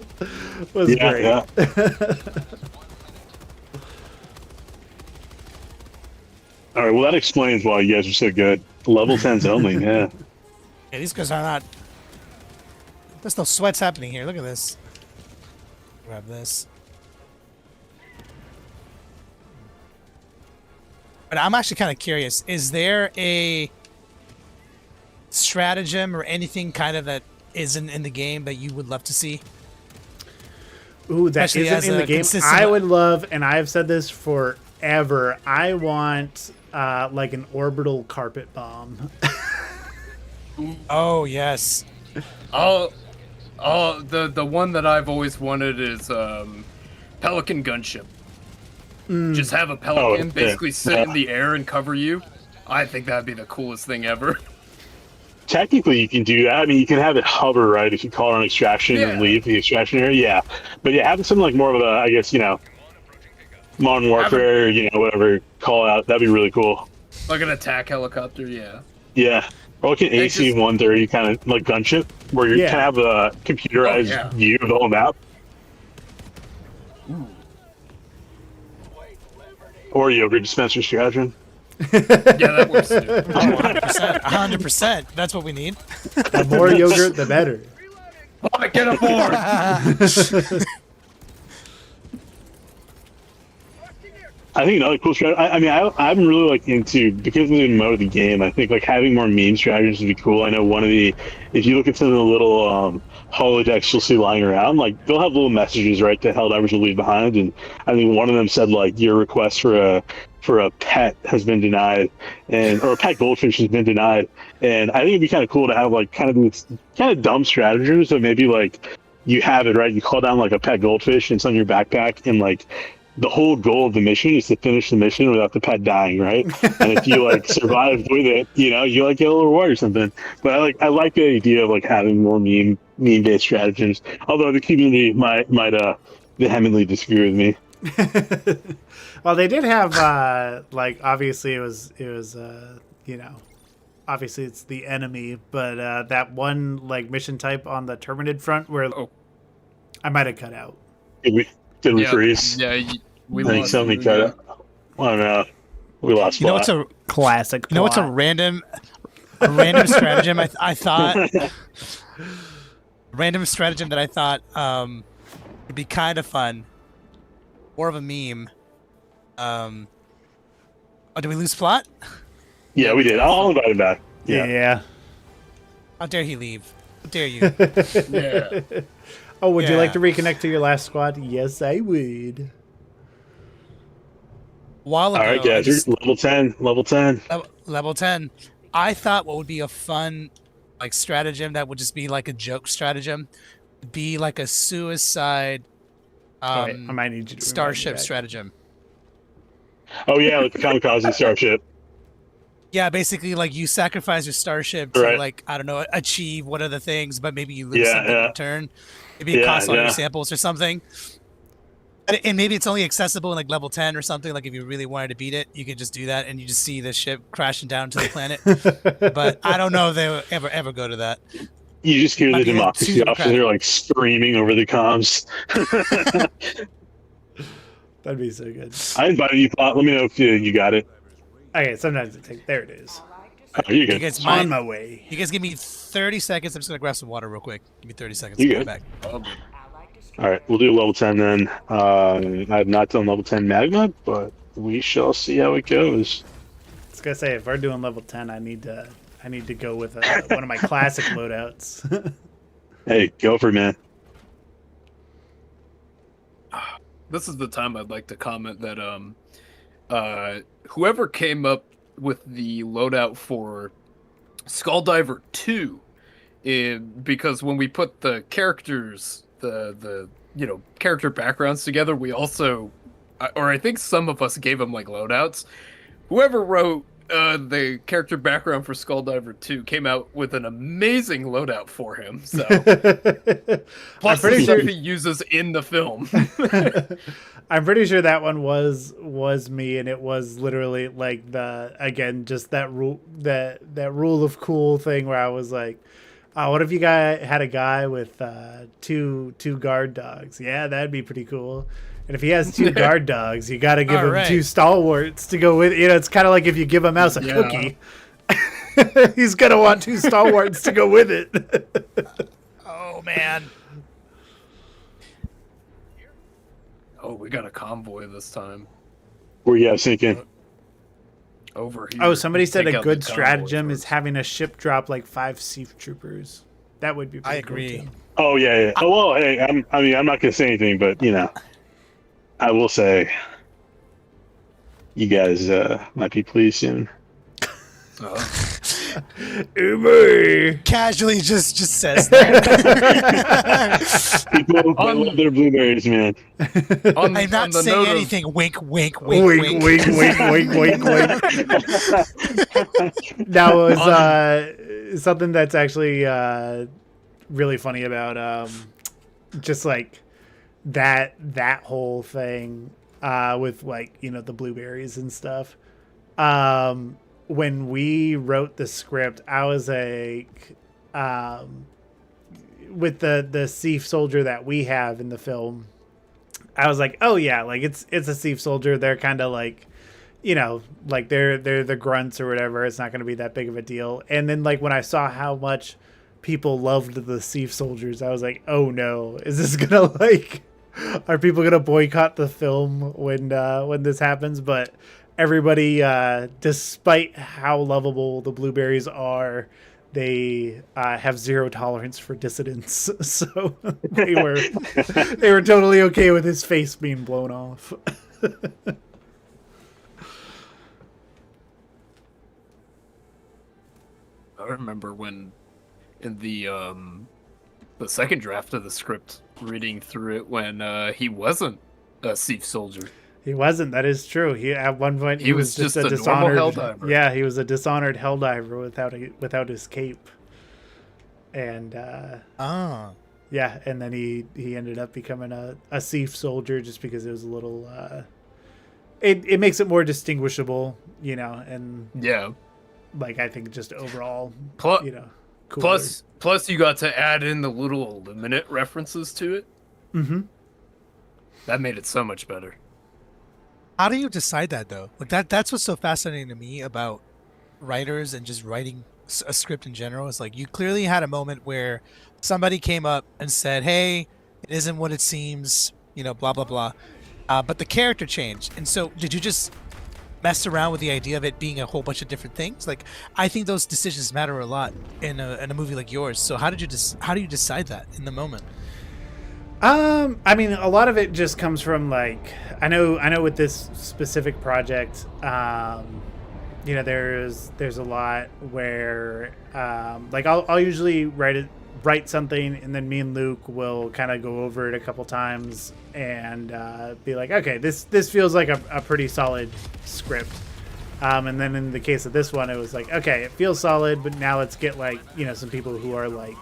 was Yeah, great. yeah. All right, well, that explains why you guys are so good. Level 10s only, yeah. Yeah, these guys are not. There's no sweats happening here. Look at this. Grab this. But I'm actually kind of curious. Is there a stratagem or anything kind of that isn't in the game that you would love to see? Ooh, that Especially isn't as in the a game. consistent- I would love, and I've said this forever, I want like an orbital carpet bomb. Oh yes. Oh, the one that I've always wanted is Pelican gunship. Just have a Pelican yeah. basically sit in the air and cover you. I think that'd be the coolest thing ever. Technically, you can do that. I mean, you can have it hover, right, if you call it an extraction and Yeah. leave the extraction area, yeah. But yeah, having something like more of a, I guess, Modern Warfare, whatever, call out, that'd be really cool. Like an attack helicopter, yeah. Yeah. Or like an They just- AC-130 kind of like gunship, where you Yeah. kind of have a computerized Oh, yeah. view of the whole map. Or yogurt dispenser stratagem. Yeah, that works too. 100%. 100%. That's what we need. The more yogurt, the better. Oh, get aboard! I think another cool strategy. I mean, I'm really like into, because of the mode of the game. I think like having more meme strategies would be cool. I know if you look at some of the little holodecks you'll see lying around, like they'll have little messages, right, that Helldivers will leave behind. And I think one of them said like your request for a pet has been denied, or a pet goldfish has been denied. And I think it'd be kind of cool to have like kind of these kind of dumb stratagems. So maybe like you have it right, you call down like a pet goldfish and it's on your backpack, and like the whole goal of the mission is to finish the mission without the pet dying, right? And if you like survive with it, you like get a little reward or something. But I like the idea of like having more meme based stratagems. Although the community might vehemently disagree with me. Well, they did have like obviously it was obviously it's the enemy, but that one like mission type on the Terminated front where I might have cut out. Did we freeze? Yeah, we I think lost something you, cut yeah. out. I don't know. We lost. You know what's a Classic. You know what's a random stratagem I thought random stratagem that I thought would be kind of fun, more of a meme. Oh, did we lose Plot? Yeah, we did. I'll invite him back. Yeah. How dare he leave? How dare you? Yeah. Oh, would you like Yeah. to reconnect to your last squad? Yes, I would. While All ago, right, guys, you're level 10. Level 10. level 10. I thought what would be a fun like stratagem that would just be like a joke stratagem would be like a suicide Wait, I might need you to remind me starship that. stratagem. Oh yeah, like the kamikaze starship. Yeah, basically like you sacrifice your starship to Right. like, I don't know, achieve one of the things, but maybe you lose Yeah, something in yeah. return. Maybe it Yeah, costs all your yeah. samples or something. And maybe it's only accessible in like level 10 or something. Like if you really wanted to beat it, you could just do that and you just see the ship crashing down to the planet. But I don't know if they will ever go to that. You just hear Might the be a little democracy too officer like screaming over the comms. That'd be so good. I invited you, Plot. Let me know if you got it. Okay, sometimes it takes. There it is. Oh, you're You good. guys On mind? my way. You guys give me 30 seconds. I'm just gonna grab some water real quick. Give me 30 seconds. You I'll be good? back. All right, we'll do level 10 then. I have not done level 10 Magma, but we shall see how it goes. I was gonna say if we're doing level 10, I need to go with one of my classic loadouts. Hey, go for it, man. This is the time I'd like to comment that whoever came up with the loadout for Skulldiver 2, because when we put the characters, the character backgrounds together, we also, or I think some of us gave them like loadouts. Whoever wrote the character background for Skulldiver 2 came out with an amazing loadout for him. So plus the pretty stuff sure- he uses in the film. I'm pretty sure that one was me, and it was literally like just that rule of cool thing where I was like, oh, what if you had a guy with two guard dogs? Yeah, that'd be pretty cool. And if he has two guard dogs, you got to give All him right. two stalwarts to go with. It's kind of like if you give a mouse a Yeah. cookie, he's gonna want two stalwarts to go with it. Oh man. Oh, we got a convoy this time. Where you guys thinking? Over here. Oh, somebody said Take a out good the convoy stratagem is first. having a ship drop like 5 Seaf troopers. That would be. I Pretty cool, agree. too. Oh yeah. Oh well, hey, I'm not gonna say anything, but I will say, you guys might be pleased soon. Uber. Casually just says that. People they love their blueberries, man. On, I'm on not the saying note of- anything. Wink, wink, Wink, wink, wink, wink, wink, wink, wink. That was something that's actually really funny about just like that whole thing with like the blueberries and stuff. When we wrote the script, I was like, with the Seaf soldier that we have in the film, I was like, oh yeah, like it's a Seaf soldier. They're kind of like, like they're the grunts or whatever. It's not going to be that big of a deal. And then like when I saw how much people loved the Seaf soldiers, I was like, oh no, is this gonna like, are people gonna boycott the film when this happens? But everybody, despite how lovable the blueberries are, they have zero tolerance for dissidents. So they were totally okay with his face being blown off. I remember when in the second draft of the script, reading through it, when he wasn't a Seaf soldier. He wasn't. That is true. He at one point He was just a normal dishonored Helldiver. Yeah, he was a dishonored Helldiver without his cape. And Oh. yeah, and then he ended up becoming a Seaf soldier just because it was a little. It makes it more distinguishable, and Yeah. like I think just overall, Plus, cooler. plus you got to add in the little Illuminate references to it. Mm-hmm. That made it so much better. How do you decide that though? Like that's what's so fascinating to me about writers and just writing a script in general. Is like you clearly had a moment where somebody came up and said, "Hey, it isn't what it seems," blah blah blah. But the character changed, and so did you just mess around with the idea of it being a whole bunch of different things? Like I think those decisions matter a lot in a movie like yours. So how do you decide that in the moment? I mean, a lot of it just comes from like I know with this specific project, you know, there's a lot where like I'll usually write something, and then me and Luke will kind of go over it a couple times and be like, okay, this feels like a pretty solid script. And then in the case of this one, it was like, okay, it feels solid, but now let's get like, you know, some people who are like,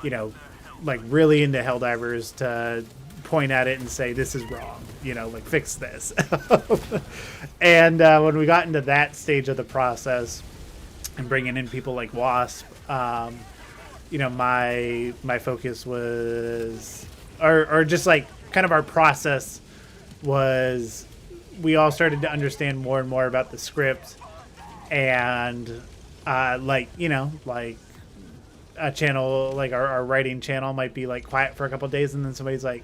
you know, like really into Helldivers to point at it and say, this is wrong, you know, like fix this. And when we got into that stage of the process and bringing in people like Wasp, you know, my focus was, or just like kind of our process was, we all started to understand more and more about the script, and like, you know, like a channel like our writing channel might be like quiet for a couple of days, and then somebody's like,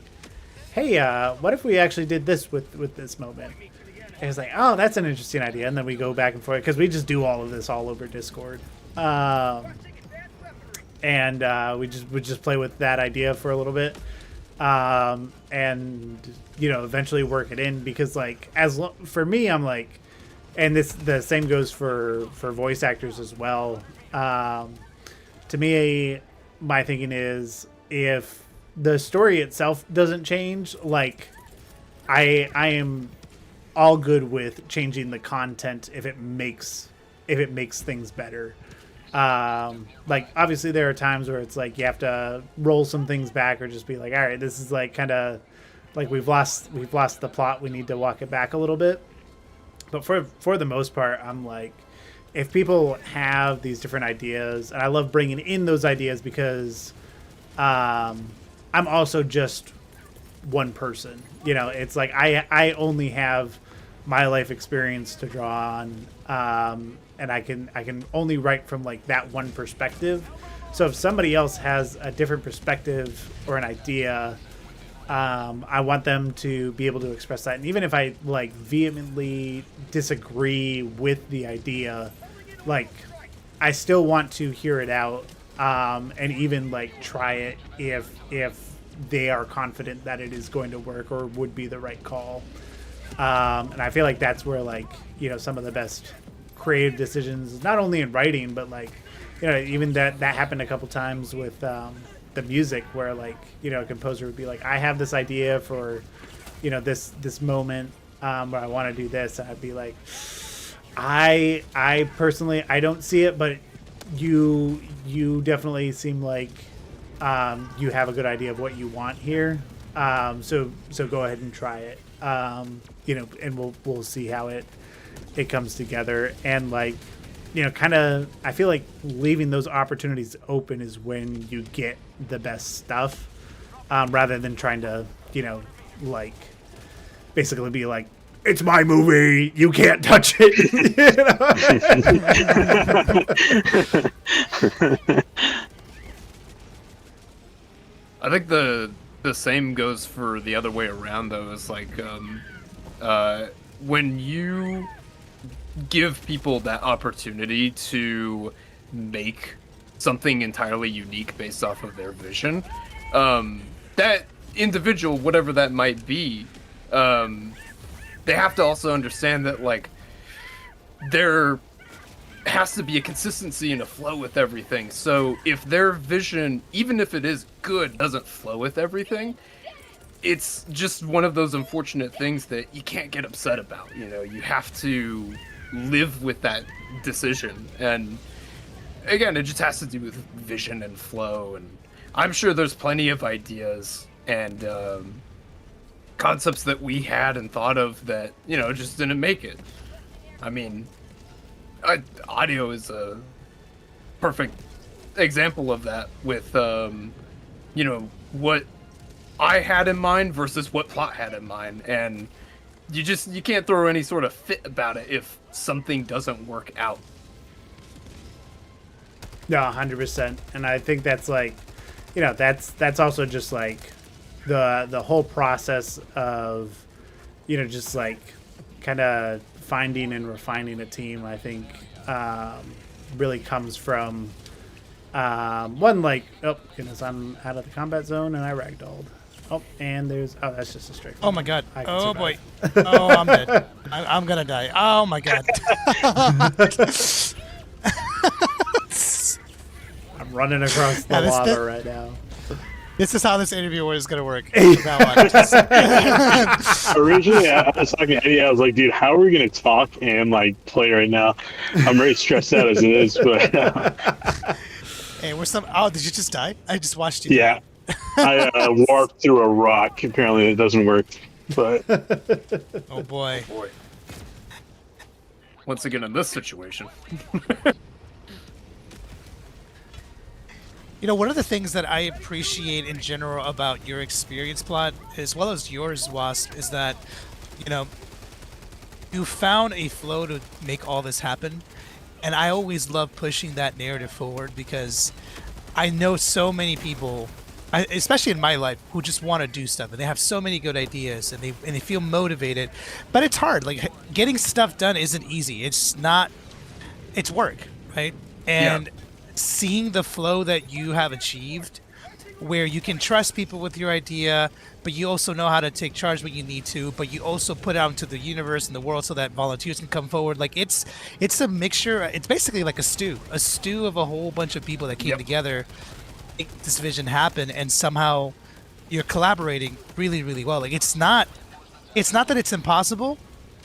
hey, what if we actually did this with this moment? And it's like, oh, that's an interesting idea. And then we go back and forth because we just do all of this all over Discord, and we just play with that idea for a little bit, and you know, eventually work it in, because like for me, I'm like, and the same goes for voice actors as well. To me, my thinking is, if the story itself doesn't change, like I am all good with changing the content if it makes things better. Like obviously there are times where it's like you have to roll some things back, or just be like, all right, this is like kind of like we've lost the plot, we need to walk it back a little bit. But for the most part, I'm like, if people have these different ideas, and I love bringing in those ideas, because I'm also just one person, you know. It's like I only have my life experience to draw on, and I can only write from like that one perspective. So if somebody else has a different perspective or an idea, I want them to be able to express that. And even if I like vehemently disagree with the idea, like I still want to hear it out, and even like try it if they are confident that it is going to work or would be the right call. And I feel like that's where, like, you know, some of the best creative decisions, not only in writing, but like, you know, even that happened a couple times with the music, where like, you know, a composer would be like, I have this idea for, you know, this moment, where I want to do this, and I'd be like, I personally, I don't see it, but you definitely seem like you have a good idea of what you want here, so go ahead and try it, you know, and we'll see how it comes together. And like, you know, kind of, I feel like leaving those opportunities open is when you get the best stuff, rather than trying to, you know, like basically be like, it's my movie, you can't touch it. I think the same goes for the other way around, though. It's like when you give people that opportunity to make something entirely unique based off of their vision, that individual, whatever that might be, they have to also understand that, like, there has to be a consistency and a flow with everything. So if their vision, even if it is good, doesn't flow with everything, it's just one of those unfortunate things that you can't get upset about. You know, you have to live with that decision. And again, it just has to do with vision and flow. And I'm sure there's plenty of ideas and concepts that we had and thought of that, you know, just didn't make it. I mean, audio is a perfect example of that, with you know, what I had in mind versus what Plot had in mind, and you can't throw any sort of fit about it if something doesn't work out. No, 100%. And I think that's like, you know, that's also just like the whole process of, you know, just like kind of finding and refining a team. I think really comes from one, like, oh goodness, I'm out of the combat zone and I ragdolled. Oh, and there's that's just a straight. Oh my god. I can Oh survive. boy. Oh, I'm dead. I'm gonna die. Oh my god. I'm running across the Yeah, this- lava right now. This is how this interview is gonna work. From now on. Originally, I was talking to Eddie. I was like, dude, how are we going to talk and like play right now? I'm very stressed out as it is, but Hey, we're some. Oh, did you just die? I just watched you. yeah. I warped through a rock. Apparently, it doesn't work. But Oh boy. Boy. Once again, in this situation. You know, one of the things that I appreciate in general about your experience, Plot, as well as yours, Wasp, is that, you know, you found a flow to make all this happen. And I always love pushing that narrative forward because I know so many people, especially in my life, who just want to do stuff and they have so many good ideas and they feel motivated, but it's hard. Like getting stuff done isn't easy. It's work, right? And seeing the flow that you have achieved, where you can trust people with your idea, but you also know how to take charge when you need to, but you also put it out into the universe and the world so that volunteers can come forward. Like it's a mixture. It's basically like a stew of a whole bunch of people that came together to make this vision happen, and somehow you're collaborating really, really well. Like it's not that it's impossible.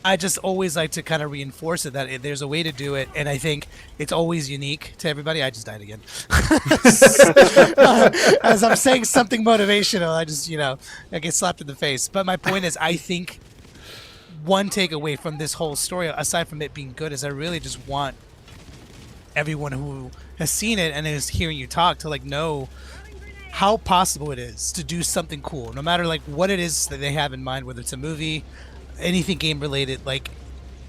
I just always like to kind of reinforce it that there's a way to do it, and I think it's always unique to everybody. I just died again. As I'm saying something motivational, I just, I get slapped in the face. But my point is, I think one takeaway from this whole story, aside from it being good, is I really just want everyone who has seen it and is hearing you talk to know how possible it is to do something cool, no matter what it is that they have in mind, whether it's a movie, anything game related.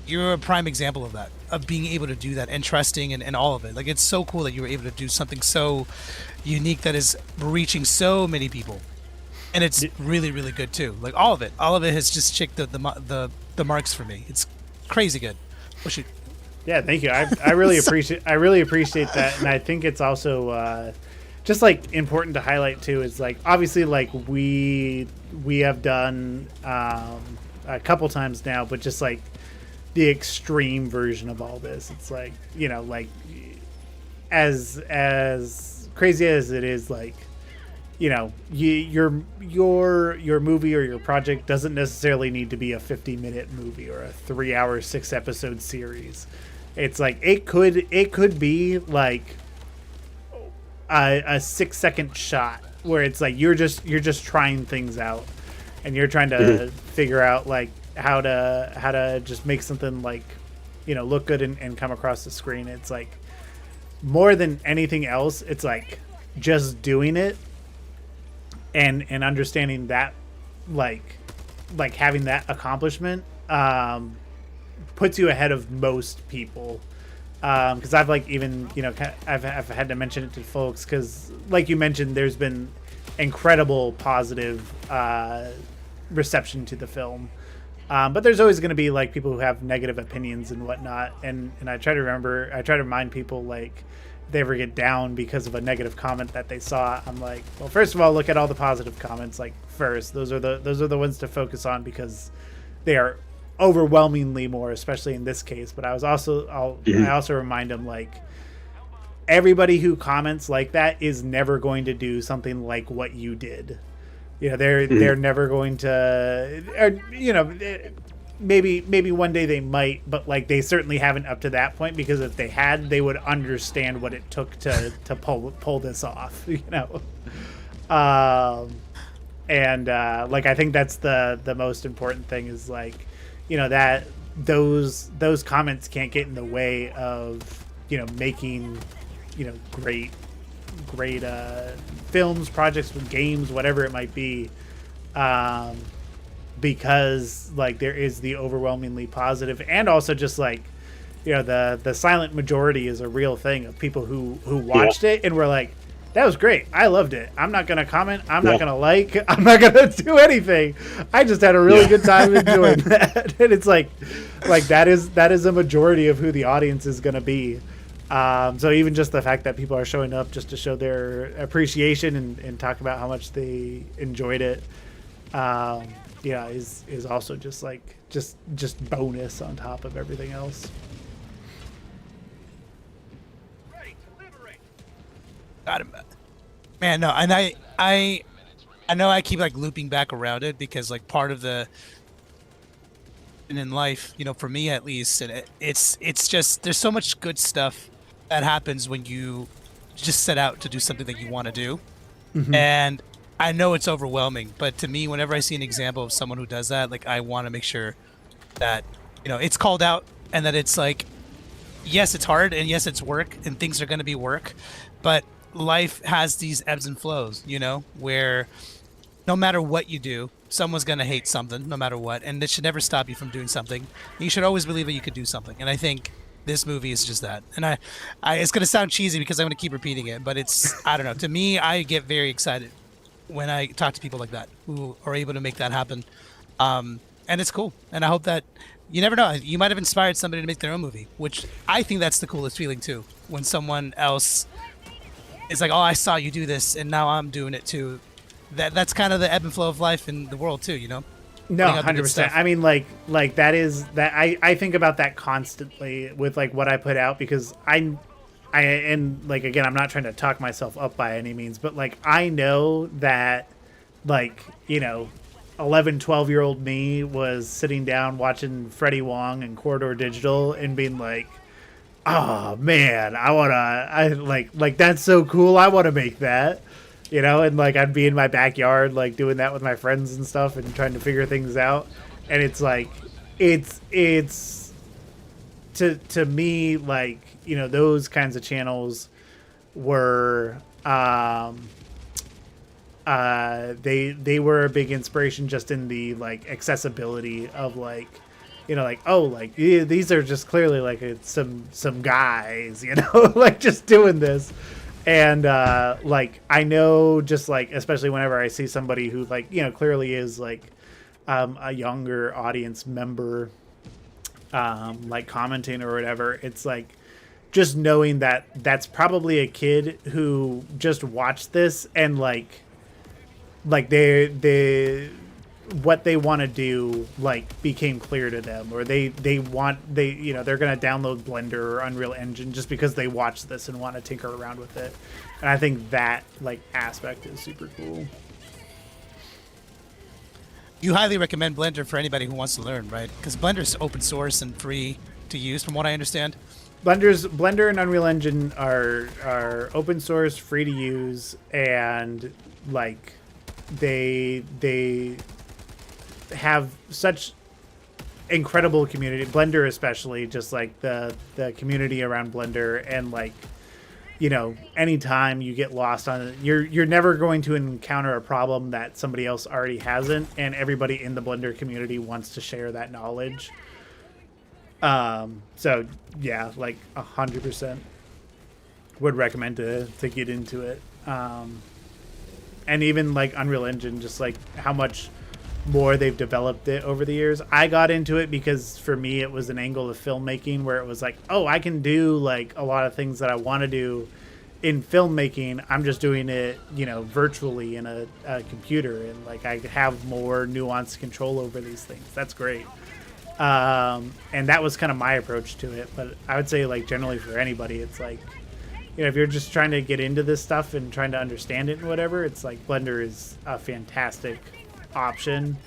You're a prime example of that, of being able to do that and trusting and all of it. It's so cool that you were able to do something so unique that is reaching so many people, and it's really, really good too. All of it has just checked the marks for me. It's crazy good. Oh shoot. Yeah, thank you. I really appreciate that, and I think it's also just important to highlight too is obviously we have done a couple times now, but just the extreme version of all this. It's as crazy as it is, your movie or your project doesn't necessarily need to be a 50-minute movie or a 3-hour 6-episode series. It's it could be a 6-second shot where it's you're just trying things out and you're trying to figure out how to just make something look good and come across the screen. It's more than anything else, it's just doing it and understanding that having that accomplishment puts you ahead of most people. Because I've even I've had to mention it to folks because you mentioned, there's been incredible positive reception to the film, but there's always going to be people who have negative opinions and whatnot, and I try to remind people if they ever get down because of a negative comment that they saw, I'm well, first of all, look at all the positive comments first. Those are the ones to focus on because they are overwhelmingly more, especially in this case. But I also remind them everybody who comments like that is never going to do something like what you did. They're never going to, or, maybe one day they might, but they certainly haven't up to that point, because if they had, they would understand what it took to pull this off. And I think that's the most important thing is that those comments can't get in the way of making great films, projects, games, whatever it might be, because there is the overwhelmingly positive, and also just the silent majority is a real thing of people who watched it and were that was great, I loved it, I'm not gonna comment, I'm not gonna I'm not gonna do anything, I just had a really good time enjoying that. And it's that is a majority of who the audience is gonna be. So even just the fact that people are showing up just to show their appreciation and talk about how much they enjoyed it, yeah, is also just like just bonus on top of everything else. Got him. Man, no, and I know I keep like looping back around it because like part of the and in life, you know, for me at least, and it's just there's so much good stuff that happens when you just set out to do something that you want to do. And I know it's overwhelming, but to me, whenever I see an example of someone who does that, like I want to make sure that, you know, it's called out and that it's like, yes, it's hard and yes, it's work and things are going to be work, but life has these ebbs and flows, you know, where no matter what you do, someone's going to hate something no matter what. And it should never stop you from doing something. You should always believe that you could do something. And I think this movie is just that. And I it's going to sound cheesy because I'm going to keep repeating it, but it's, I don't know. To me, I get very excited when I talk to people like that who are able to make that happen. And it's cool. And I hope that you never know. You might have inspired somebody to make their own movie, which I think that's the coolest feeling too. When someone else is like, oh, I saw you do this and now I'm doing it too. That's kind of the ebb and flow of life in the world too, you know? No, 100%. I mean, like that is that I think about that constantly with like what I put out because I and like again, I'm not trying to talk myself up by any means, but like I know that like, you know, 11, 12-year-old me was sitting down watching Freddie Wong and Corridor Digital and being like, oh man, I like that's so cool. I want to make that. You know, and like I'd be in my backyard like doing that with my friends and stuff and trying to figure things out. And it's like it's to me like, you know, those kinds of channels were they were a big inspiration just in the like accessibility of like, you know, like, oh, like these are just clearly like some guys, you know, like just doing this. And like I know just like especially whenever I see somebody who like, you know, clearly is like a younger audience member like commenting or whatever, it's like just knowing that that's probably a kid who just watched this and like they what they want to do like became clear to them, or they you know, they're going to download Blender or Unreal Engine just because they watched this and want to tinker around with it. And I think that like aspect is super cool. You highly recommend Blender for anybody who wants to learn, right? Because Blender's open source and free to use from what I understand. Blender and Unreal Engine are open source, free to use, and like they have such incredible community. Blender especially, just like the community around Blender, and like, you know, anytime you get lost on it, you're never going to encounter a problem that somebody else already hasn't, and everybody in the Blender community wants to share that knowledge. So yeah, like 100% would recommend to get into it. And even like Unreal Engine, just like how much more they've developed it over the years. I got into it because for me it was an angle of filmmaking where it was like, oh, I can do like a lot of things that I want to do in filmmaking. I'm just doing it, you know, virtually in a computer, and like I have more nuanced control over these things. That's great. And that was kind of my approach to it. But I would say like generally for anybody, it's like, you know, if you're just trying to get into this stuff and trying to understand it and whatever, it's like Blender is a fantastic option.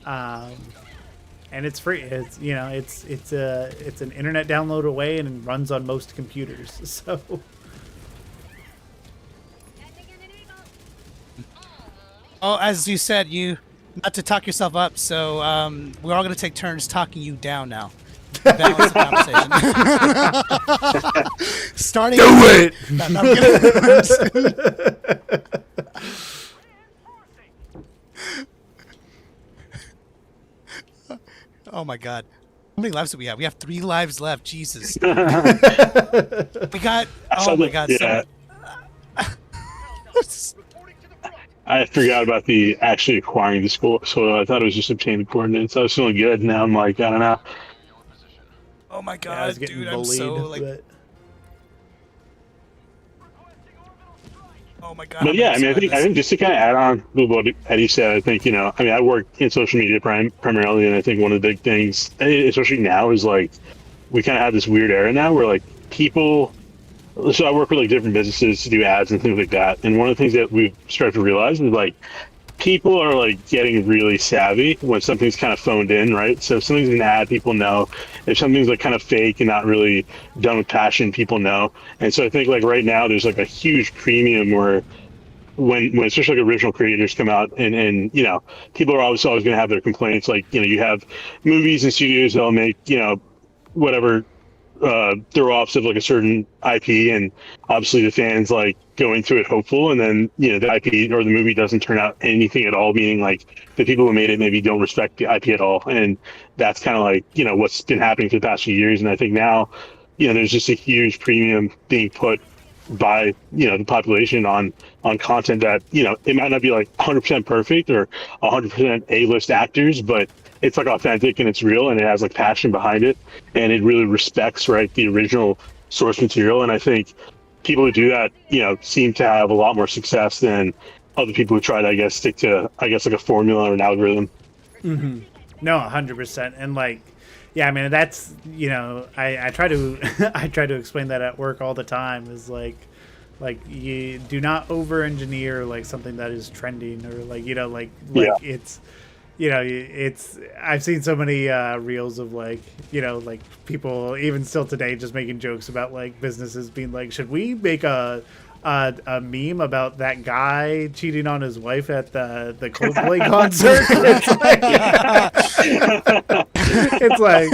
And it's free. It's, you know, it's an internet download away and it runs on most computers. So oh, as you said, you not to talk yourself up, so we're all going to take turns talking you down now. Balance the conversation. Starting. do it. No, I'm kidding. Oh my god. How many lives do we have? We have 3 lives left. Jesus. We got. Oh my god. Yeah. So... I forgot about the actually acquiring the school, so I thought it was just obtaining coordinates. I was feeling good. Now I'm like, I don't know. Oh my Yeah, I was god, getting dude, bullied, I'm so like. but... Oh my god. But I'm yeah, I so mean, glad I this- think just to kind of add on to what Eddie said, I think, I mean, I work in social media primarily, and I think one of the big things, especially now, is like we kind of have this weird era now where like people. So I work with like different businesses to do ads and things like that, and one of the things that we've started to realize is like people are like getting really savvy when something's kind of phoned in, right? So if something's an ad, people know. If something's like kind of fake and not really done with passion, people know. And so I think like right now there's like a huge premium where when especially like original creators come out and people are always going to have their complaints. Like you have movies and studios that'll make whatever throw offs of like a certain IP, and obviously the fans like go into it hopeful, and then the IP or the movie doesn't turn out anything at all, meaning like the people who made it maybe don't respect the IP at all, and that's kind of like what's been happening for the past few years. And I think now there's just a huge premium being put by the population on content that it might not be like 100% perfect or 100% A-list actors, but it's like authentic and it's real and it has like passion behind it, and it really respects the original source material. And I think people who do that seem to have a lot more success than other people who try to stick to like a formula or an algorithm. No, 100%. And like, yeah, I mean, that's, I try to I try to explain that at work all the time, is like you do not over engineer like something that is trending, or like it's it's, I've seen so many reels of like people even still today just making jokes about like businesses being like, should we make a meme about that guy cheating on his wife at the Coldplay concert? It's like,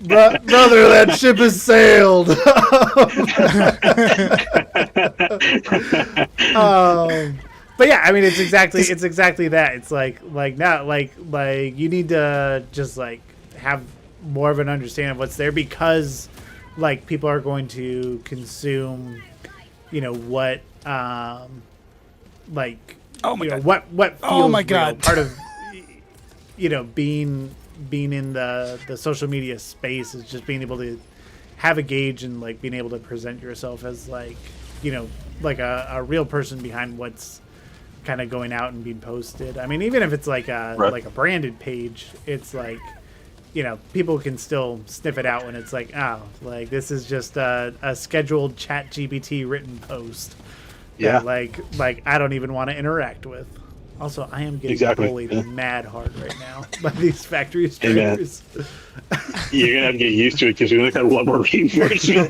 brother, that ship has sailed. But yeah, I mean, it's exactly that. It's like now, like you need to just like have more of an understanding of what's there, because like people are going to consume what like Oh my God. what feels Oh my real. God. Part of being in the social media space is just being able to have a gauge and like being able to present yourself as like like a real person behind what's kind of going out and being posted. I mean, even if it's like a branded page, it's like people can still sniff it out when it's like, oh, like this is just a scheduled ChatGPT written post. Yeah. That, like I don't even want to interact with. Also, I am getting bullied mad hard right now by these factory streamers. You're gonna have to get used to it because we only got one more reinforcement.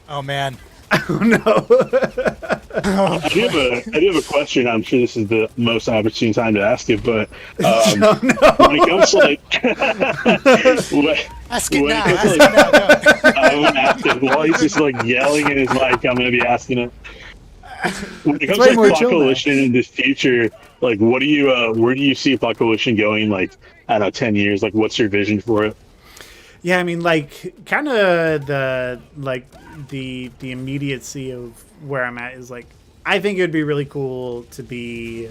Oh man. Oh no. I do have a question. I'm sure this is the most opportune time to ask it, but when it comes to like, ask it now. Ask it now. Go. I won't ask it. While he's just like yelling in his mic, I'm gonna be asking it. When it comes to like Plot Coalition in this future, like what do you where do you see Plot Coalition going? Like, I don't know, 10 years. Like, what's your vision for it? Yeah, I mean, like, kind of the immediacy of where I'm at is like, I think it would be really cool to be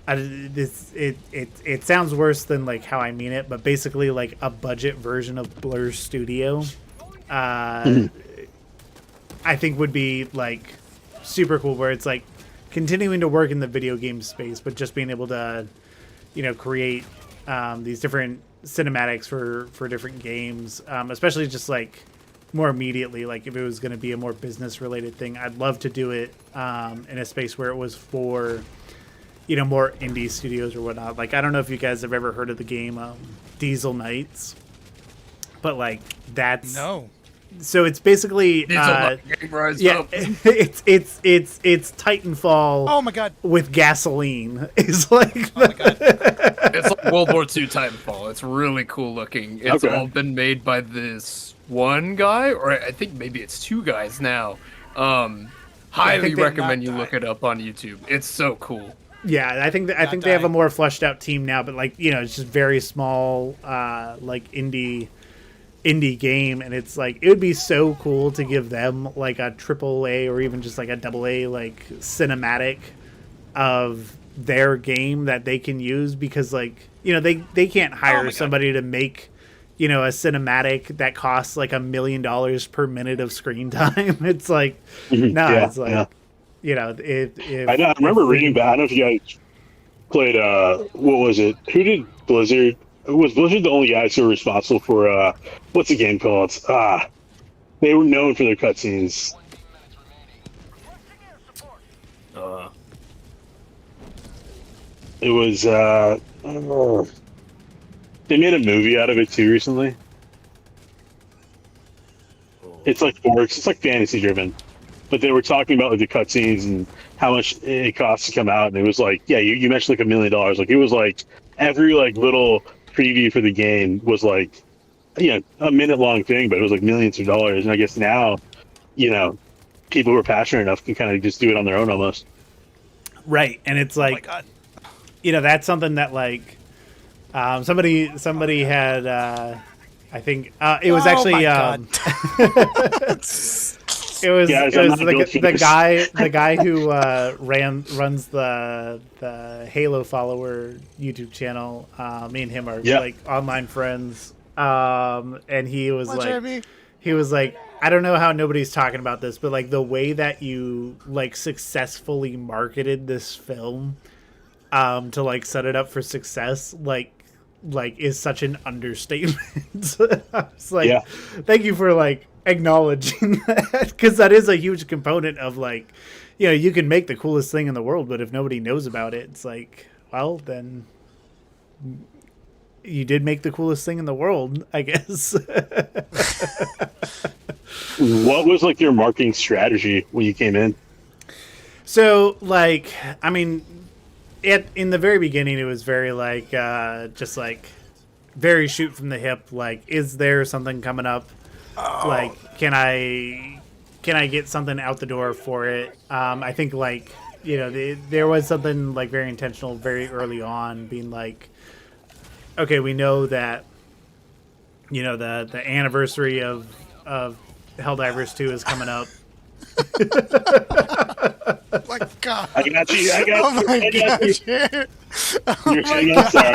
it sounds worse than like how I mean it, but basically like a budget version of Blur Studio. I think would be like super cool, where it's like continuing to work in the video game space, but just being able to create these different cinematics for different games, especially just like more immediately. Like if it was going to be a more business related thing, I'd love to do it in a space where it was for more indie studios or whatnot. Like I don't know if you guys have ever heard of the game Diesel Knights, but like that's no. So it's basically Up. it's Titanfall. Oh my god! With gasoline. It's like oh my god. It's like World War II Titanfall. It's really cool looking. It's all been made by this one guy, or I think maybe it's two guys now. Highly recommend you look it up on YouTube. It's so cool. Yeah, I think they have a more fleshed out team now, but like it's just very small, like indie game, and it's like it would be so cool to give them like a AAA or even just like a AA like cinematic of their game that they can use, because like they can't hire somebody to make you know, a cinematic that costs like $1 million per minute of screen time. It's like, no, Yeah, it's like, yeah. you know, I know. I remember reading that. I don't know if you guys played. What was it? Who did Blizzard? Was Blizzard the only guys who were responsible for? What's the game called? They were known for their cutscenes. It was. They made a movie out of it too recently. It's like orcs. It's like fantasy driven, but they were talking about like the cutscenes and how much it costs to come out, and it was like, yeah, you mentioned like $1 million. Like it was like every like little preview for the game was like, yeah, a minute long thing, but it was like millions of dollars. And I guess now, you know, people who are passionate enough can kind of just do it on their own almost. Right, and it's like, you know, that's something that like somebody had. I think it was actually. It was, Guys, it I'm was not built for the this. guy who runs the Halo follower YouTube channel. Me and him are like online friends. And he was like, I don't know how nobody's talking about this, but like the way that you like successfully marketed this film, to like set it up for success, like is such an understatement. I was like, thank you for like acknowledging that, because that is a huge component of like, you know, you can make the coolest thing in the world, but if nobody knows about it, it's like, well, then you did make the coolest thing in the world, I guess. What was like your marketing strategy when you came in? So like, I mean, in the very beginning, it was very like, just like very shoot from the hip. Like, is there something coming up? Like, can I get something out the door for it? I think like, you know, there was something like very intentional very early on, being like, okay, we know that, you know, the anniversary of Helldivers 2 is coming up. Oh my god! I got you. I got Oh my you. god! You're saying I'm sorry.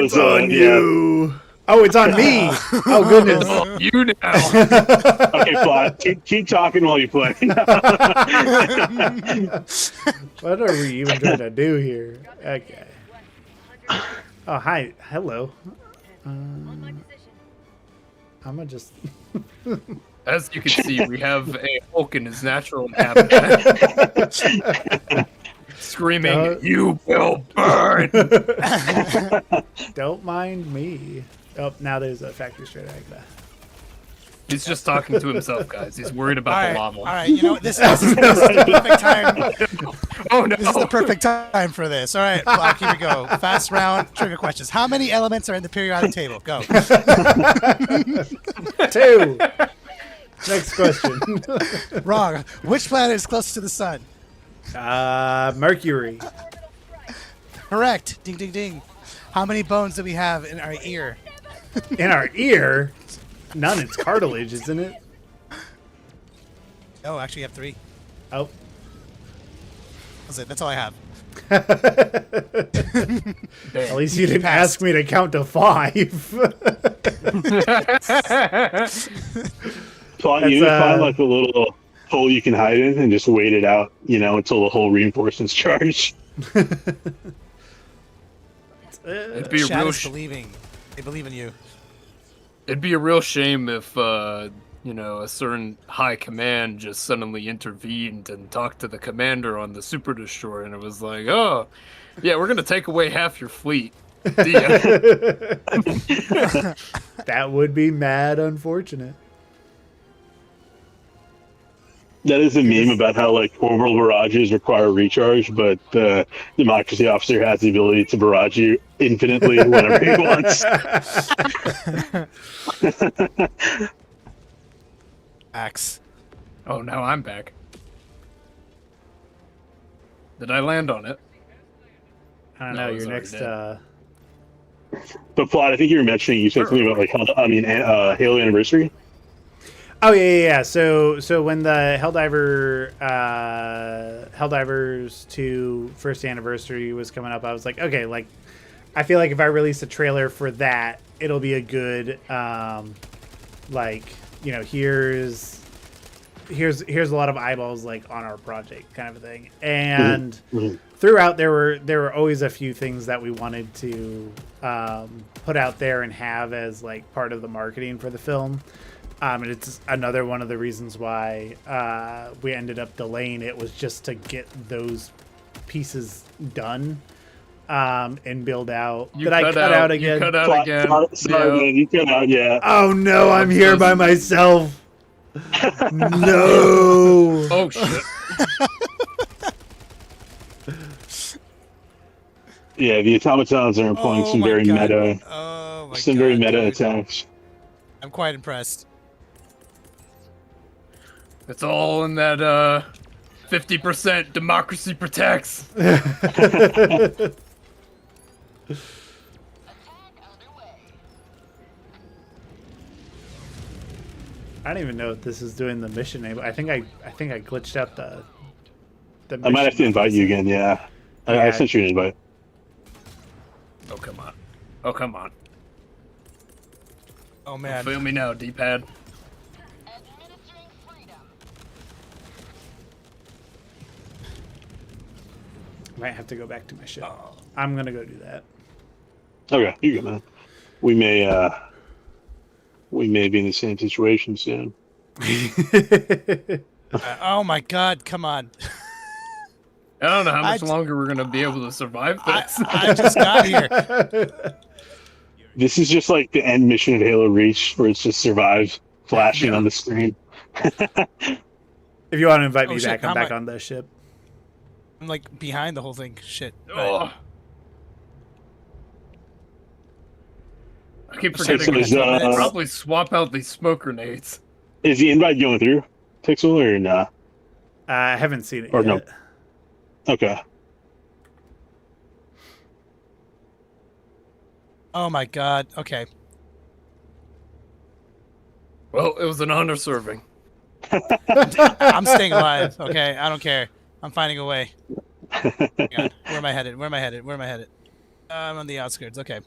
It's on you. Oh, it's on me. Oh goodness. You now. Okay, Plot. Keep talking while you play. What are we even trying to do here? Okay. Oh, hi. Hello. I'm gonna just... As you can see, we have a Hulk in his natural habitat. Screaming, "You will burn!" Don't mind me. Oh, now there's a factory straight egg. He's just talking to himself, guys. He's worried about the lava. All right, you know what? This is the perfect time. Oh no! This is the perfect time for this. All right, Block, here we go. Fast round trigger questions. How many elements are in the periodic table? Go. 2. Next question. Wrong. Which planet is closest to the sun? Mercury. Correct. Ding, ding, ding. How many bones do we have in our ear? In our ear? None. It's cartilage, isn't it? Oh, actually, you have 3. Oh. That's it. That's all I have. At least you didn't ask me to count to 5. Plot, you need to find like a little hole you can hide in and just wait it out, you know, until the whole reinforcements charge. It'd be a Chat real is believing. They believe in you. It'd be a real shame if you know, a certain high command just suddenly intervened and talked to the commander on the super destroyer, and it was like, "Oh, yeah, we're gonna take away half your fleet." See ya. That would be mad unfortunate. That is a meme about how like orbital barrages require recharge, but the democracy officer has the ability to barrage you infinitely whenever he wants. Axe. Oh, now I'm back. Did I land on it? I don't No, know. it was Your already next... dead. But Plot, I think you were mentioning, you said something about like Halo Anniversary. Oh yeah. So when the Helldivers 2 first anniversary was coming up, I was like, okay, like I feel like if I release a trailer for that, it'll be a good, like, you know, here's a lot of eyeballs like on our project kind of a thing. And throughout there were always a few things that we wanted to put out there and have as like part of the marketing for the film. And it's another one of the reasons why we ended up delaying it, was just to get those pieces done and build out. You Did I cut out again? You cut out again. Sorry, Yeah. man, you cut out. Yeah. Oh no, I'm here by myself. No. Oh shit. Yeah, the automatons are employing some my very God. meta, Oh my some God, very meta dude. attacks. I'm quite impressed. It's all in that 50% democracy protects. I don't even know if this is doing the mission name. I think I glitched out the I might have to invite you again. Yeah, I Yeah. sent you an invite. Oh come on. Oh come on. Oh man. Feel me now, D-pad. Might have to go back to my ship. I'm gonna go do that. Okay, you good, man. We may be in the same situation soon. Oh my God! Come on. I don't know how much I- longer we're gonna be able to survive this. I just got here. This is just like the end mission of Halo Reach, where it's just survive, flashing on the screen. If you want to invite Oh, me shit, back, I'm how back am I- on the ship. I'm like behind the whole thing. Shit. Oh. I keep So forgetting is, I should probably swap out these smoke grenades. Is the invite going through, Pixel, or nah? I haven't seen it Or yet. no. Okay. Oh my God. Okay. Well, it was an honor serving. I'm staying alive. Okay. I don't care. I'm finding a way. Hang on. Where am I headed? Where am I headed? Where am I headed? I'm on the outskirts. Okay.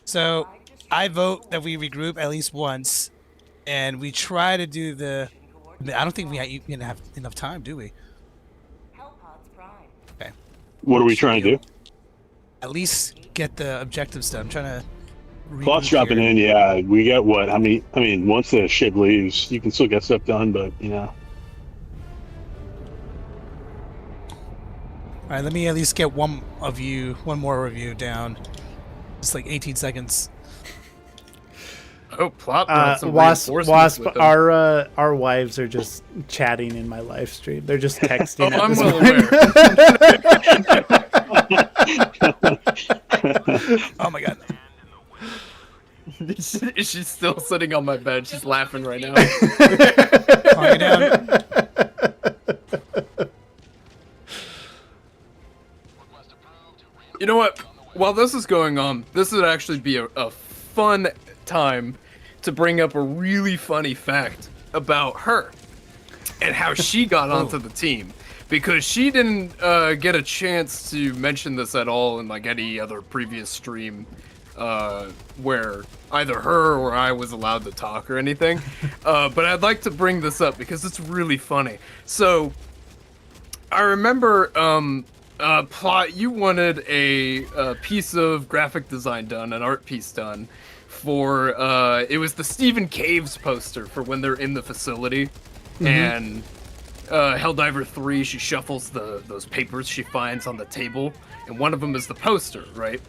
So I vote that we regroup at least once, and we try to do the. I don't think we even have enough time, do we? Okay. What are we trying to do? At least get the objectives done. I'm trying to. Clock's dropping in. Yeah, we got what? How many? I mean, once the ship leaves, you can still get stuff done, but you know. All right, let me at least get one more review down. It's like 18 seconds. Oh, plot brought some Wasp, reinforcements with them. our wives are just chatting in my live stream. They're just texting. Oh, at I'm this well point. aware. Oh my God. She's still sitting on my bed. She's laughing right now. Calm you down. You know what? While this is going on, this would actually be a fun time to bring up a really funny fact about her and how she got onto the team. Because she didn't get a chance to mention this at all in like any other previous stream where either her or I was allowed to talk or anything. But I'd like to bring this up because it's really funny. So I remember Plot, you wanted a piece of graphic design done, an art piece done for it was the Stephen Caves poster for when they're in the facility. And Helldiver 3, she shuffles those papers she finds on the table, and one of them is the poster, right?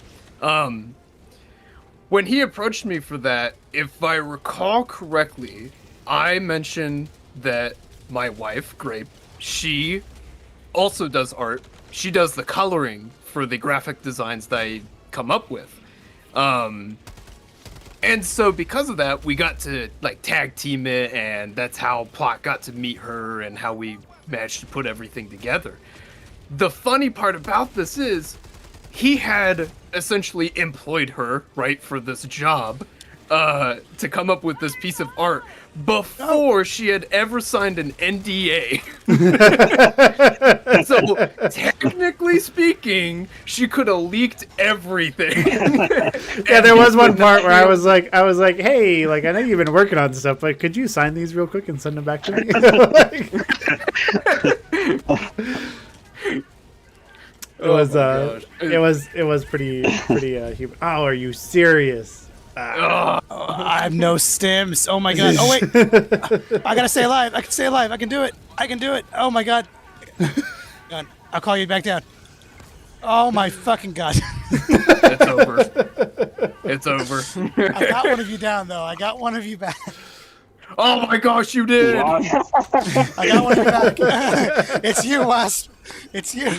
When he approached me for that, if I recall correctly, I mentioned that my wife, Grape, she also does art. She does the coloring for the graphic designs that I come up with. And so because of that, we got to like tag team it, and that's how Plot got to meet her and how we managed to put everything together. The funny part about this is he had essentially employed her, right, for this job to come up with this piece of art. before she had ever signed an NDA. So technically speaking, she could have leaked everything. Yeah, there was one part where I was like, hey, like I know you've been working on stuff, but could you sign these real quick and send them back to me? It was pretty human. Oh, are you serious? I have no stims. Oh my god. Oh wait. I gotta stay alive. I can stay alive. I can do it. I can do it. Oh my god. God. I'll call you back down. Oh my fucking god. It's over. It's over. I got one of you down though. I got one of you back. Oh my gosh, you did! I got one of you back. It's you, Wasp. It's you.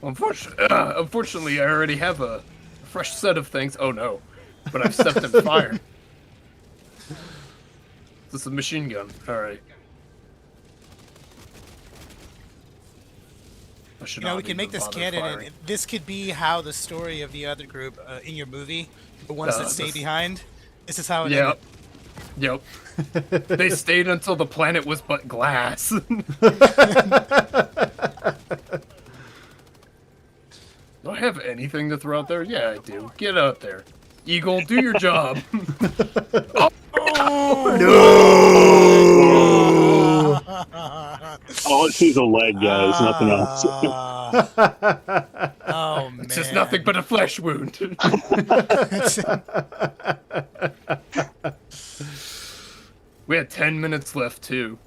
Unfortunately, I already have a fresh set of things. Oh no, but I've stepped in fire. This is a machine gun. All right. You know, we can make this canon, and this could be how the story of the other group in your movie, the ones that stay behind. This is how it ended. Yep. They stayed until the planet was but glass. Do I have anything to throw out there? Yeah, I do. Get out there. Eagle, do your job. No! All I see is a leg, guys. Nothing else. Oh, man. It's just nothing but a flesh wound. We had 10 minutes left, too.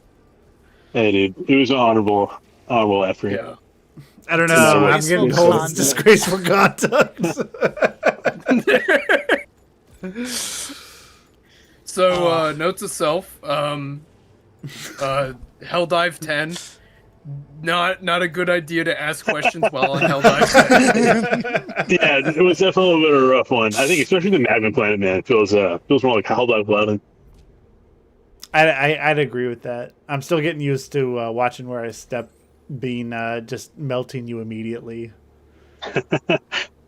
Hey, dude. It was an honorable effort. Yeah. I don't know. I'm getting told it's disgraceful conduct. So, note to self, Helldive 10, not a good idea to ask questions while on Helldive 10. Yeah, it was definitely a little bit of a rough one. I think especially the Magma planet, man, feels more like Helldive 11. I'd agree with that. I'm still getting used to watching where I step being just melting you immediately.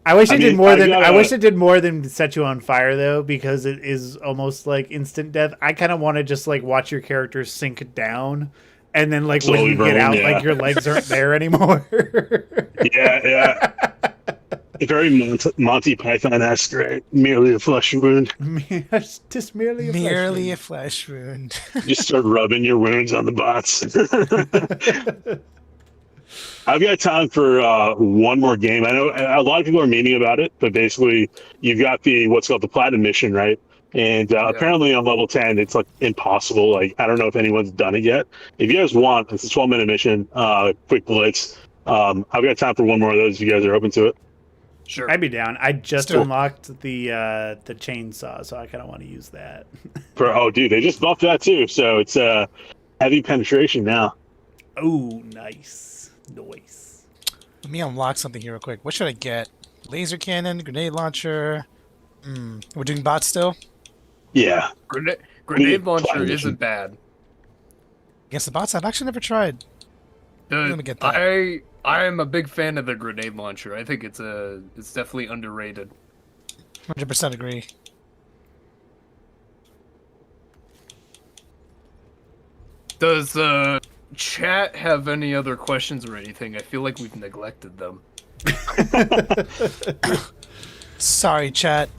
I wish it did more than I wish it did more than set you on fire though, because it is almost like instant death. I kind of want to just like watch your character sink down, and then like when you get out, like your legs aren't there anymore. Yeah. Very Monty Python-esque, right? Merely a flesh wound. Just merely a flesh wound. Just start rubbing your wounds on the bots. I've got time for one more game. I know a lot of people are memeing about it, but basically you've got what's called the Platinum Mission, right? And apparently on level 10, it's like impossible. Like, I don't know if anyone's done it yet. If you guys want, it's a 12-minute mission, quick blitz. I've got time for one more of those if you guys are open to it. Sure. I'd be down. I just unlocked the chainsaw, so I kind of want to use that. Dude, they just buffed that too. So it's heavy penetration now. Oh, nice. Let me unlock something here real quick. What should I get? Laser cannon, grenade launcher. We're doing bots still? Yeah. Grenade launcher isn't bad. Against the bots? I've actually never tried. I'm gonna get that. I am a big fan of the grenade launcher. I think it's definitely underrated. 100% agree. Does chat have any other questions or anything? I feel like we've neglected them. Sorry, chat.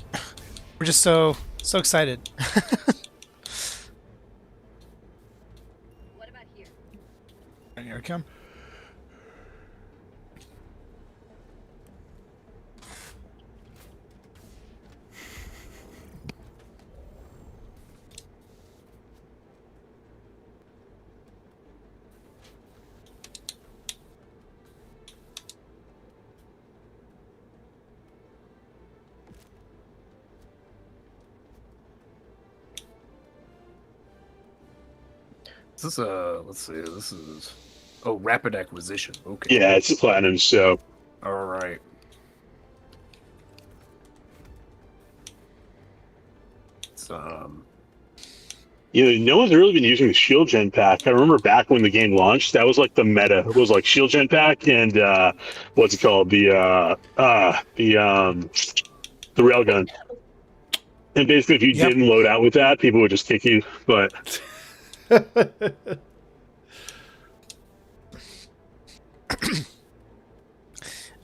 We're just so excited. What about here? Here I come. Let's see, this is rapid acquisition. Okay. Yeah, it's platinum, so All right. It's no one's really been using the shield gen pack. I remember back when the game launched, that was like the meta. It was like shield gen pack and what's it called? The railgun. And basically, if you Yep. didn't load out with that, people would just kick you. But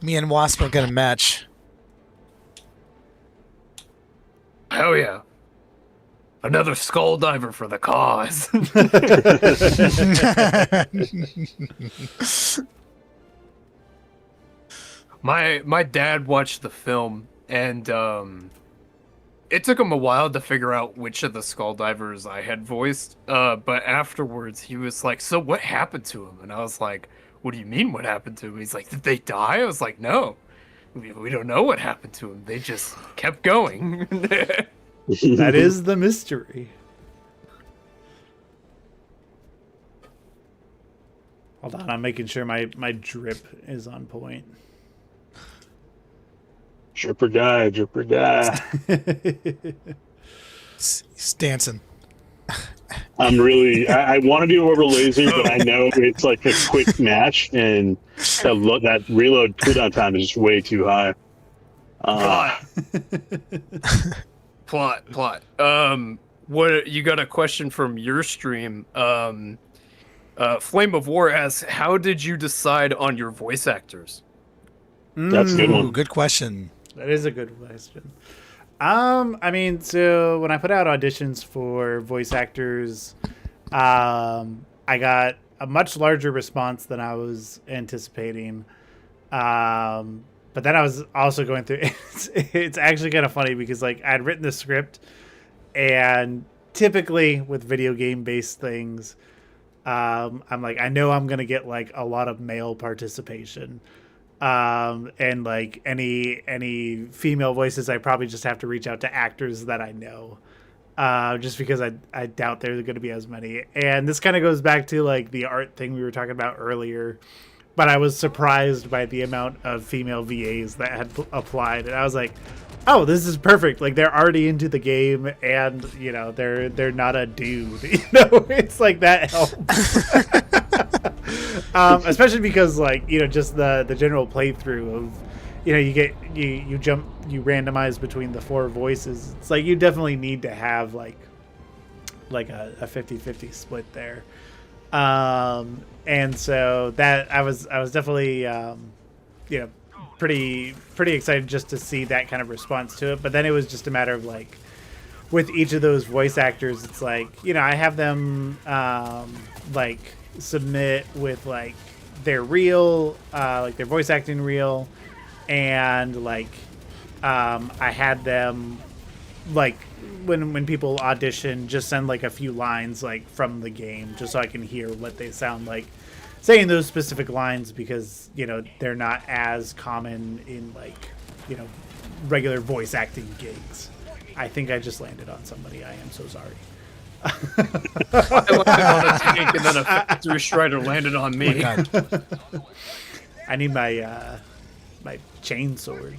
Me and Wasp are gonna match. Hell yeah. Another skull diver for the cause. My dad watched the film, and it took him a while to figure out which of the skull divers I had voiced. But afterwards, he was like, "So what happened to him?" And I was like, "What do you mean? What happened to him?" He's like, "Did they die?" I was like, "No, we don't know what happened to him. They just kept going." That is the mystery. Hold on, I'm making sure my drip is on point. drip or die, drip or die. He's dancing. I'm really. I want to do over laser, but I know it's like a quick match, and that reload cooldown time is just way too high. Plot. What you got a question from your stream? Flame of War asks, "How did you decide on your voice actors?" That's a good Ooh, one. good question. That is a good question. I mean, so when I put out auditions for voice actors, I got a much larger response than I was anticipating. But then I was also going through. It's actually kind of funny because like I'd written the script, and typically with video game based things, I'm like, I know I'm gonna get like a lot of male participation. And like any female voices, I probably just have to reach out to actors that I know, just because I doubt there's going to be as many. And this kind of goes back to like the art thing we were talking about earlier, but I was surprised by the amount of female VAs that had applied, and I was like, oh, this is perfect. Like they're already into the game, and you know they're not a dude. You know, it's like that helps. Especially because like just the general playthrough of you randomize between the 4 voices. It's like you definitely need to have like a 50-50 split there. And so that I was definitely pretty excited just to see that kind of response to it. But then it was just a matter of like with each of those voice actors, it's like I have them like submit with like their reel, like their voice acting reel, and like I had them like when people audition just send like a few lines like from the game just so I can hear what they sound like saying those specific lines, because they're not as common in like regular voice acting gigs. I think I just landed on somebody. I am so sorry. I landed on a tank, and then a factory strider landed on me. Oh my God. I need my my chain sword.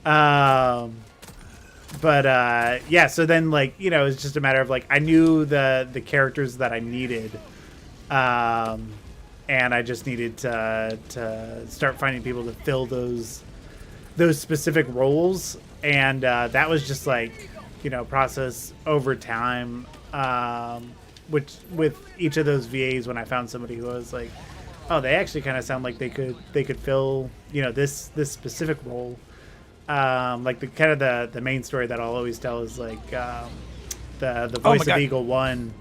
But yeah, so then like it's just a matter of like I knew the characters that I needed, and I just needed to start finding people to fill those specific roles, and that was just like process over time. Which with each of those VAs, when I found somebody who was like, oh, they actually kind of sound like they could fill this specific role. Like the kind of the main story that I'll always tell is like the voice of Eagle One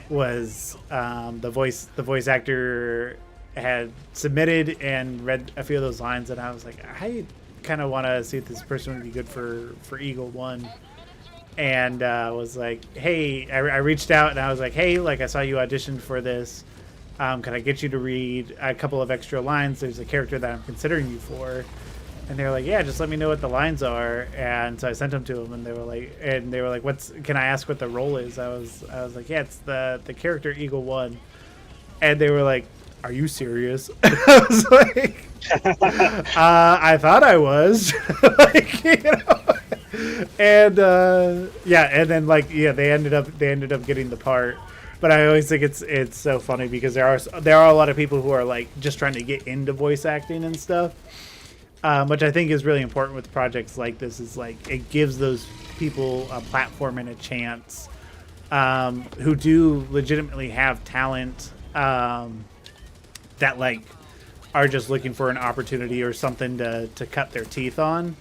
was the voice actor had submitted and read a few of those lines, and I was like, I kind of want to see if this person would be good for Eagle One. And was like, hey, I reached out and I was like, hey, like I saw you auditioned for this. Can I get you to read a couple of extra lines? There's a character that I'm considering you for. And they were like, yeah, just let me know what the lines are. And so I sent them to them, and they were like, can I ask what the role is? I was like, yeah, it's the character Eagle One. And they were like, are you serious? I was like, I thought I was. Like, and yeah, and then like they ended up getting the part. But I always think it's so funny because there are a lot of people who are like just trying to get into voice acting and stuff, which I think is really important with projects like this. Is like it gives those people a platform and a chance who do legitimately have talent that like are just looking for an opportunity or something to cut their teeth on,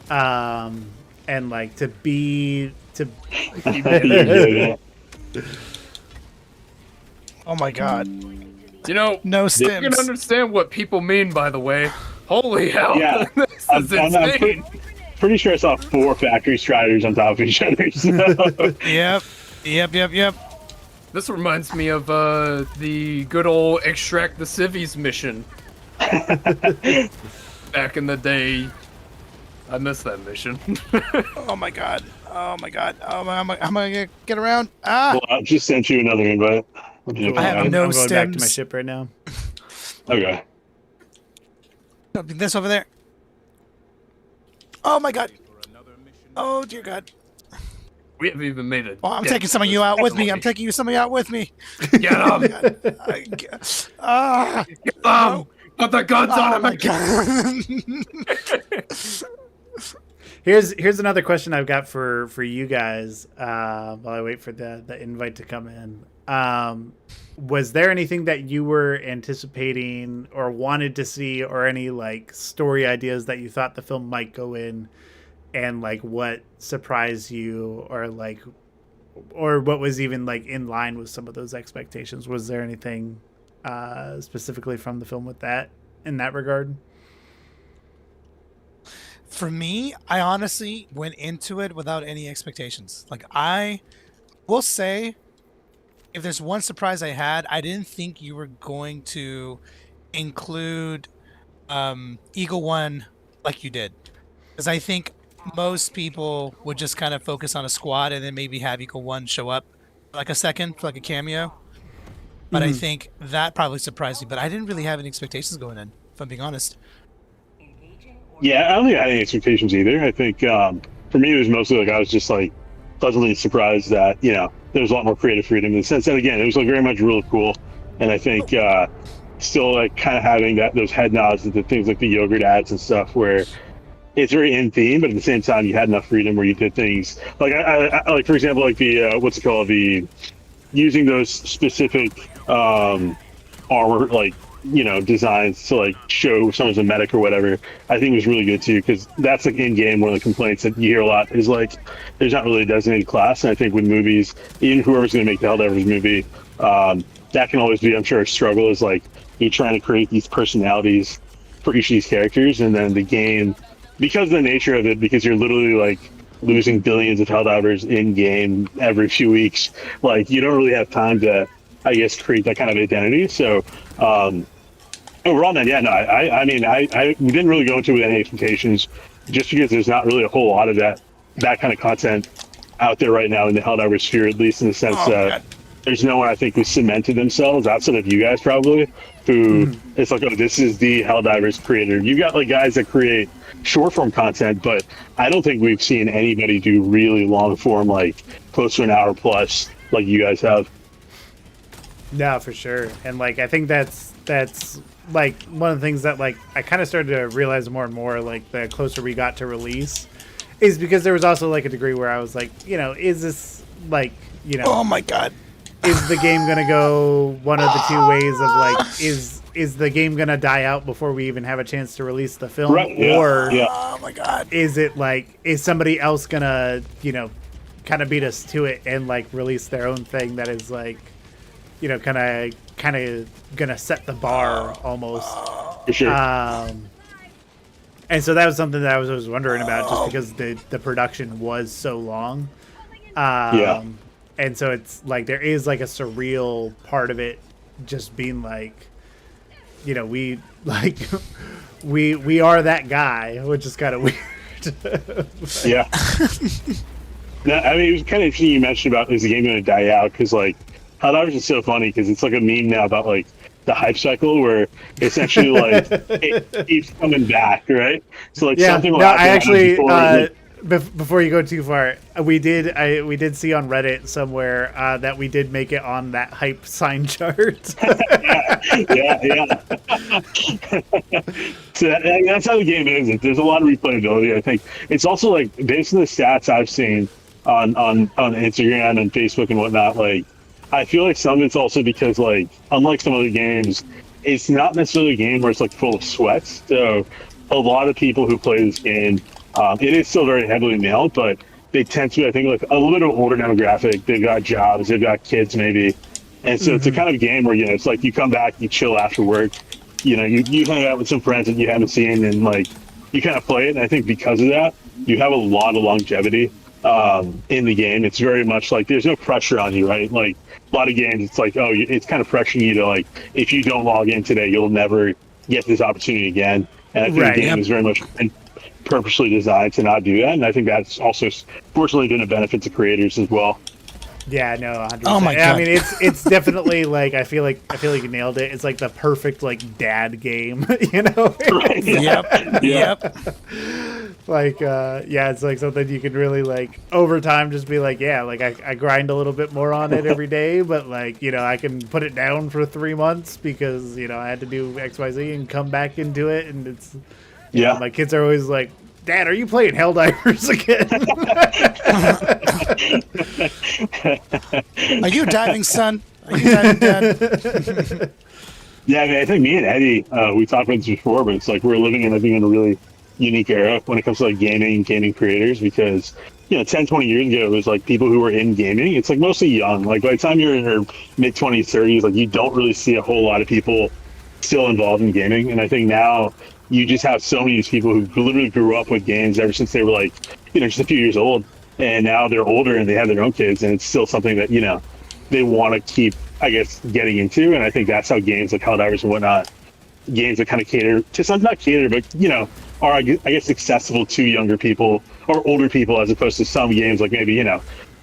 and like to be to. Oh my god. You know, No you can stims. understand what people mean, by the way. Holy hell! Yeah. This is insane. Pretty sure I saw 4 factory striders on top of each other. So. Yep. This reminds me of the good old extract the civvies mission. Back in the day. I missed that mission. Oh my god. Oh my god. Oh my, I'm gonna get around. Ah! Well, I just sent you another invite. I have no I'm going back to my stems. ship right now. Okay. This over there. Oh my god. Oh dear god. We haven't even made it. Oh, I'm taking some of you out with me. I'm taking some of you out with me. Get him! Ah! Get him! Put the guns Oh on my him! god. Here's another question I've got for you guys while I wait for the invite to come in. Was there anything that you were anticipating or wanted to see, or any like story ideas that you thought the film might go in, and like what surprised you, or what was even like in line with some of those expectations? Was there anything specifically from the film with that in that regard? For me, I honestly went into it without any expectations. Like, I will say, if there's one surprise I had, I didn't think you were going to include Eagle One like you did. Because I think most people would just kind of focus on a squad and then maybe have Eagle One show up for like a second, for like a cameo. But I think that probably surprised me. But I didn't really have any expectations going in, if I'm being honest. Yeah, I don't think I had any expectations either. I think for me, it was mostly like I was just like pleasantly surprised that, you know, there was a lot more creative freedom in the sense that, again, it was like very much really cool. And I think still like kind of having those head nods into things like the yogurt ads and stuff where it's very in theme, but at the same time, you had enough freedom where you did things like I like, for example, like the what's it called, the using those specific armor, like, you know, designs to like show someone's a medic or whatever. I think was really good too, because that's like in game one of the complaints that you hear a lot is like there's not really a designated class. And I think with movies, even whoever's going to make the Helldivers movie, that can always be, I'm sure, a struggle, is like you trying to create these personalities for each of these characters, and then the game, because of the nature of it, because you're literally like losing billions of Helldivers in game every few weeks, like you don't really have time to, I guess, create that kind of identity. So overall, man, yeah, no, I mean, we didn't really go into it with any expectations, just because there's not really a whole lot of that kind of content out there right now in the Helldivers sphere, at least in the sense that there's no one, I think, who cemented themselves outside of you guys probably, who it's like, oh, this is the Helldivers creator. You got like guys that create short form content, but I don't think we've seen anybody do really long form, like close to an hour plus, like you guys have. No, for sure. And like I think that's like one of the things that like I kind of started to realize more and more, like the closer we got to release, is because there was also like a degree where I was like, you know, is this like, you know, Oh my god. is the game gonna go one of the two ways of like, is the game gonna die out before we even have a chance to release the film, Right, yeah, or yeah. Oh my god. is it like, is somebody else gonna, you know, kind of beat us to it and like release their own thing that is like, you know, kind of gonna set the bar almost. For sure. And so that was something that I was wondering about, just because the production was so long. Yeah. And so it's like there is like a surreal part of it, just being like, you know, we like we are that guy, which is kind of weird. Yeah. No, I mean, it was kind of interesting you mentioned about, is the game going to die out? Because like Helldivers is so funny, because it's like a meme now about like the hype cycle, where essentially like it keeps coming back, right? So like something will happen. I actually before, like, before you go too far, we did see on Reddit somewhere that we did make it on that hype sign chart. yeah. So that's how the game is. There's a lot of replayability. I think it's also like based on the stats I've seen on Instagram and Facebook and whatnot. Like, I feel like some of it's also because like unlike some other games, it's not necessarily a game where it's like full of sweats. So a lot of people who play this game, it is still very heavily male, but they tend to be, I think, like a little bit of an older demographic. They've got jobs, they've got kids maybe, and so it's a kind of game where it's like you come back, you chill after work. You hang out with some friends that you haven't seen, and like you kind of play it. And I think because of that, you have a lot of longevity in the game. It's very much like there's no pressure on you, right? Like a lot of games, it's like, oh, it's kind of pressuring you to like, if you don't log in today, you'll never get this opportunity again. And I think the game is very much purposely designed to not do that. And I think that's also fortunately been a benefit to creators as well. Yeah, no, 100%. Oh my God. I mean, it's definitely like I feel like you nailed it. It's like the perfect like dad game, you know? Right. Yep. Like yeah, it's like something you can really like over time just be like, yeah, like I grind a little bit more on it every day, but like, I can put it down for 3 months because, I had to do XYZ and come back into it, and it's my kids are always like, Dad, are you playing Helldivers again? Are you diving, son? Are you diving, Dad? Yeah, I mean, I think me and Eddie, we talked about this before, but it's like we're living in, I think, in a really unique era when it comes to like gaming creators, because 10, 20 years ago, it was like people who were in gaming. It's like mostly young. Like by the time you're in your mid 20s, 30s, like you don't really see a whole lot of people still involved in gaming. And I think now you just have so many of these people who literally grew up with games ever since they were like, just a few years old. And now they're older and they have their own kids, and it's still something that, they want to keep, I guess, getting into. And I think that's how games like Helldivers and whatnot, games that kind of cater to some, not cater, but, are, I guess, accessible to younger people or older people, as opposed to some games like maybe,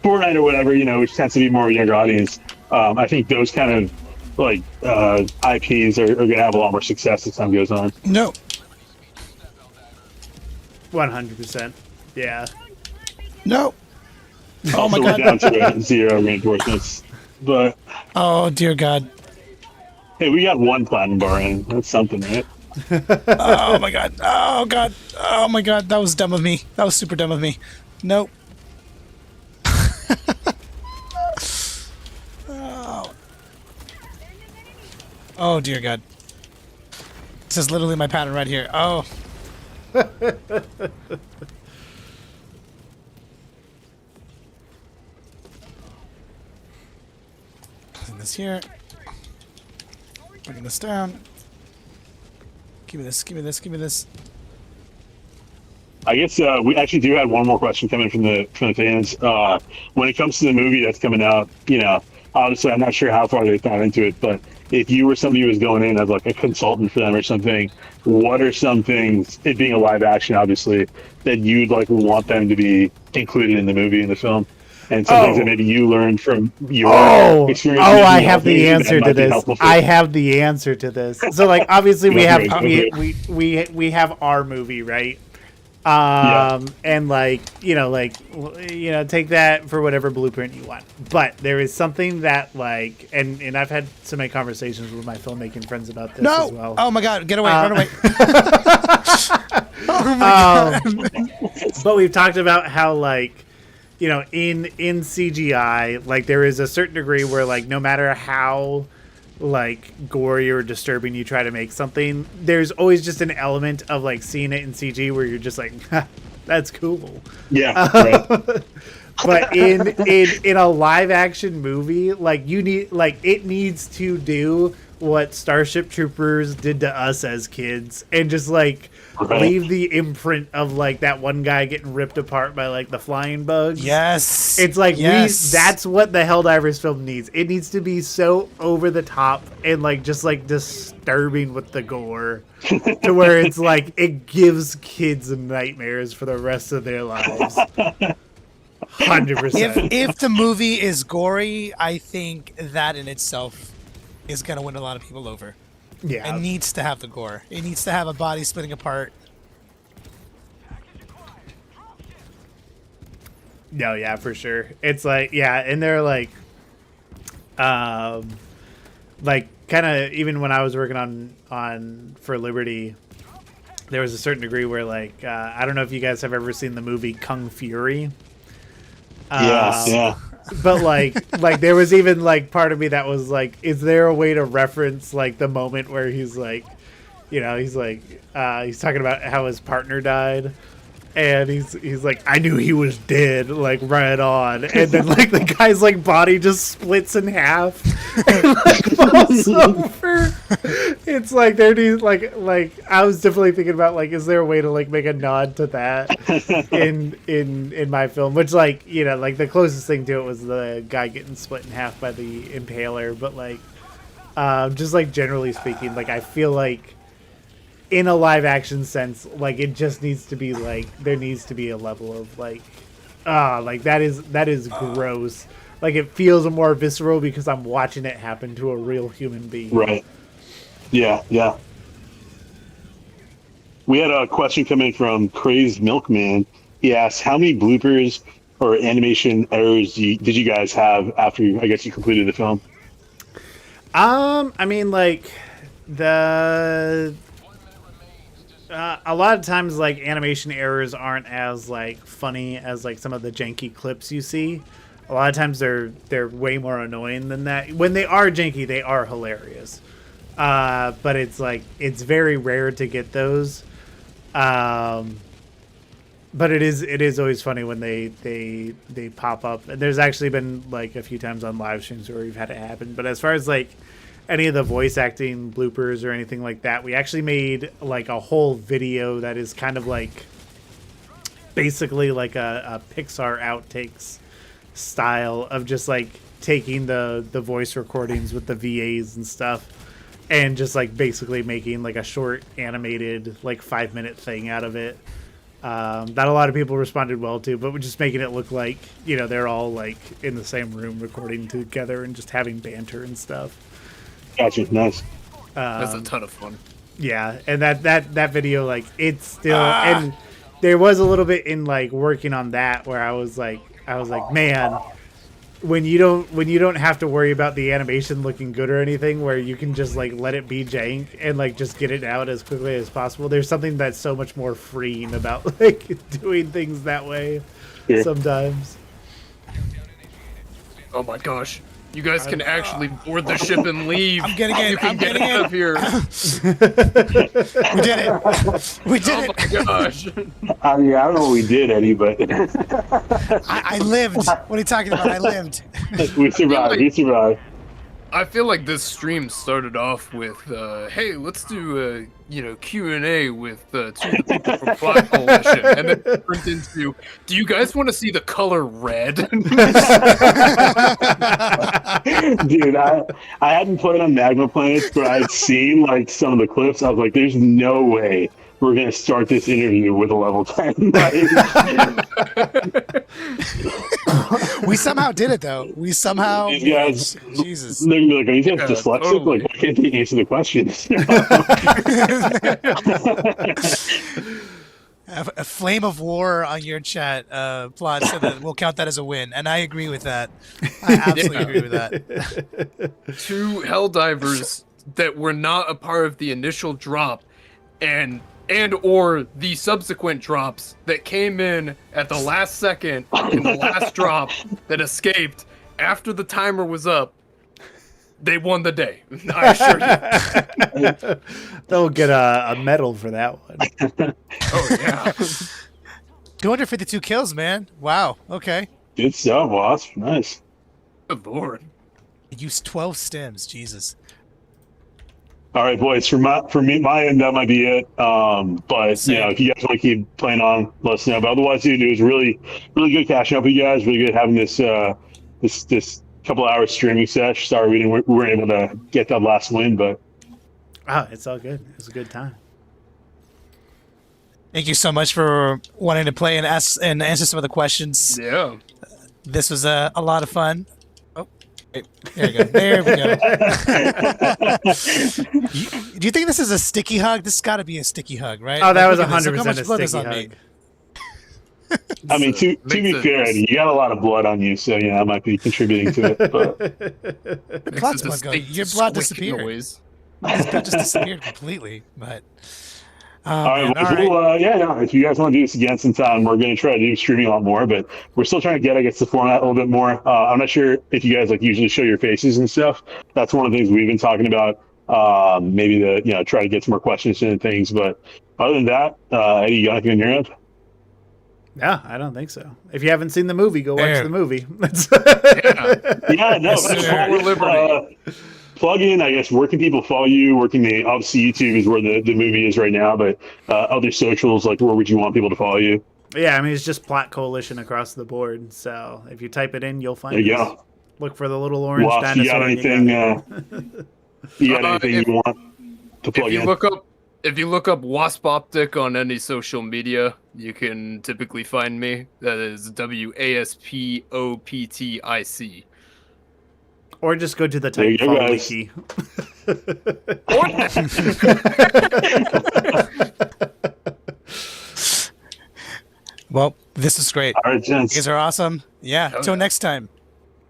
Fortnite or whatever, which tends to be more of a younger audience. I think those kind of like IPs are going to have a lot more success as time goes on. No. 100%. Yeah. No. Oh my So God. we're down to 0 reinforcements. But Oh dear God. hey, we got 1 platinum bar in. That's something, right? Oh my God. Oh God. Oh my God. That was dumb of me. That was super dumb of me. Nope. Oh dear God. This is literally my pattern right here. Oh. Putting this here. Bringing this down. Give me this, give me this, give me this. I guess we actually do have one more question coming from the fans. When it comes to the movie that's coming out, obviously I'm not sure how far they've gone into it, but if you were somebody who was going in as like a consultant for them or something, what are some things, it being a live action obviously, that you'd like want them to be included in the movie, in the film? And some things that maybe you learned from your experience. I have the answer to this. I have the answer to this. So like obviously we have we have our movie, right? And take that for whatever blueprint you want. But there is something that like, and I've had so many conversations with my filmmaking friends about this as well. Oh my God, get away, run away. Oh my God. But we've talked about how like, in CGI, like there is a certain degree where like no matter how like gory or disturbing you try to make something, there's always just an element of like seeing it in CG where you're just like, that's cool. Yeah. Right. But in a live action movie, like it needs to do what Starship Troopers did to us as kids, and just like leave the imprint of like that one guy getting ripped apart by like the flying bugs. Yes. It's like that's what the Helldivers film needs. It needs to be so over the top and like just like disturbing with the gore to where it's like it gives kids nightmares for the rest of their lives. 100%. If the movie is gory, I think that in itself is going to win a lot of people over. Yeah. It needs to have the gore. It needs to have a body splitting apart. No, yeah, for sure. It's like, yeah, and they're like kind of even when I was working on For Liberty, there was a certain degree where, like, I don't know if you guys have ever seen the movie Kung Fury. Yeah. But like there was even like part of me that was like, is there a way to reference like the moment where he's like, you know, he's like, he's talking about how his partner died, and he's like, I knew he was dead, like right on, and then like the guy's like body just splits in half and like falls over. It's like there needs like I was definitely thinking about like, is there a way to like make a nod to that in my film? Which, like, you know, like the closest thing to it was the guy getting split in half by the impaler, but like just like generally speaking, like I feel like in a live action sense, like it just needs to be like, there needs to be a level of like like that is gross. Like it feels more visceral because I'm watching it happen to a real human being. Right. Yeah. We had a question coming from Crazed Milkman. He asked, how many bloopers or animation errors did you guys have after I guess you completed the film? I mean, like the a lot of times like animation errors aren't as like funny as like some of the janky clips you see. A lot of times they're way more annoying than that. When they are janky, they are hilarious. But it's like, it's very rare to get those. But it is always funny when they pop up. And there's actually been like a few times on live streams where we've had it happen. But as far as like any of the voice acting bloopers or anything like that, we actually made like a whole video that is kind of like basically like a Pixar outtakes style of just like taking the voice recordings with the VAs and stuff and just like basically making like a short animated like 5-minute thing out of it. That a lot of people responded well to, but we're just making it look like, you know, they're all like in the same room recording together and just having banter and stuff. Gotcha. Nice. That's a ton of fun. Yeah, and that video, like, it's still and there was a little bit in like working on that where I was like, man, when you don't have to worry about the animation looking good or anything, where you can just like let it be jank and like just get it out as quickly as possible. There's something that's so much more freeing about like doing things that way sometimes. Oh my gosh. You guys can actually board the ship and leave. I'm getting in. You can get out of here. We did it. We did Oh my gosh. I mean, I don't know what we did, Eddie, but I lived. What are you talking about? I lived. we survived. I feel like this stream started off with, hey, let's do Q&A with two of the people from Plot Coalition, and then it turned into, do you guys want to see the color red? Dude, I hadn't played on Magma Planets, but I'd seen like some of the clips. I was like, there's no way we're gonna start this interview with a level 10. We somehow did it though. We somehow. These guys, Jesus. they're gonna be like, are you guys Yeah, dyslexic? totally. Like, why can't they answer the questions? A flame of war on your chat, Plot, so that we'll count that as a win, and I agree with that. I absolutely agree with that. 2 Helldivers that were not a part of the initial drop, and or the subsequent drops that came in at the last second in the last drop that escaped after the timer was up. They won the day. I assure you. They'll get a medal for that one. Oh yeah. 252 kills, man. Wow. Okay. Good stuff, boss. Nice. Good lord. Used 12 stems. Jesus. All right, boys. For my end, that might be it. But you know, if you guys want to keep playing on, let us know. But otherwise, dude, it was really good catching up with you guys. Really good having this this couple hours streaming sesh. Sorry we weren't able to get that last win, but It's all good. It was a good time. Thank you so much for wanting to play and answer some of the questions. Yeah. This was a lot of fun. Oh, wait, there we go. There we go. Do you think this is a sticky hug? This has got to be a sticky hug, right? Oh, that was look at this. Look how 100% much a blood is sticky on me. hug. I mean, to be fair, Eddie, you got a lot of blood on you, so yeah, that might be contributing to it. But The blood's blood going. Your blood disappeared. Noise. His blood just disappeared completely. But Oh, All right, man. well, All right. yeah, no, if you guys want to do this again sometime, we're going to try to do streaming a lot more, but we're still trying to get, I guess, the format a little bit more. I'm not sure if you guys like usually show your faces and stuff. That's one of the things we've been talking about. Maybe try to get some more questions and things, but other than that, Eddie, you got anything in your end? Yeah, I don't think so. If you haven't seen the movie, go watch Fair. the movie. Yeah, no, Yes, sir. plug in, I guess, where can people follow you? Obviously YouTube is where the movie is right now, but other socials, like where would you want people to follow you? Yeah, I mean, it's just Plot Coalition across the board. So if you type it in, you'll find There you us. go. Look for the little orange Well, if you dinosaur. got and anything, you got it. you want to plug in? If you look up Wasp Optic on any social media, you can typically find me. That is WASPOPTIC. Or just go to the There you go, Titanfall wiki. Well, this is great. All right, You gents. guys are awesome. Yeah. Till next time.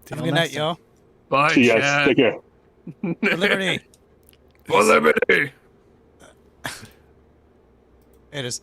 Have a Till good night, next time. y'all. Bye, See you guys. Chad. Take care. For liberty. For liberty. It is.